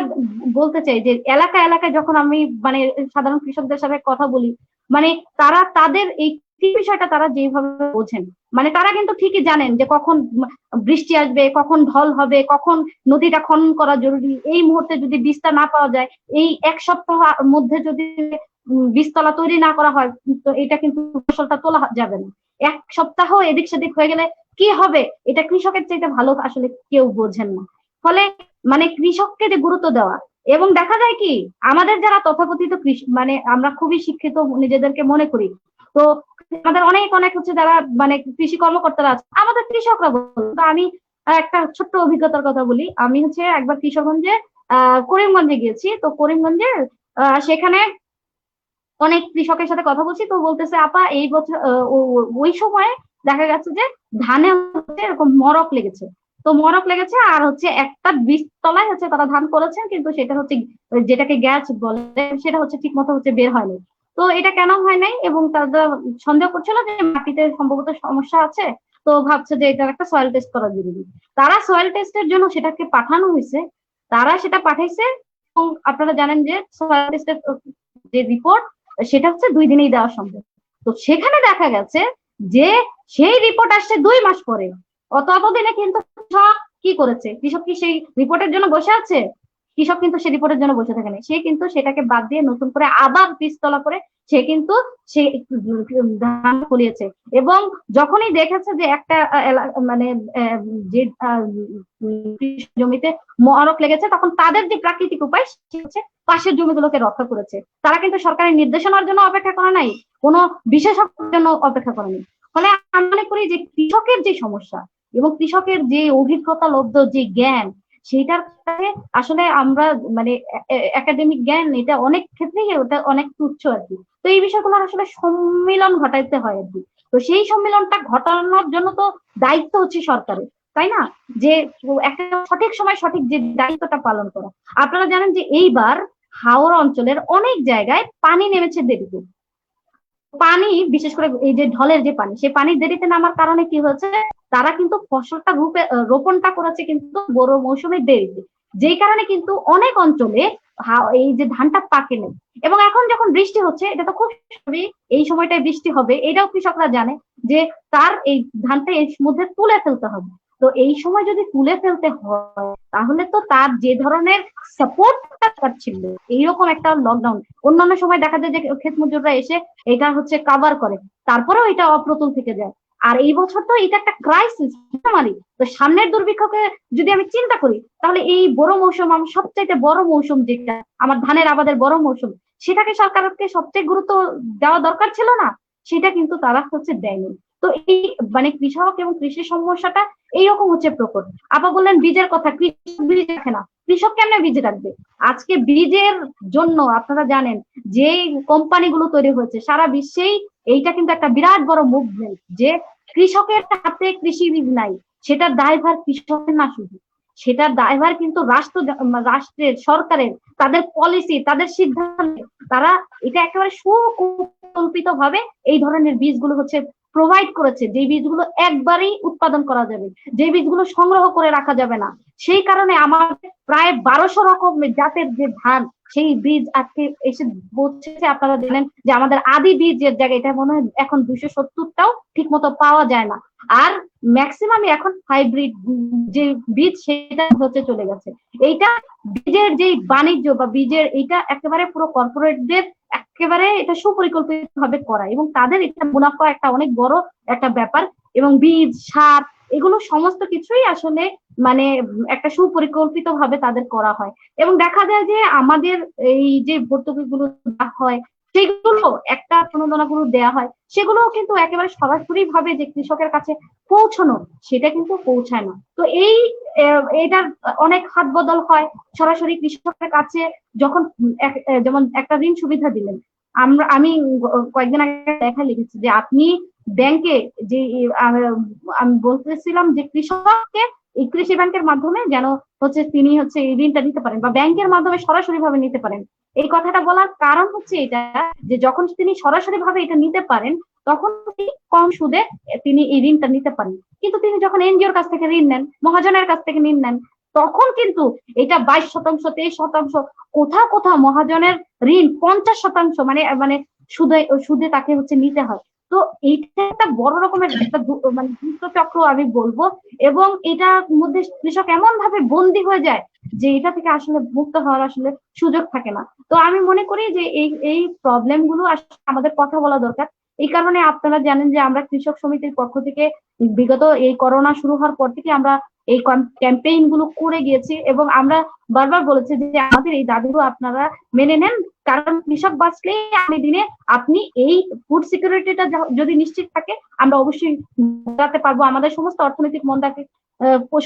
বলতে চাই যে এলাকায় এলাকায় যখন আমি মানে সাধারণ কৃষকদের সাথে কথা বলি, মানে তারা তাদের এই বিষয়টা তারা যেভাবে বোঝেন, মানে তারা কিন্তু ঠিকই জানেন যে কখন বৃষ্টি আসবে, কখন ঢল হবে, কখন নদীটা খনন করা জরুরি, এই মুহূর্তে যদি বীজটা না পাওয়া যায়, এই এক সপ্তাহ মধ্যে যদি বীজতলা তৈরি না করা হয় তো এটা কিন্তু ফসলটা তোলা যাবে না। এক সপ্তাহ এদিক সেদিক হয়ে গেলে কি হবে এটা কৃষকের চাইতে ভালো আসলে কেউ বোঝেন না। ফলে মানে কৃষককে যে গুরুত্ব দেওয়া, এবং দেখা যায় কি আমাদের যারা তথাকথিত কৃষি মানে আমরা খুবই শিক্ষিত নিজেদেরকে মনে করি, তো আমাদের অনেক অনেক হচ্ছে যারা মানে কৃষি কর্মকর্তারা আছে আমাদের কৃষকরা বলতো। আমি একটা ছোট্ট অভিজ্ঞতার কথা বলি। আমি হচ্ছে একবার কিশোরগঞ্জে করিমগঞ্জে গিয়েছি। তো করিমগঞ্জে সেখানে অনেক কৃষকের সাথে কথা বলছি, তো বলতেছে আপা এই বছর ওই সময় দেখা গেছে যে ধানে হচ্ছে এরকম মরক লেগেছে। তো মরক লেগেছে আর হচ্ছে একটা বীজতলায় হচ্ছে তারা ধান করেছেন, কিন্তু সেটা হচ্ছে যেটাকে গ্যাস বলে সেটা হচ্ছে ঠিক মতো হচ্ছে বের হয়নি। তো এটা কেন হয় নাই এবং তারা সন্দেহ করছিল যে মাটিতে সম্ভবত সমস্যা আছে, তো ভাবছে যে এটার একটা সয়েল টেস্ট করা জরুরি। তারা সয়েল টেস্টের জন্য সেটাকে পাঠানো হয়েছে, তারা সেটা পাঠাইছে এবং আপনারা জানেন যে সয়েল টেস্টের যে রিপোর্ট সেটা হচ্ছে 2 দিনেই দেওয়া সম্ভব। তো সেখানে দেখা গেছে যে সেই রিপোর্ট আসছে 2 মাস পরে। অতদিনে কিন্তু কৃষক কি করেছে? কৃষক কি সেই রিপোর্টের জন্য বসে আছে? কৃষক কিন্তু সেই রিপোর্টের জন্য বসে থাকে না, সে কিন্তু সেটাকে বাদ দিয়ে নতুন করে আবার বীজতলা করে সে কিন্তু সে ধান ফলিয়েছে। এবং যখনই দেখেছে যে একটা মানে যে জমিতে মরক লেগেছে, তখন তাদের যে প্রাকৃতিক উপায় হচ্ছে পাশের জমিগুলোকে রক্ষা করেছে। তারা কিন্তু সরকারের নির্দেশনার জন্য অপেক্ষা করে নাই, কোনো বিশেষজ্ঞের জন্য অপেক্ষা করেনি। ফলে আমি মনে করি যে কৃষকের যে সমস্যা এবং কৃষকের যে অভিজ্ঞতা লব্ধ যে জ্ঞান, সেটার কাছে আসলে আমরা মানে একাডেমিক জ্ঞান এটা অনেক ক্ষেত্রেই ওটা অনেক তুচ্ছ আর কি। তো এই বিষয়গুলো আসলে সম্মিলন ঘটাইতে হয় আর কি। তো সেই সম্মিলনটা ঘটানোর জন্য তো দায়িত্ব হচ্ছে সরকারের, তাই না? যে একটা সঠিক সময় সঠিক যে দায়িত্বটা পালন করা। আপনারা জানেন যে এইবার হাওড় অঞ্চলের অনেক জায়গায় পানি নেমেছে দেরিতে। পানি বিশেষ করে এই যে ঢলের যে পানি, সেই পানি দেরিতে নামার কারণে কি হয়েছে, তারা কিন্তু ফসলটা রোপণটা করেছে কিন্তু বড় মৌসুমে দেরিতে, যেই কারণে কিন্তু অনেক অঞ্চলে এই যে ধানটা পাকে নেই। এবং এখন যখন বৃষ্টি হচ্ছে, এটা তো খুব স্বাভাবিক, এই সময়টায় বৃষ্টি হবে, এটাও কৃষকরা জানে যে তার এই ধানটা এর মধ্যে তুলে ফেলতে হবে। তো এই সময় যদি তুলে ফেলতে হয় তাহলে তো তার যে ধরনের সাপোর্টটা ছিল, এইরকম একটা লকডাউন, অন্যান্য সময় দেখা যায় যে ক্ষেত মজুররা এসে এটা হচ্ছে কাভার করে, তারপরেও এটা অপ্রতুল থেকে যায়। আর এই বছর তো এটা একটা ক্রাইসিস মহামারী। তো সামনের দুর্ভিক্ষকে যদি আমি চিন্তা করি, তাহলে এই বড় মৌসুম, আমার সবচাইতে বড় মৌসুম যেটা আমার ধানের আবাদের বড় মৌসুম, সেটাকে সরকারকে সবচেয়ে গুরুত্ব দেওয়া দরকার ছিল না, সেটা কিন্তু তারা হচ্ছে দেয়নি। তো এই মানে কৃষক এবং কৃষি সমস্যাটা এইরকম হচ্ছে প্রকট। আপা বললেন বীজের কথা, কৃষক বীজ রাখে না, কৃষক কেমনে বীজ রাখবে? আজকে বীজের জন্য আপনারা জানেন যে কোম্পানিগুলো তৈরি হয়েছে সারা বিশ্বেই, এইটা কিন্তু একটা বিরাট বড় মুভমেন্ট যে কৃষকের হাতে কৃষি বীজ নাই, সেটার দায়ভার কৃষকের না, শুধু সেটার দায়ভার কিন্তু রাষ্ট্রের, সরকারের, তাদের পলিসি, তাদের সিদ্ধান্ত। তারা এটা একেবারে সুকল্পিত ভাবে এই ধরনের বীজগুলো হচ্ছে প্রোভাইড করেছে, যে বীজগুলো একবারেই উৎপাদন করা যাবে, যে বীজগুলো সংগ্রহ করে রাখা যাবে না। সেই কারণে আমার প্রায় 1200 রকমের জাতের যে ধান, সেই বীজ আজকে এসে পৌঁছেছে। আপনারা জানেন যে আমাদের আদি বীজের জায়গায় এটা মনে হয় এখন 270টাও ঠিক মতো পাওয়া যায় না। আর ম্যাক্সিমাম এখন হাইব্রিড যে বীজ সেটা হচ্ছে চলে গেছে। এইটা বীজের যে বাণিজ্য বা বীজের এটা একেবারে পুরো কর্পোরেটদের একেবারে এটা সুপরিকল্পিত ভাবে করা, এবং তাদের এটা মুনাফা একটা অনেক বড় একটা ব্যাপার। এবং বীজ, সার, এগুলো সমস্ত কিছুই আসলে মানে একটা সুপরিকল্পিত ভাবে তাদের করা হয়। এবং দেখা যায় যে আমাদের এই যে ভর্তুকি গুলো হয় সেগুলো একটা প্রণোদনাগুলো দেওয়া হয়, সেগুলোও কিন্তু একেবারে সরাসরি ভাবে যে কৃষকের কাছে পৌঁছানো, সেটা কিন্তু পৌঁছায় না। তো এটার অনেক হাত বদল হয় সরাসরি কৃষকের কাছে। যখন যেমন একটা ঋণ সুবিধা দিলেন, আমি কয়েকদিন আগে লেখা লিখেছি যে আপনি ব্যাংকে যে আমি বলতেছিলাম যে কৃষককে এই কৃষি ব্যাংকের মাধ্যমে যেন তিনি এই ঋণটা নিতে পারেন বা ব্যাংকের মাধ্যমে সরাসরি ভাবে নিতে পারেন। এই কথাটা বলার কারণ হচ্ছে এটা যে যখন তিনি সরাসরি ভাবে এটা নিতে পারেন, তখন তিনি কম সুদে তিনি এই ঋণটা নিতে পারেন। কিন্তু তিনি যখন এনজিওর কাছ থেকে ঋণ নেন, মহাজনের কাছ থেকে ঋণ নেন, তখন কিন্তু এটা 22%, 23%, কোথাও কোথাও মহাজনের ঋণ 50%, মানে মানে সুদে সুদে তাকে নিতে হয়। তো এইটা একটা বড় রকমের একটা মানে দুষ্ট চক্র আমি বলবো, এবং এটার মধ্যে কৃষক এমন ভাবে বন্দী হয়ে যায় যে এটা থেকে আসলে মুক্ত হওয়ার আসলে সুযোগ থাকে না। তো আমি মনে করি যে এই প্রবলেম গুলো আসলে আমাদের কথা বলা দরকার। এই কারণে আপনারা জানেন যে আমরা কৃষক সমিতির পক্ষ থেকে বিগত এই করোনা শুরু হওয়ার পর থেকে আমরা এই ক্যাম্পেইন গুলো করে গিয়েছি, এবং আমরা বারবার বলেছি যে আমাদের এই দাবিগুলো আপনারা মেনে নেন, কারণ কৃষক বাঁচলেই আগামী দিনে আপনি এই ফুড সিকিউরিটিটা যদি নিশ্চিত থাকে, আমরা অবশ্যই দাঁড়াতে পারবো। আমাদের সমস্ত অর্থনৈতিক মন্দাকে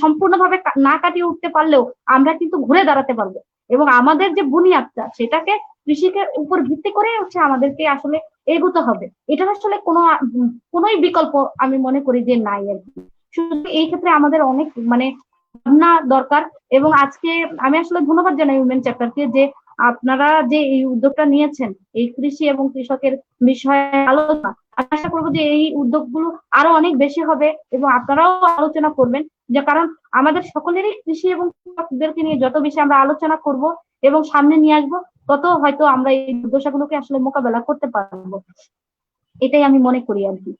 সম্পূর্ণভাবে না কাটিয়ে উঠতে পারলেও আমরা কিন্তু ঘুরে দাঁড়াতে পারবো, এবং আমাদের যে বুনিয়াদটা সেটাকে কৃষিকে উপর ভিত্তি করে আমাদেরকে আসলে এগোতে হবে। এটার আসলে কোনোই বিকল্প আমি মনে করি যে নাই আর কি। শুধু এই ক্ষেত্রে আমাদের অনেক মানে ভাবনা দরকার। এবং আজকে আমি আসলে ধন্যবাদ জানাই উইমেন চ্যাপ্টারকে যে আপনারা যে এই উদ্যোগটা নিয়েছেন এই কৃষি এবং কৃষকের বিষয়ে আলোচনা। আশা করবো যে এই উদ্যোগগুলো আরো অনেক বেশি হবে এবং আপনারাও আলোচনা করবেন, যে কারণ আমাদের সকলেরই কৃষি এবং কৃষকদেরকে নিয়ে যত বেশি আমরা আলোচনা করব এবং সামনে নিয়ে আসবো, তত হয়তো আমরা এই দুর্দশাগুলোকে আসলে মোকাবেলা করতে পারবো। এটাই আমি মনে করি আর কি।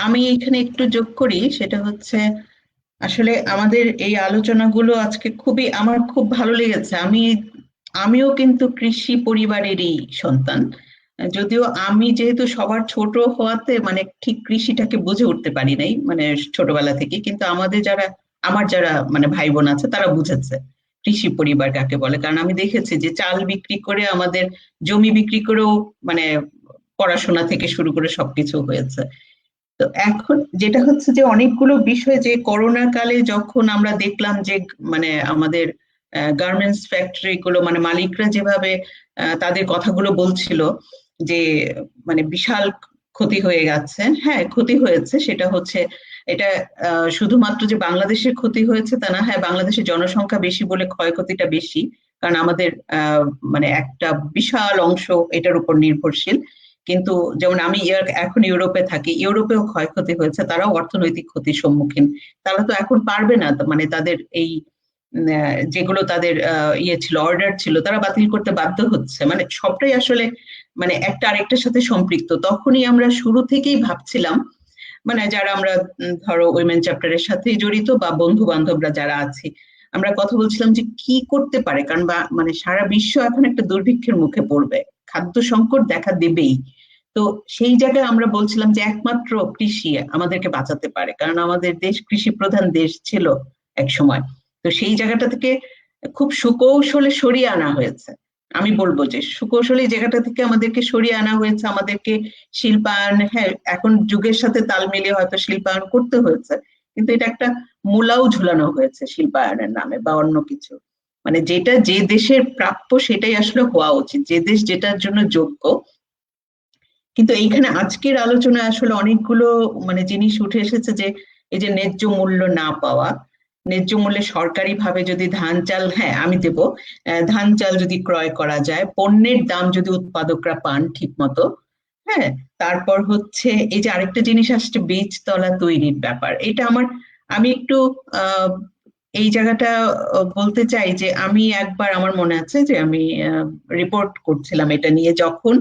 আমি এখানে একটু যোগ করি, সেটা হচ্ছে আসলে আমাদের এই আলোচনাগুলো আজকে আমার খুব ভালো লেগেছে। আমিও কিন্তু কৃষি পরিবারেরই সন্তান, যদিও আমি যেহেতু সবার ছোট হওয়াতে মানে ঠিক কৃষিটাকে বুঝে উঠতে পারি নাই মানে ছোটবেলা থেকে, কিন্তু আমার যারা মানে ভাই বোন আছে তারা বুঝেছে কৃষি পরিবার কাকে বলে। কারণ আমি দেখেছি যে চাল বিক্রি করে, আমাদের জমি বিক্রি করেও মানে পড়াশোনা থেকে শুরু করে সবকিছু হয়েছে। তো এখন যেটা হচ্ছে যে অনেকগুলো বিষয় যে করোনা কালে যখন আমরা দেখলাম যে মানে আমাদের গার্মেন্টস ফ্যাক্টরি গুলো মানে মালিকরা যেভাবে তাদের কথাগুলো বলছিল যে মানে বিশাল ক্ষতি হয়ে গেছে। হ্যাঁ, ক্ষতি হয়েছে, সেটা হচ্ছে এটা শুধুমাত্র যে বাংলাদেশের ক্ষতি হয়েছে তা না। হ্যাঁ, বাংলাদেশের জনসংখ্যা বেশি বলে ক্ষয়ক্ষতিটা বেশি, কারণ আমাদের মানে একটা বিশাল অংশ এটার উপর নির্ভরশীল। কিন্তু যেমন আমি এখন ইউরোপে থাকি, ইউরোপেও ক্ষয়ক্ষতি হয়েছে, তারাও অর্থনৈতিক ক্ষতির সম্মুখীন। তারা তো এখন পারবে না, মানে তাদের এই যেগুলো তাদের ইয়ে ছিল, অর্ডার ছিল, তারা বাতিল করতে বাধ্য হচ্ছে। মানে সবটাই আসলে মানে একটা আরেকটার সাথে সম্পৃক্ত। তখনই আমরা শুরু থেকেই ভাবছিলাম, মানে যারা আমরা ধরো উইমেন চ্যাপ্টারের সাথেই জড়িত বা বন্ধু বান্ধবরা যারা আছি, আমরা কথা বলছিলাম যে কি করতে পারে, কারণ মানে সারা বিশ্ব এখন একটা দুর্ভিক্ষের মুখে পড়বে, খাদ্য সংকট দেখা দেবেই। তো সেই জায়গায় আমরা বলছিলাম যে একমাত্র কৃষি আমাদেরকে বাঁচাতে পারে, কারণ আমাদের দেশ কৃষি প্রধান দেশ ছিল এক সময়। তো সেই জায়গাটা থেকে খুব সুকৌশলে সরিয়ে আনা হয়েছে। আমি বলবো যে সুকৌশলী জায়গাটা থেকে আমাদেরকে সরিয়ে আনা হয়েছে, আমাদেরকে শিল্পায়ন, হ্যাঁ এখন যুগের সাথে তাল মিলিয়ে হয়তো শিল্পায়ন করতে হয়েছে, কিন্তু এটা একটা মূলাও ঝুলানো হয়েছে শিল্পায়নের নামে বা অন্য কিছু। মানে যেটা যে দেশের প্রাপ্য সেটাই আসলে হওয়া উচিত, যে দেশ যেটার জন্য যোগ্য। কিন্তু এইখানে আজকের আলোচনায় আসলে অনেকগুলো মানে জিনিস উঠে এসেছে, যে এই যে ন্যায্য মূল্য না পাওয়া, ন্যায্য মূল্যে সরকারি ভাবে যদি ধান চাল, হ্যাঁ আমি দেব, ধান চাল যদি ক্রয় করা যায়, পণ্যের দাম যদি উৎপাদকরা পান ঠিক মতো, হ্যাঁ। তারপর হচ্ছে এই যে আরেকটা জিনিস আসছে বীজতলা তৈরির ব্যাপার, এটা আমি একটু এই জায়গাটা বলতে চাই যে আমি একবার, আমার মনে আছে যে আমি রিপোর্ট করছিলাম এটা নিয়ে, যখন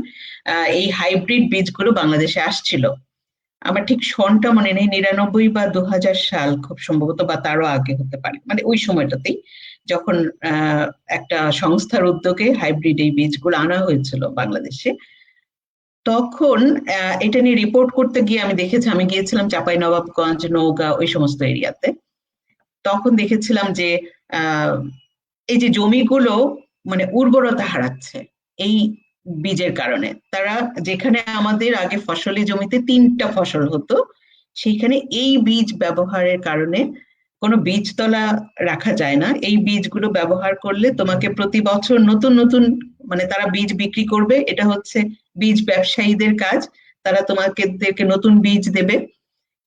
এই হাইব্রিড বীজগুলো বাংলাদেশে আসছিল। আমার ঠিক সনটা মনে নেই, 99 বা 2000 সাল খুব সম্ভবত, বা তারও আগে হতে পারে, মানে ওই সময়টাতেই যখন একটা সংস্থার উদ্যোগে হাইব্রিড এই বীজগুলো আনা হয়েছিল বাংলাদেশে। তখন এটা নিয়ে রিপোর্ট করতে গিয়ে আমি দেখেছি, আমি গিয়েছিলাম চাঁপাইনবাবগঞ্জ, নওগাঁ, ওই সমস্ত এরিয়াতে। তখন দেখেছিলাম যে এই যে জমিগুলো মানে উর্বরতা হারাচ্ছে এই বীজের কারণে। তারা যেখানে আমাদের আগে ফসলি জমিতে 3টা ফসল হতো, সেইখানে এই বীজ ব্যবহারের কারণে কোনো বীজতলা রাখা যায় না। এই বীজগুলো ব্যবহার করলে তোমাকে প্রতি বছর নতুন নতুন, মানে তারা বীজ বিক্রি করবে, এটা হচ্ছে বীজ ব্যবসায়ীদের কাজ। তারা তোমাকে নতুন বীজ দেবে।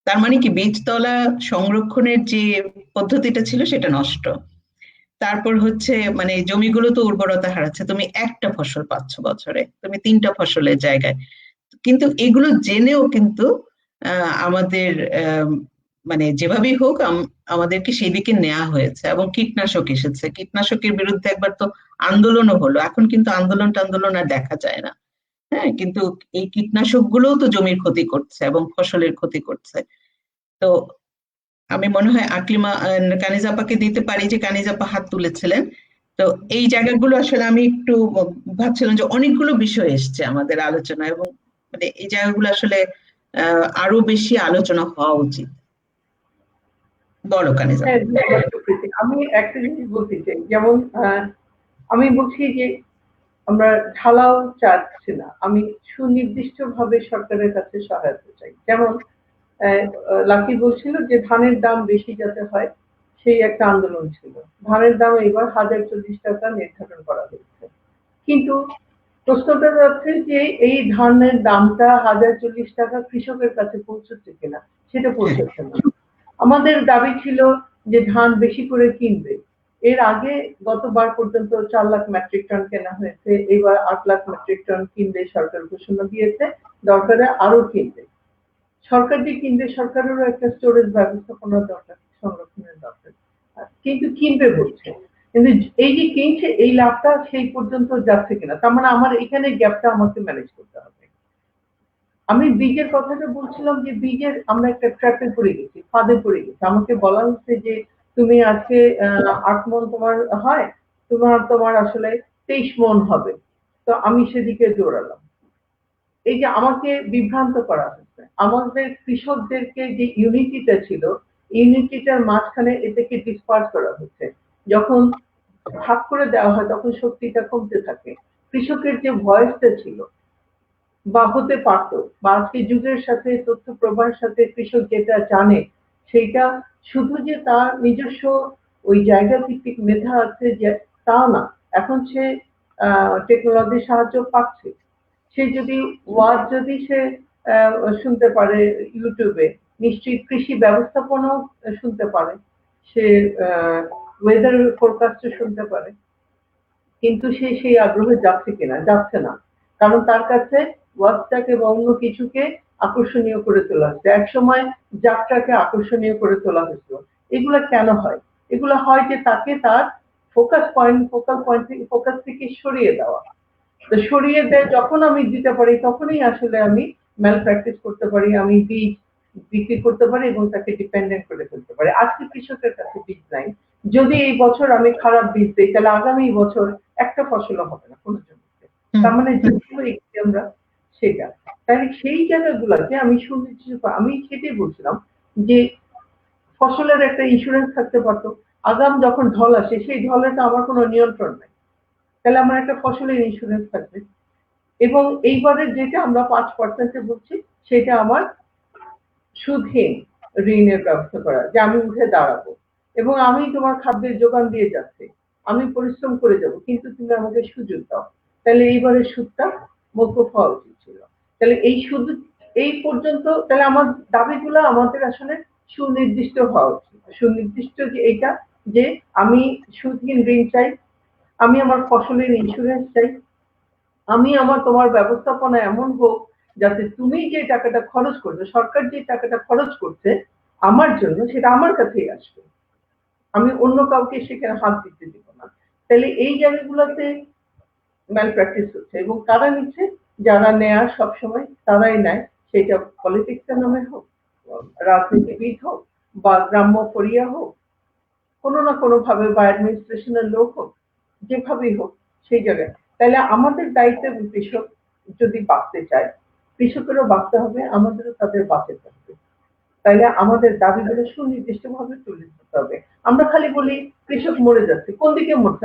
তার মানে কি, বীজতলা সংরক্ষণের যে পদ্ধতিটা ছিল সেটা নষ্ট। তারপর হচ্ছে মানে জমিগুলো তো উর্বরতা হারাচ্ছে, তুমি একটা ফসল পাচ্ছ বছরে, তুমি 3টা ফসলের জায়গায়। কিন্তু এগুলো জেনেও কিন্তু আমাদের মানে যেভাবেই হোক আমাদেরকে সেই দিকে নেওয়া হয়েছে, এবং কীটনাশক এসেছে, কীটনাশকের বিরুদ্ধে একবার তো আন্দোলনও হলো। এখন কিন্তু আন্দোলন টান্দোলন আর দেখা যায় না। হ্যাঁ, কিন্তু এই কীটনাশক গুলোও তো জমির ক্ষতি করছে এবং ফসলের ক্ষতি করছে। তো আমি মনে হয় আকলিমা কানিজাপাকে দিতে পারি, যে কানিজাপা হাত তুলেছিলেন। তো এই জায়গাগুলো আসলে আমি একটু ভাবছিলাম যে অনেকগুলো বিষয় এসছে আমাদের আলোচনা, এবং মানে এই জায়গাগুলো আসলে আরো বেশি আলোচনা হওয়া উচিত। বলো কানিজাপা। হ্যাঁ, ধন্যবাদ সুপ্রীতি। আমি একটা জিনিস বলতে চাই, যেমন আমি বলছি যে আমরা ঢালাও চাচ্ছি না, আমি সুনির্দিষ্টভাবে সরকারের কাছে সহায়তা চাই। যেমন লাকি বলছিল যে ধানের দাম বেশি যাতে হয়, সেই একটা আন্দোলন ছিল। ধানের দাম এবার 1040 টাকা নির্ধারণ করা হয়েছে, কিন্তু প্রশ্নটা হচ্ছে যে এই ধানের দামটা 1040 টাকা কৃষকের কাছে পৌঁছচ্ছে কিনা, সেটা হ্যাঁ, পৌঁছচ্ছে না। আমাদের দাবি ছিল যে ধান বেশি করে কিনবে। এর আগে গতবার পর্যন্ত 4 লাখ মেট্রিক টন কেনা হয়েছে, এবার 8 লাখ মেট্রিক টন কিনবে সরকার ঘোষণা দিয়েছে, দরকারে আরো কিনবে। সরকার যে কিনবে, সরকারেরও একটা স্টোরেজ ব্যবস্থাপনা দরকার, সংরক্ষণের দরকার। কিন্তু কিনবে বলছে, কিন্তু এই যে কিনছে এই লাভটা সেই পর্যন্ত যাচ্ছে কিনা, তার মানে আমার এখানে গ্যাপটা আমাকে ম্যানেজ করতে হবে। আমি বীজের কথাটা বলছিলাম যে বীজের আমরা একটা ট্র্যাপে পড়ে গেছি, ফাঁদে পড়ে গেছি। আমাকে বলা হচ্ছে যে তুমি আজকে 8 মণ তোমার হয়, তোমার আসলে 23 মণ হবে। তো আমি সেদিকে দৌড়ালাম। এই যে আমাকে বিভ্রান্ত করা হচ্ছে, আমাদের কৃষকদেরকে যে ইউনিটিটা ছিল, ইউনিটিটার মাঝখানে এটাকে ডিসপার্স করা হচ্ছে। যখন ভাগ করে দেওয়া হয় তখন শক্তিটা কমতে থাকে। কৃষকের যে ভয়েসটা ছিল বা হতে পারতো, বা আজকে যুগের সাথে তথ্য প্রবাহের সাথে কৃষক যেটা জানে, সেইটা শুধু যে তার নিজস্ব ওই জায়গা ভিত্তিক মেধা আছে যে তা না। এখন সে টেকনোলজির সাহায্য পাচ্ছে। সে যদি ওয়াজ যদি সে শুনতে পারে ইউটিউবে, নিশ্চয়ই কৃষি ব্যবস্থাপনাও শুনতে পারে। সে ওয়েদার ফোরকাস্ট শুনতে পারে। কিন্তু সে সেই আগ্রহে যাচ্ছে কিনা, যাচ্ছে না। কারণ তার কাছে ওয়াজটাকে বা অন্য কিছুকে আকর্ষণীয় করে তোলা হচ্ছে। একসময় যাত্রাকে আকর্ষণীয় করে তোলা হতো। এগুলা কেন হয়? এগুলা হয় যে তাকে তার ফোকাল পয়েন্ট থেকে ফোকাস থেকে সরিয়ে দেওয়া। তো সরিয়ে দেয় যখন আমি দিতে পারি, তখনই আসলে আমি ম্যাল প্র্যাকটিস করতে পারি, আমি বীজ বিক্রি করতে পারি এবং তাকে ডিপেন্ডেন্ট করে ফেলতে পারি। আজকে কৃষকের কাছে বীজ নাই। যদি এই বছর আমি খারাপ বীজ দিই, তাহলে আগামী বছর একটা ফসলও হবে না কোনো জমিতে। তার মানে যেগুলো এগিয়ে আমরা সেটা। তাহলে সেই জায়গাগুলোতে আমি সুনিশ্চিত, আমি সেটাই বলছিলাম যে ফসলের একটা ইন্স্যুরেন্স থাকতে পারতো। আগাম যখন ঢল আসে, সেই ঢলে তো আমার কোনো নিয়ন্ত্রণ নাই। তাহলে আমার একটা ফসলের ইন্স্যুরেন্স থাকবে, এবং এইবারের যেটা আমরা 5% বলছি, সেটা আমার সুদহীন ঋণের ব্যবস্থা করা, যে আমি উঠে দাঁড়াবো এবং আমি তোমার খাদ্যের যোগান দিয়ে যাচ্ছি, আমি পরিশ্রম করে যাব, কিন্তু তুমি আমাকে সুযোগ দাও। তাহলে এইবারের সুদটা মৌকুফ হওয়া উচিত ছিল। তাহলে এই সুদ এই পর্যন্ত, তাহলে আমার দাবিগুলো আমাদের আসলে সুনির্দিষ্ট হওয়া উচিত। সুনির্দিষ্ট যে এইটা, যে আমি সুদহীন ঋণ চাই, আমি আমার ফসলের ইন্স্যুরেন্স চাই, আমি আমার তোমার ব্যবস্থাপনা এমন হোক যাতে তুমি যে টাকাটা খরচ করবে, সরকার যে টাকাটা খরচ করছে আমার জন্য, সেটা আমার কাছেই আসবে। আমি অন্য কাউকে সেখানে হাত দিতে দিব না। তাহলে এই জায়গাগুলোতে ম্যাল প্র্যাকটিস হচ্ছে, এবং কারা নিচ্ছে? যারা নেয়ার সবসময় তারাই নেয়, সেটা পলিটিক্সের নামে হোক, রাজনীতিবিদ হোক, বা গ্রাম্য ফড়িয়া হোক, কোনো না কোনো ভাবে, বা অ্যাডমিনিস্ট্রেশনের লোক হোক, যেভাবেই হোক সেই জায়গায়। তাহলে আমাদের দায়িত্ব, কৃষক যদি বাঁচতে চায়, কৃষকেরও বাঁচতে হবে, আমাদেরও তাদের বাঁচাতে হবে। তাইলে আমাদের দাবিগুলো সুনির্দিষ্টভাবে তুলে ধরতে হবে। আমরা খালি বলি কৃষক মরে যাচ্ছে, কোন দিকে মরছে?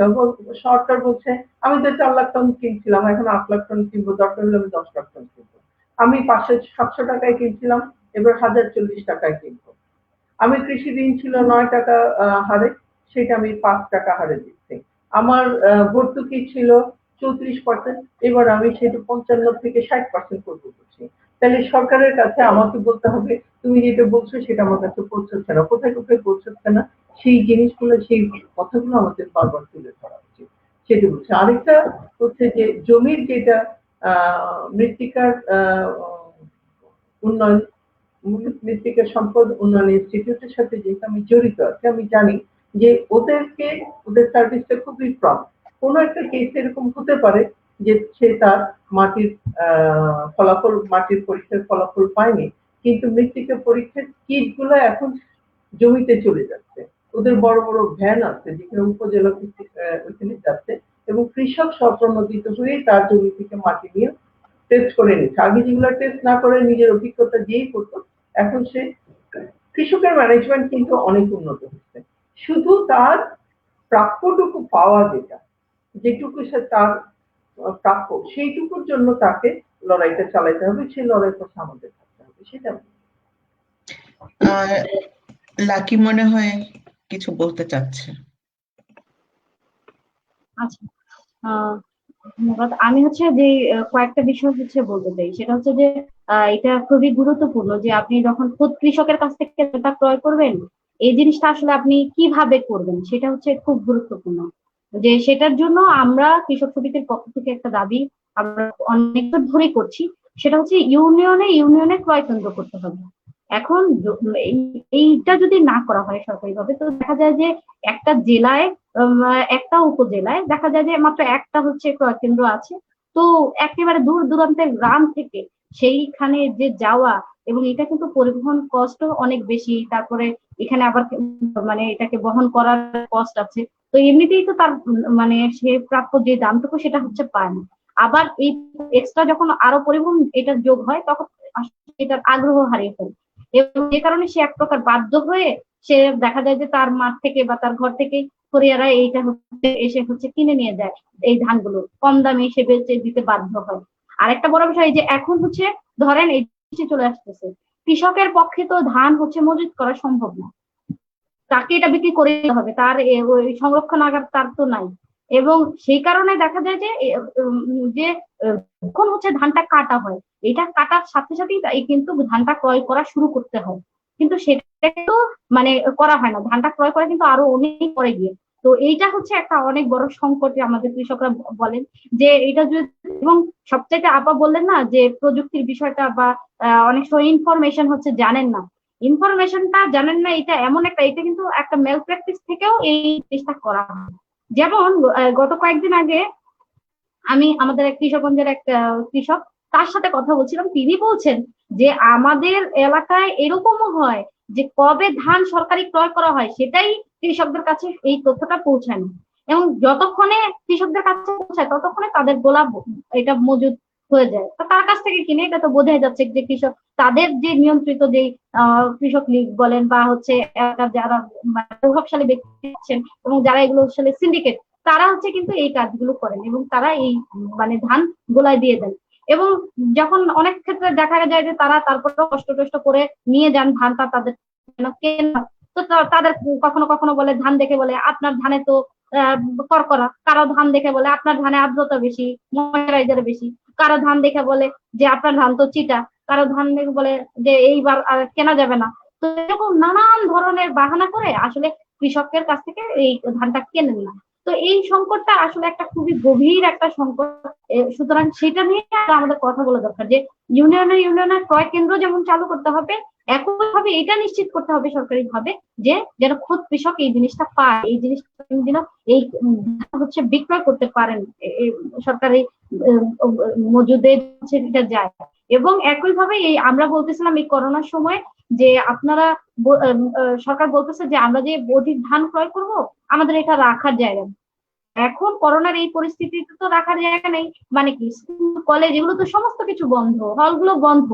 সরকার বলছে আমি তো 4 লাখ টন কিনছিলাম, এখন 8 লাখ টন কিনবো, দরকার হলে আমি 10 লাখ টন কিনবো। আমি 500-700 টাকায় কিনছিলাম, এবার 1040 টাকায় কিনবো। আমি কৃষি ঋণ ছিল 9 টাকা হারে, সেটা আমি 5 টাকা হারে দিচ্ছি। আমার ভর্তুকি ছিল 34%, এবার আমি সেটা 55 থেকে 60% করব করছি। তাহলে সরকারের কাছে আমাকে বলতে হবে তুমি যেটা বলছো সেটা আমার কাছে পৌঁছাচ্ছে না, কোথায় কোথায় পৌঁছাচ্ছে না সেই জিনিসগুলো, সেই কথাগুলো আমাদের বারবার তুলে ধরা উচিত। সেটা বলছে। আরেকটা হচ্ছে যে জমির যেটা মৃত্তিকার উন্নয়ন, মৃত্তিকা সম্পদ উন্নয়ন ইনস্টিটিউটের সাথে যেহেতু আমি জড়িত আছি, আমি জানি যে ওদের সার্ভিসটা খুবই কম। কোন একটা কেস এরকম হতে পারে যে সে তার মাটির ফলাফল, মাটির পরীক্ষার ফলাফল পায়নি, কিন্তু মৃত্তিকা পরীক্ষার কিট গুলো এখন জমিতে চলে যাচ্ছে। ওদের বড় বড় ভ্যান আছে যেখানে উপজেলা ভিত্তিক ওইখানে যাচ্ছে এবং কৃষক স্বপ্রণোদিত হয়ে তার জমি থেকে মাটি নিয়ে টেস্ট করে নিচ্ছে। আগে যেগুলো টেস্ট না করে নিজের অভিজ্ঞতা দিয়েই করতো, এখন সে কৃষকের ম্যানেজমেন্ট কিন্তু অনেক উন্নত হচ্ছে। শুধু তার প্রাপ্যটুকু পাওয়া যেটুকু সে তার প্রাপ্য, সেইটুকুর জন্য তাকে লড়াইটা চালাইতে হবে, সেই লড়াই পথে আমাদের থাকতে হবে, সেটা। লাকি মনে হয় কিছু বলতে চাচ্ছে। আচ্ছা, ধন্যবাদ। আমি হচ্ছে যে কয়েকটা বিষয় হচ্ছে বলতে চাই, সেটা হচ্ছে যে এটা খুবই গুরুত্বপূর্ণ যে আপনি যখন খুদ কৃষকের কাছ থেকে এটা ক্রয় করবেন, এই জিনিসটা আসলে আপনি কিভাবে করবেন সেটা হচ্ছে খুব গুরুত্বপূর্ণ। যে সেটার জন্য আমরা কৃষক সমিতির পক্ষ থেকে একটা দাবি আমরা অনেকদিন ধরেই করছি, সেটা হচ্ছে ইউনিয়নে ক্রয় কেন্দ্র করতে হবে। এখন এইটা যদি না করা হয় সরকারিভাবে, তো দেখা যায় যে একটা জেলায় একটা উপজেলায় দেখা যায় যে মাত্র একটা হচ্ছে ক্রয় কেন্দ্র আছে। তো একেবারে দূর দূরান্তের গ্রাম থেকে সেইখানে যে যাওয়া, এবং এটা কিন্তু পরিবহন কষ্ট অনেক বেশি, তারপরে এখানে আবার মানে এটাকে বহন করার কষ্ট আছে। তো এমনিতেই তো তার মানে সে প্রাপ্য যে দামটুকু সেটা হচ্ছে পায় না। আবার এই এক্সট্রা যখন আরো পরিবহন এটা যোগ হয় তখন এটার আগ্রহ হারিয়ে ফেলে, এবং যে কারণে সে এক প্রকার বাধ্য হয়ে সে দেখা যায় যে তার মাঠ থেকে বা তার ঘর থেকে কোরিয়ারা এইটা হচ্ছে এসে হচ্ছে কিনে নিয়ে যায়, এই ধানগুলো কম দামে সে বেচে দিতে বাধ্য হয়। আরেকটা বড় বিষয় যে এখন হচ্ছে ধরেন এই চলে আসতেছে, কৃষকের পক্ষে তো ধান হচ্ছে মজুত করা সম্ভব না, তাকে এটা বিক্রি করে দিতে হবে, তার ওই সংরক্ষণাগার তার তো নাই। এবং সেই কারণে দেখা যায় যে যে যখন হচ্ছে ধানটা কাটা হয়, এটা কাটার সাথে সাথেই কিন্তু ধানটা ক্রয় করা শুরু করতে হয়, কিন্তু সেটা কিন্তু মানে করা হয় না, ধানটা ক্রয় করে কিন্তু আরো অনেক পরে গিয়ে। তো এইটা হচ্ছে একটা অনেক বড় সংকটে আমাদের কৃষকরা বলেন যে এটা যদি, এবং সবচাইতে আপা বললেন না যে প্রযুক্তির বিষয়টা বা অনেক সময় ইনফরমেশন হচ্ছে জানেন না, ইনফরমেশনটা জানেন না, এটা এমন একটা, এটা কিন্তু একটা মেল প্র্যাকটিস থেকেও এই জিনিসটা করা হয়। যেমন গত কয়েকদিন আগে আমি আমাদের এক কৃষকগঞ্জের এক কৃষক, তার সাথে কথা বলছিলাম, তিনি বলছেন যে আমাদের এলাকায় এরকমও হয় যে কবে ধান সরকারি ক্রয় করা হয় সেটাই কৃষকদের কাছে এই তথ্যটা পৌঁছায় না, এবং যতক্ষণে কৃষকদের কাছে পৌঁছায় ততক্ষণে তাদের গোলা এটা মজুদ হয়ে যায়। তো তার কাছ থেকে কিনে এটা তো বোঝাই যাচ্ছে যে কৃষক তাদের যে নিয়ন্ত্রিত যে কৃষক লীগ বলেন বা হচ্ছে যারা প্রভাবশালী ব্যক্তি আছেন এবং যারা এগুলো আসলে সিন্ডিকেট, তারা হচ্ছে কিন্তু এই কাজগুলো করেন এবং তারা এই মানে ধান গোলায় দিয়ে দেন। এবং যখন অনেক ক্ষেত্রে দেখা যায় যে তারা তারপরেও কষ্ট টষ্ট করে নিয়ে যান ধানটা তাদের তো তাদের কখনো কখনো বলে ধান দেখে বলে আপনার ধানে তো করকরা, কারো ধান দেখে বলে আপনার ধানে আর্দ্রতা বেশি, ময়েশ্চারাইজার বেশি, কারো ধান দেখে বলে যে আপনার ধান তো চিটা, কারো ধান দেখে বলে যে এইবার আর কেনা যাবে না। তো এরকম নানান ধরনের বাহানা করে আসলে কৃষকের কাছ থেকে এই ধানটা কেনেন না। তো এই সংকটটা আসলে একটা খুবই গভীর একটা সংকট, সুতরাং সেটা নিয়ে আমাদের কথা বলা দরকার যে ইউনিয়নে ক্রয় কেন্দ্র যেমন চালু করতে হবে, একইভাবে এটা নিশ্চিত করতে হবে সরকারি ভাবে যে যেন খোদ কৃষক এই জিনিসটা পায়, এই জিনিসটা যেন এই হচ্ছে বিক্রয় করতে পারেন সরকারি মজুদে সেটা যায়। এবং একইভাবে এই আমরা বলতেছিলাম এই করোনার সময় যে আপনারা সরকার বলতেছে যে আমরা যে অধিক ধান ক্রয় করব আমাদের এটা রাখার জায়গা, এখন করোনার এই পরিস্থিতিতে তো রাখার জায়গা নেই, মানে কি স্কুল কলেজ এগুলো তো সমস্ত কিছু বন্ধ, হলগুলো বন্ধ,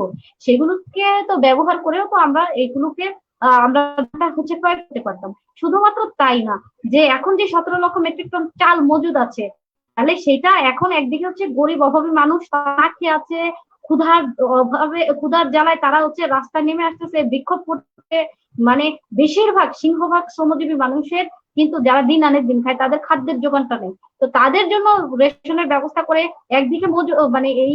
সেগুলোকে তো ব্যবহার করেও তো আমরা এগুলোকে আমরা হচ্ছে ক্রয় করতে পারতাম। শুধুমাত্র তাই না, যে এখন যে 17 লক্ষ মেট্রিক টন চাল মজুদ আছে, তাহলে সেটা এখন একদিকে হচ্ছে গরিব অভাবী মানুষ না খেয়ে আছে, ক্ষুধার জ্বালায় তারা হচ্ছে রাস্তায় নেমে আসতেছে, বিক্ষোভ করতে, মানে বেশিরভাগ সিংহভাগ শ্রমজীবী মানুষের কিন্তু যারা দিন আনে দিন খায় তাদের খাদ্যের যোগানটা নেই। তো তাদের জন্য রেশনের ব্যবস্থা করে একদিকে মানে এই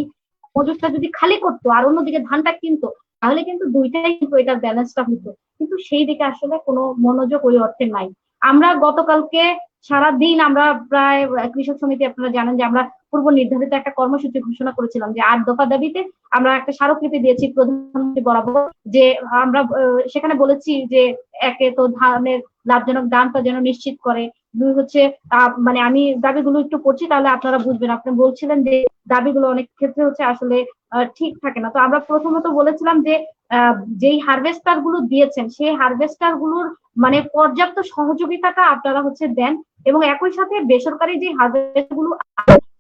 মজুদটা যদি খালি করতো আর অন্যদিকে ধানটা কিনতো, তাহলে কিন্তু দুইটাই কিন্তু এটার ব্যালেন্সটা হতো, কিন্তু সেই দিকে আসলে কোনো মনোযোগ ওই অর্থে নাই। আমরা গতকালকে সারাদিন আমরা প্রায় কৃষক সমিতি, আপনারা জানেন যে আমরা পূর্ব নির্ধারিত একটা কর্মসূচি ঘোষণা করেছিলাম যে 8 দফা দাবিতে আমরা একটা স্মারকলিপি দিয়েছি প্রধানমন্ত্রী বরাবর, যে আমরা সেখানে বলেছি যে একে তো ধানের লাভজনক দামটা যেন নিশ্চিত করে, দুই হচ্ছে মানে আমি দাবিগুলো একটু পড়ছি তাহলে আপনারা বুঝবেন। আপনি বলছিলেন যে দাবিগুলো অনেক ক্ষেত্রে হচ্ছে আসলে ঠিক থাকে না। তো আমরা প্রথমত বলেছিলাম যে যেই হারভেস্টার গুলো দিয়েছেন সেই হারভেস্টার গুলোর মানে পর্যাপ্ত সহযোগিতাটা আপনারা হচ্ছে দেন, এবং একই সাথে বেসরকারি যে হারভেস্টার গুলো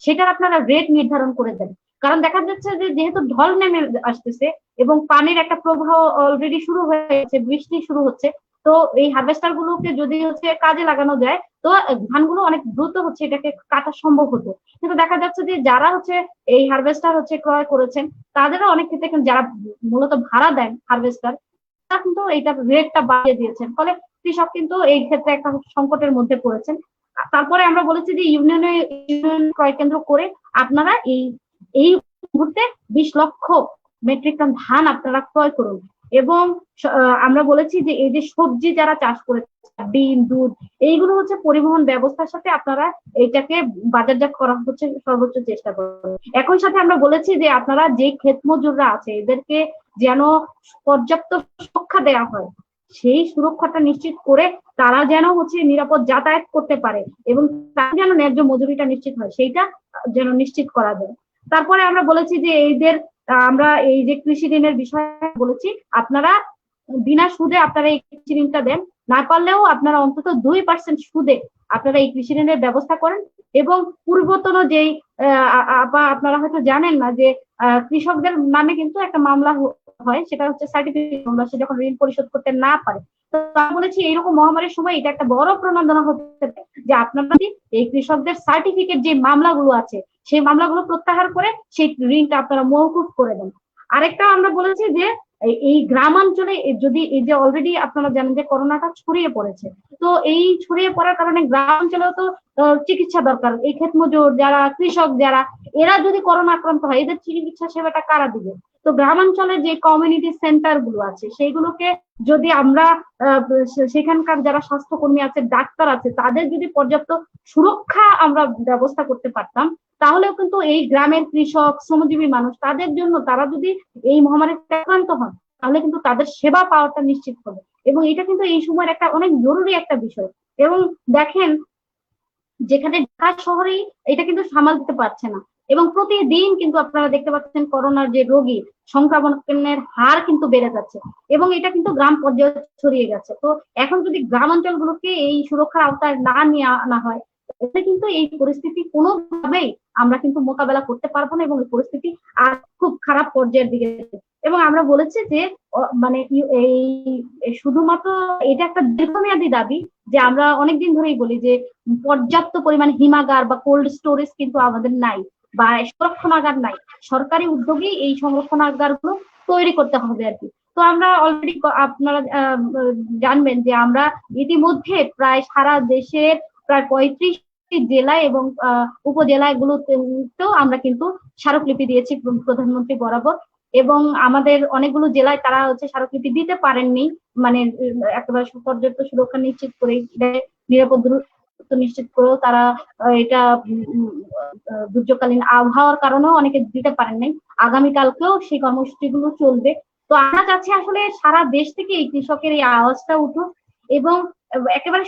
সেটার আপনারা রেট নির্ধারণ করে দেন। কারণ দেখা যাচ্ছে যে যেহেতু ঢল নেমে আসতেছে এবং পানির একটা প্রবাহ অলরেডি শুরু হয়েছে, বৃষ্টি শুরু হচ্ছে, তো এই হারভেস্টার গুলোকে যদি হচ্ছে কাজে লাগানো যায় তো ধানগুলো অনেক দ্রুত হচ্ছে এটাকে কাটা সম্ভব হতো। কিন্তু দেখা যাচ্ছে যে যারা হচ্ছে এই হারভেস্টার হচ্ছে ক্রয় করেছেন তাদেরও অনেক ক্ষেত্রে যারা মূলত ভাড়া দেন হারভেস্টার, তারা কিন্তু এইটার রেটটা বাড়িয়ে দিয়েছেন, ফলে কৃষক কিন্তু এই ক্ষেত্রে একটা সংকটের মধ্যে পড়েছেন। তারপরে আমরা বলেছি যে ইউনিয়ন ক্রয় কেন্দ্র করে আপনারা এই এই মুহূর্তে 20 লক্ষ মেট্রিক টন ধান আপনারা ক্রয় করুন, এবং আমরা বলেছি যে এই যে সবজি যারা চাষ করে, ডিম, দুধ, এইগুলো হচ্ছে পরিবহন ব্যবস্থার সাথে আপনারা এইটাকে বাজারজাত করা হচ্ছে সর্বোচ্চ চেষ্টা করুন। একই সাথে আমরা বলেছি যে আপনারা যে ক্ষেত মজুররা আছে এদেরকে যেন পর্যাপ্ত সুরক্ষা দেওয়া হয়, সেই সুরক্ষাটা নিশ্চিত করে তারা যেন হচ্ছে নিরাপদ যাতায়াত করতে পারে এবং তারা যেন ন্যায্য মজুরিটা নিশ্চিত হয়, সেইটা যেন নিশ্চিত করা যায়। তারপরে আমরা বলেছি যে এইদের আমরা এই যে কৃষি ঋণের বিষয়ে বলেছি আপনারা বিনা সুদে আপনারা এই কৃষি ঋণটা দেন, না পারলেও আপনারা অন্তত 2% সুদে আপনারা এই কৃষি ঋণের ব্যবস্থা করেন। এবং পূর্বতন যেই আপনারা হয়তো জানেন না যে কৃষকদের নামে কিন্তু একটা মামলা হয়, সেটা হচ্ছে সার্টিফিকেট মামলা, সে যখন ঋণ পরিশোধ করতে না পারে। তো আমি বলেছি এইরকম মহামারীর সময় এটা একটা বড় প্রণোদনা হতে পারে যে আপনারা এই কৃষকদের সার্টিফিকেট যে মামলাগুলো আছে সেই মামলাগুলো প্রত্যাহার করে সেই ঋণটা আপনারা মওকুফ করে দেন। আরেকটা আমরা বলেছি যে এই গ্রামাঞ্চলে যদি এই যে অলরেডি আপনারা জানেন যে করোনাটা ছড়িয়ে পড়েছে, তো এই ছড়িয়ে পড়ার কারণে গ্রামাঞ্চলেও তো চিকিৎসা দরকার। এই ক্ষেত মজুর যারা, কৃষক যারা, এরা যদি করোনা আক্রান্ত হয় এদের চিকিৎসা সেবাটা কারা দিবে? তো গ্রামাঞ্চলে যে কমিউনিটি সেন্টার গুলো আছে সেইগুলোকে যদি আমরা সেখানকার যারা স্বাস্থ্যকর্মী আছে, ডাক্তার আছে, তাদের যদি পর্যাপ্ত সুরক্ষা আমরা ব্যবস্থা করতে পারতাম, তাহলেও কিন্তু এই গ্রামের কৃষক, শ্রমজীবী মানুষ, তাদের জন্য তারা যদি এই মহামারীতে আক্রান্ত হন তাহলে কিন্তু তাদের সেবা পাওয়াটা নিশ্চিত হবে, এবং এটা কিন্তু এই সময়ের একটা অনেক জরুরি একটা বিষয়। এবং দেখেন যেখানে ঢাকা শহরেই এটা কিন্তু সামাল দিতে পারছে না, এবং প্রতিদিন কিন্তু আপনারা দেখতে পাচ্ছেন করোনার যে রোগী সংক্রমণের হার কিন্তু বেড়ে যাচ্ছে, এবং এটা কিন্তু গ্রাম পর্যায়ে ছড়িয়ে গেছে। তো এখন যদি গ্রামাঞ্চলগুলোকে এই সুরক্ষার আওতায় না নিয়ে আনা হয় তাহলে কিন্তু এই পরিস্থিতি কোনোভাবেই আমরা কিন্তু মোকাবেলা করতে পারবো না, এবং এই পরিস্থিতি আর খুব খারাপ পর্যায়ের দিকে। এবং আমরা বলেছি যে মানে এই শুধুমাত্র এটা একটা দীর্ঘমেয়াদী দাবি, যে আমরা অনেকদিন ধরেই বলি যে পর্যাপ্ত পরিমাণ হিমাগার বা কোল্ড স্টোরেজ কিন্তু আমাদের নাই, বা সংরক্ষণাগার নাই। সরকারি উদ্যোগেই এই সংরক্ষণাগার গুলো তৈরি করতে হবে আর কি। তো আমরা অলরেডি আপনারা জানবেন যে আমরা ইতিমধ্যে প্রায় সারা দেশের প্রায় 35 জেলায় এবং উপজেলায় গুলোতেও আমরা কিন্তু স্মারকলিপি দিয়েছি প্রধানমন্ত্রী বরাবর, এবং আমাদের অনেকগুলো জেলায় তারা হচ্ছে স্মারকলিপি দিতে পারেননি, মানে একেবারে পর্যাপ্ত সুরক্ষা নিশ্চিত করে, নিরাপদ দূরত্ব নিশ্চিত করেও তারা এটা দুর্যোগকালীন আবহাওয়ার কারণেও অনেকে দিতে পারেন নাই। আগামীকালকেও সেই কর্মসূচিগুলো চলবে। তো আমরা চাচ্ছি আসলে সারা দেশ থেকে এই কৃষকের এই আওয়াজটা উঠুক, এবং একেবারে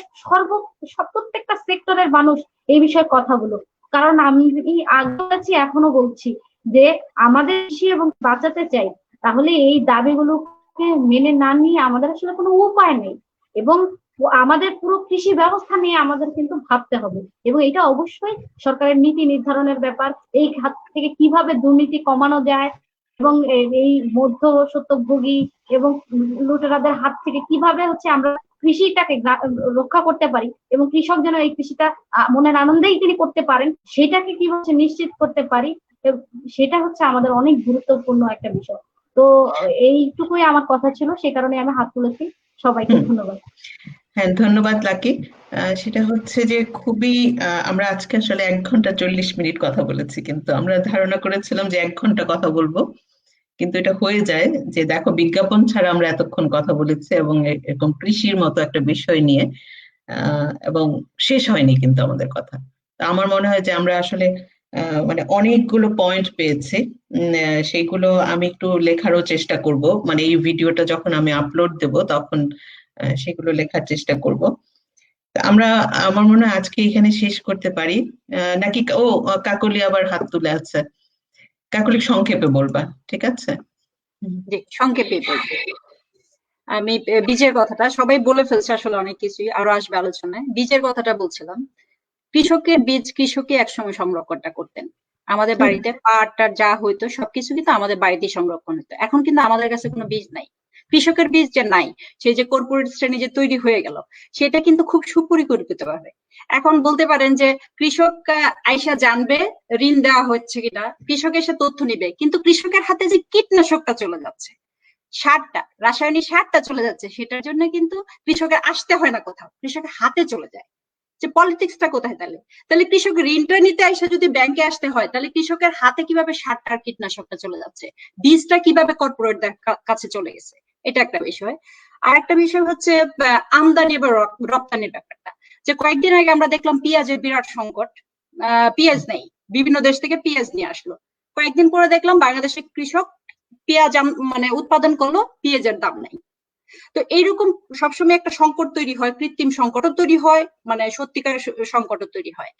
প্রত্যেকটা সেক্টরের মানুষ এই বিষয়ে কথা বলুক। কারণ আমি আগে আছি, এখনো বলছি যে আমাদের কৃষি এবং বাঁচাতে চাই, তাহলে এই দাবিগুলোকে মেনে না নিয়ে আমাদের আসলে কোনো উপায় নেই। এবং তো আমাদের পুরো কৃষি ব্যবস্থা নিয়ে আমাদের কিন্তু ভাবতে হবে, এবং এটা অবশ্যই সরকারের নীতি নির্ধারণের ব্যাপার। এই খাত থেকে কিভাবে দুর্নীতি কমানো যায় এবং এই মধ্যস্বত্বভোগী এবং লুটেরাদের হাত থেকে কিভাবে হচ্ছে আমরা কৃষিটাকে রক্ষা করতে পারি, এবং কৃষক যেন এই কৃষিটা মনের আনন্দেই তিনি করতে পারেন, সেটাকে কিভাবে নিশ্চিত করতে পারি, সেটা হচ্ছে আমাদের অনেক গুরুত্বপূর্ণ একটা বিষয়। তো এইটুকুই আমার কথা ছিল, সেই কারণে আমি হাত তুলেছি। সবাইকে ধন্যবাদ। হ্যাঁ, ধন্যবাদ লাকি। সেটা হচ্ছে যে খুবই আমরা আজকে আসলে 1 ঘন্টা 40 মিনিট কথা বলেছি, কিন্তু আমরা ধারণা করেছিলাম যে 1 ঘন্টা কথা বলবো, কিন্তু এটা হয়ে যায় যে দেখো বিজ্ঞাপন ছাড়া আমরা এতক্ষণ কথা বলেছি এবং এরকম কৃষির মতো একটা বিষয় নিয়ে, এবং শেষ হয়নি কিন্তু আমাদের কথা। তা আমার মনে হয় যে আমরা আসলে মানে অনেকগুলো পয়েন্ট পেয়েছি। সেইগুলো আমি একটু লেখারও চেষ্টা করব, মানে এই ভিডিওটা যখন আমি আপলোড দেব তখন সেগুলো লেখার চেষ্টা করব। আমরা আমার মনে হয় আজকে এখানে শেষ করতে পারি, নাকি? ও, কাকলি আবার হাত তুলে আছে। কাকলি সংক্ষেপে বলবা, ঠিক আছে? জি, সংক্ষেপে বলবো। আমি বীজের কথাটা সবাই বলে ফেলছে, আসলে অনেক কিছুই আরো আসবে আলোচনায়। বীজের কথাটা বলছিলাম, কৃষকের বীজ কৃষকই একসময় সংরক্ষণটা করতেন। আমাদের বাড়িতে পাট যা হইতো সবকিছু কিন্তু আমাদের বাড়িতেই সংরক্ষণ হতো। এখন কিন্তু আমাদের কাছে কোনো বীজ নাই, কৃষকের বীজ যে নাই, সেই যে কর্পোরেট শ্রেণী যে তৈরি হয়ে গেল, সেটা কিন্তু খুব সুপরিকল্পিত ভাবে। এখন বলতে পারেন যে কৃষক আইসা জানবে ঋণ দেওয়া হচ্ছে কিনা, কৃষক এসে তথ্য নিবে, কিন্তু কৃষকের হাতে যে কীটনাশকটা চলে যাচ্ছে, সারটা, রাসায়নিক সারটা চলে যাচ্ছে, সেটার জন্য কিন্তু কৃষকের আসতে হয় না কোথাও, কৃষকের হাতে চলে যায়। যে পলিটিক্সটা কোথায়? তাহলে তাহলে কৃষকের ঋণটা নিতে এসে যদি ব্যাংকে আসতে হয়, তাহলে কৃষকের হাতে কিভাবে সারটা আর কীটনাশকটা চলে যাচ্ছে, বীজটা কিভাবে কর্পোরেটদের কাছে চলে গেছে, এটা একটা বিষয়। আর একটা বিষয় হচ্ছে আমদানি বা রপ্তানির ব্যাপারটা। যে কয়েকদিন আগে আমরা দেখলাম পেঁয়াজের বিরাট সংকট, পেঁয়াজ নেই, বিভিন্ন দেশ থেকে পেঁয়াজ নিয়ে আসলো। কয়েকদিন পরে দেখলাম বাংলাদেশের কৃষক পেঁয়াজ মানে উৎপাদন করলো, পেঁয়াজের দাম নাই। তো এইরকম সবসময় একটা সংকট তৈরি হয়, কৃত্রিম সংকটও তৈরি হয়, মানে সত্যিকারের সংকটও তৈরি হয়।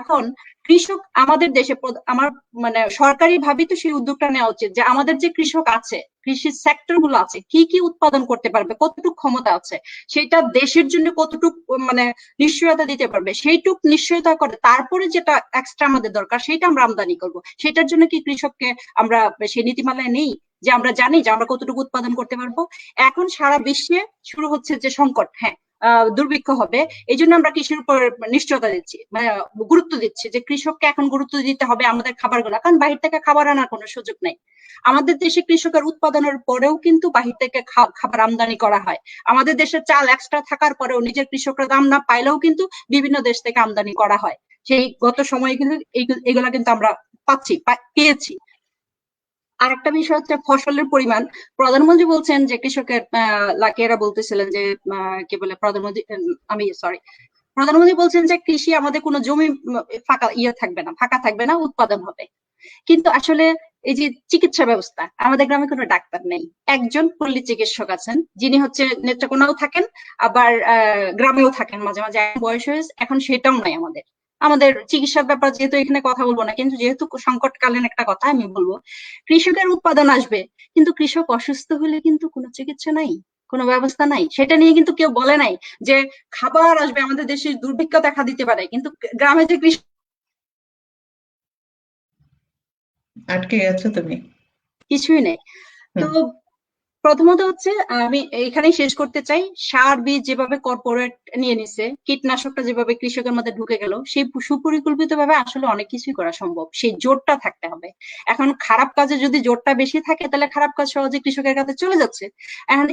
এখন কৃষক আমাদের দেশে আমার মানে সরকারি ভাবেই তো সেই উদ্যোগটা নেওয়া উচিত যে আমাদের যে কৃষক আছে, কৃষি সেক্টর গুলো আছে, কি কি উৎপাদন করতে পারবে, কতটুকু ক্ষমতা আছে, সেটা দেশের জন্য কতটুকু মানে নিশ্চয়তা দিতে পারবে, সেইটুক নিশ্চয়তা করে তারপরে যেটা এক্সট্রা আমাদের দরকার সেটা আমরা আমদানি করব। সেটার জন্য কি কৃষককে আমরা সেই নীতিমালায় নেই যে আমরা জানি যে আমরা কতটুকু উৎপাদন করতে পারবো? এখন সারা বিশ্বে শুরু হচ্ছে যে সংকট, হ্যাঁ দুর্ভিক্ষ হবে, এই জন্য আমরা কৃষির উপর নিশ্চয়তা দিচ্ছি, মানে গুরুত্ব দিচ্ছি যে কৃষককে এখন গুরুত্ব দিতে হবে আমাদের খাবারগুলো, কারণ বাহির থেকে খাবার আনার কোনো সুযোগ নেই। আমাদের দেশে কৃষকের উৎপাদনের পরেও কিন্তু বাহির থেকে খাবার আমদানি করা হয়। আমাদের দেশে চাল এক্সট্রা থাকার পরেও নিজের কৃষকরা দাম না পাইলেও কিন্তু বিভিন্ন দেশ থেকে আমদানি করা হয়। সেই গত সময়ে কিন্তু এগুলা কিন্তু আমরা পেয়েছি। আর একটা বিষয় হচ্ছে ফসলের পরিমাণ। প্রধানমন্ত্রী বলছেন যে কৃষকের লাকিয়েরা বলতেছিলেন যে কি বলে প্রধানমন্ত্রী বলছেন যে কৃষি আমাদের কোনো জমি ফাঁকা থাকবে না, উৎপাদন হবে। কিন্তু আসলে এই যে চিকিৎসা ব্যবস্থা, আমাদের গ্রামে কোনো ডাক্তার নেই, একজন পল্লী চিকিৎসক আছেন যিনি হচ্ছে নেত্রকোনাও থাকেন, আবার গ্রামেও থাকেন মাঝে মাঝে, বয়স হয়েছে এখন সেটাও নাই আমাদের। আমাদের চিকিৎসার ব্যাপার যেহেতু এখানে কথা বলবো না, কিন্তু যেহেতু সংকটকালীন একটা কথা আমি বলবো, কৃষকের উৎপাদন আসবে, কিন্তু কৃষক অসুস্থ হলে কিন্তু কোনো চিকিৎসা নাই, কোনো ব্যবস্থা নাই। সেটা নিয়ে কিন্তু কেউ বলে নাই যে খাবার আসবে, আমাদের দেশে দুর্ভিক্ষ দেখা দিতে পারে, কিন্তু গ্রামে যে কৃষক। আটকে গেছো তুমি? কিছুই নেই। তো প্রথমত হচ্ছে আমি এখানেই শেষ করতে চাই, সার বীজ যেভাবে কর্পোরেট নিয়ে নিছে, কীটনাশকটা যেভাবে কৃষকের মধ্যে ঢুকে গেল, সেই সুপরিকল্পিত ভাবে আসলে অনেক কিছুই করা সম্ভব, সেই জোরটা থাকতে হবে। এখন খারাপ কাজে যদি জোরটা বেশি থাকে তাহলে খারাপ কাজ সহজে কৃষকের কাছে চলে যাচ্ছে। এখন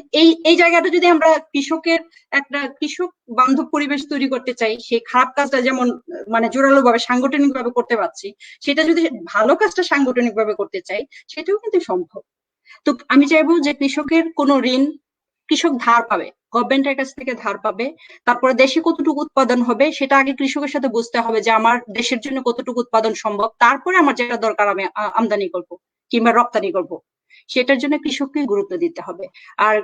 এই জায়গাটা যদি আমরা একটা কৃষক বান্ধব পরিবেশ তৈরি করতে চাই, সেই খারাপ কাজটা যেমন মানে জোরালো ভাবে সাংগঠনিক ভাবে করতে পারছি, সেটা যদি ভালো কাজটা সাংগঠনিক ভাবে করতে চাই, সেটাও কিন্তু সম্ভব। তো আমি চাইবো যে কৃষকের কোনো ঋণ, কৃষক ধার পাবে, গভর্নমেন্টের কাছ থেকে ধার পাবে, তারপরে দেশে কতটুকু উৎপাদন হবে সেটা আগে কৃষকের সাথে বুঝতে হবে যে আমার দেশের জন্য কতটুকু উৎপাদন সম্ভব, তারপরে আমার যেটা দরকার আমি আমদানি করব কিংবা রপ্তানি করব। সেটার জন্য কৃষককে গুরুত্ব দিতে হবে। আর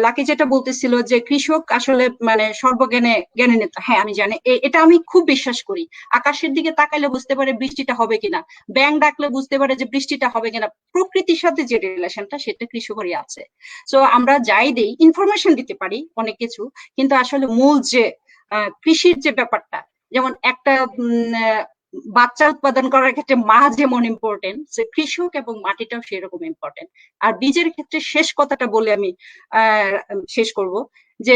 লাকি যেটা বলতেছিল যে কৃষক আসলে মানে সর্বজ্ঞানে জ্ঞানান্বিত, হ্যাঁ আমি জানি, এটা আমি খুব বিশ্বাস করি। আকাশের দিকে তাকাইলে বুঝতে পারে বৃষ্টিটা হবে কিনা, ব্যাঙ ডাকলে বুঝতে পারে যে বৃষ্টিটা হবে কিনা। প্রকৃতির সাথে যে রিলেশনটা সেটা কৃষকেরই আছে। তো আমরা যাই দেই, ইনফরমেশন দিতে পারি অনেক কিছু, কিন্তু আসলে মূল যে কৃষির যে ব্যাপারটা, যেমন একটা বাচ্চা উৎপাদন করার ক্ষেত্রে মা যেমন ইম্পর্টেন্ট, যে কৃষক এবং মাটিটাও সেরকম ইম্পর্টেন্ট। আর বীজের ক্ষেত্রে শেষ কথাটা বলে আমি শেষ করব, যে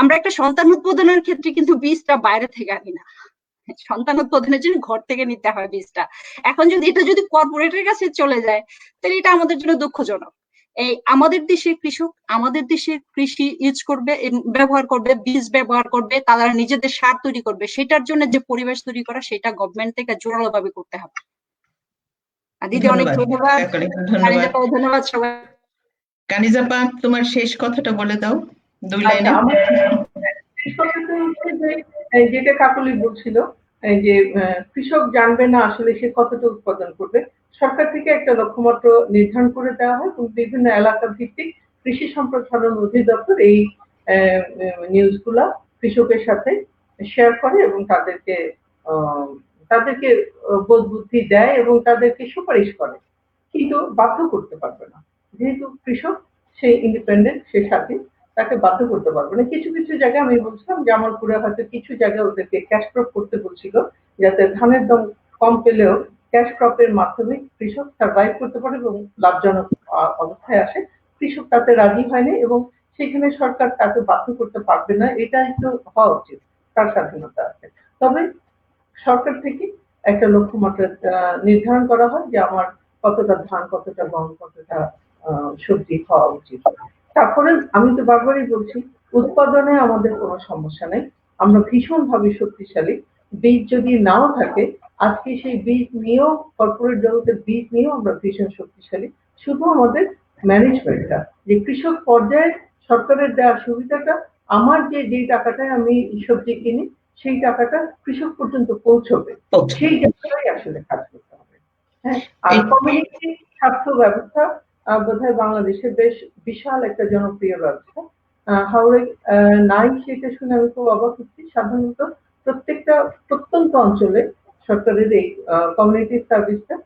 আমরা একটা সন্তান উৎপাদনের ক্ষেত্রে কিন্তু বীজটা বাইরে থেকে আনি না, সন্তান উৎপাদনের জন্য ঘর থেকে নিতে হয় বীজটা। এখন যদি এটা যদি কর্পোরেটের কাছে চলে যায়, তাহলে এটা আমাদের জন্য দুঃখজনক। এই আমাদের দেশের কৃষক আমাদের দেশের কৃষি ইউজ করবে, ব্যবহার করবে, বীজ ব্যবহার করবে, তারা নিজেদের সার তৈরি করবে, সেটার জন্য যে পরিবেশ তৈরি করা সেটা গভর্নমেন্ট থেকে জোরালো ভাবে করতে হবে। দিদি অনেক ধন্যবাদ, ধন্যবাদ। ধন্যবাদ সবাই। কানিজাপা, তোমার শেষ কথাটা বলে দাও 2 লাইনে। আমার শেষ কথাটা হচ্ছে যে যেটা কাকলি বলছিল, যে কৃষক জানবে না আসলে সে কতটা উৎপাদন করবে। সরকার থেকে একটা লক্ষ্যমাত্রা নির্ধারণ করে দেওয়া হয় এবং বিভিন্ন এলাকা ভিত্তিক কৃষি সম্প্রসারণ অধিদপ্তর এই নিউজগুলা কৃষকের সাথে শেয়ার করে এবং তাদেরকে বোধ বুদ্ধি দেয় এবং তাদেরকে সুপারিশ করে, কিন্তু বাধ্য করতে পারবে না। যেহেতু কৃষক সে ইন্ডিপেন্ডেন্ট, সে স্বাধীন, তাকে বাধ্য করতে পারবে না। কিছু কিছু জায়গায় আমি বলছিলাম জামালপুরে হয়তো কিছু জায়গায় ওদেরকে ক্যাশ ক্রপ করতে বলছিল, যাতে ধানের দাম কম পেলেও ক্যাশ ক্রপের মাধ্যমে কৃষক সার্ভাইভ করতে পারে এবং লাভজনক অবস্থায় আসে। কৃষক তাতে রাজি হয়নি এবং সেখানে সরকার তাকে বাধ্য করতে পারবে না, এটা একটু হওয়া উচিত, তার স্বাধীনতা আছে। তবে সরকার থেকে একটা লক্ষ্যমাত্রা নির্ধারণ করা হয় যে আমার কতটা ধান, কতটা গম, কতটা সবজি খাওয়া উচিত। তারপরে আমি তো বারবারই বলছি, উৎপাদনে আমাদের কোনো সমস্যা নেই, আমরা ভীষণভাবে শক্তিশালী। বীজ যদি নাও থাকে, আজকে সেই বীজ নিয়েও কর্পোরেট জগতের বীজ নিয়েও আমরা ভীষণ শক্তিশালী। শুধু আমাদের ম্যানেজমেন্টটা, যে কৃষক পর্যায়ে সরকারের দেওয়ার সুবিধাটা, আমার যে টাকাটায় আমি সবজি কিনি সেই টাকাটা কৃষক পর্যন্ত পৌঁছবে, সেই জায়গায় আসলে কাজ করতে হবে। হ্যাঁ, আর কমিউনিটি স্বাস্থ্য ব্যবস্থা বোধহয় বাংলাদেশে বেশ বিশাল একটা জনপ্রিয় ব্যবস্থা। হাওড়ে নাই, সেটা শুনে আমি খুব অবাক হচ্ছি। সাধারণত প্রত্যেকটা প্রত্যন্ত অঞ্চলে সরকারের এই কমিউনিটি সার্ভিসটা,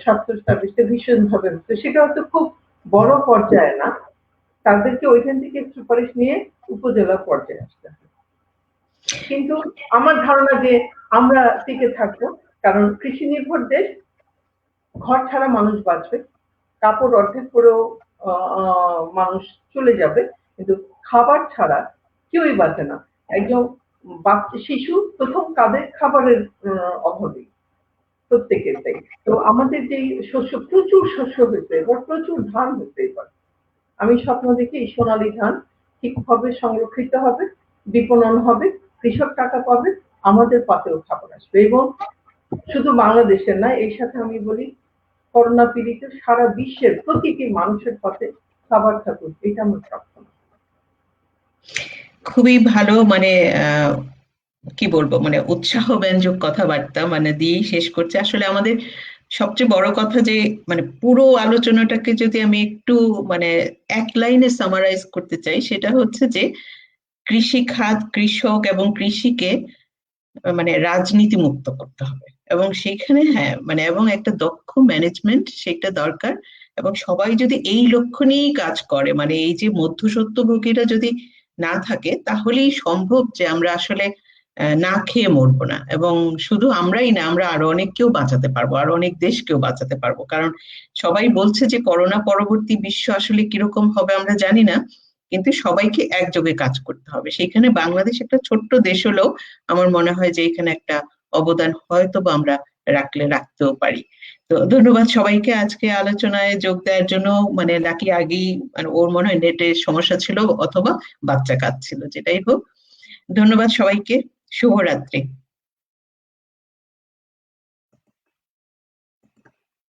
স্বাস্থ্য সার্ভিসটা ভীষণভাবে হচ্ছে। সেটা হয়তো খুব বড় পর্যায়ে না, তাদেরকে ওইখান থেকে সুপারিশ নিয়ে উপজেলা পর্যায়ে আসতে হবে। কিন্তু আমার ধারণা যে আমরা টিকে থাকবো, কারণ কৃষি নির্ভর দেশ, ঘর ছাড়া মানুষ বাঁচবে, কাপড় অর্ধেক পরেও মানুষ চলে যাবে, কিন্তু খাবার ছাড়া কেউই বাঁচে না। একজন শিশু প্রথম কাঁদে খাবারের অভাবে, প্রত্যেকের তাই। তো আমাদের যে শস্য, প্রচুর শস্য হয়েছে এবার, প্রচুর ধান হয়েছে এবার। আমি স্বপ্ন দেখি এই সোনালী ধান ঠিকভাবে সংরক্ষিত হবে, বিপণন হবে, কৃষক টাকা পাবে, আমাদের পাতেও খাবার আসবে। এবং শুধু বাংলাদেশের না, এই সাথে আমি বলি করোনা পীড়িত সারা বিশ্বের প্রতিটি মানুষের পাতে খাবার থাকুক, এটা আমার প্রার্থনা। খুবই ভালো, মানে কি বলবো, মানে উৎসাহ ব্যঞ্জক কথাবার্তা মানে দিয়েই শেষ করছে। আসলে আমাদের সবচেয়ে বড় কথা যে মানে পুরো আলোচনাটাকে যদি আমি একটু মানে এক লাইনে সামারাইজ করতে চাই, সেটা হচ্ছে যে কৃষি খাত, কৃষক এবং কৃষিকে মানে রাজনীতি মুক্ত করতে হবে, এবং সেইখানে হ্যাঁ মানে এবং একটা দক্ষ ম্যানেজমেন্ট সেটা দরকার। এবং সবাই যদি এই লক্ষ্য নিয়েই কাজ করে, মানে এই যে মধ্যস্বত্বভোগীরা যদি না থাকে, তাহলেই সম্ভব যে আমরা আসলে না খেয়ে মরবো না। এবং শুধু আমরাই না, আমরা আরো অনেককেও বাঁচাতে পারবো, আরো অনেক দেশকেও বাঁচাতে পারবো। কারণ সবাই বলছে যে করোনা পরবর্তী বিশ্ব আসলে কিরকম হবে আমরা জানি না, কিন্তু সবাইকে একযোগে কাজ করতে হবে। সেখানে বাংলাদেশ একটা ছোট্ট দেশ হলেও আমার মনে হয় যে এখানে একটা অবদান হয়তো বা আমরা রাখতেও পারি। তো ধন্যবাদ সবাইকে আজকে আলোচনায় যোগ দেওয়ার জন্য। মানে লাকি আগেই মানে ওর মনে হয় নেটের সমস্যা ছিল অথবা বাচ্চা কাঁদছিল, যেটাই হোক। ধন্যবাদ সবাইকে, শুভরাত্রি।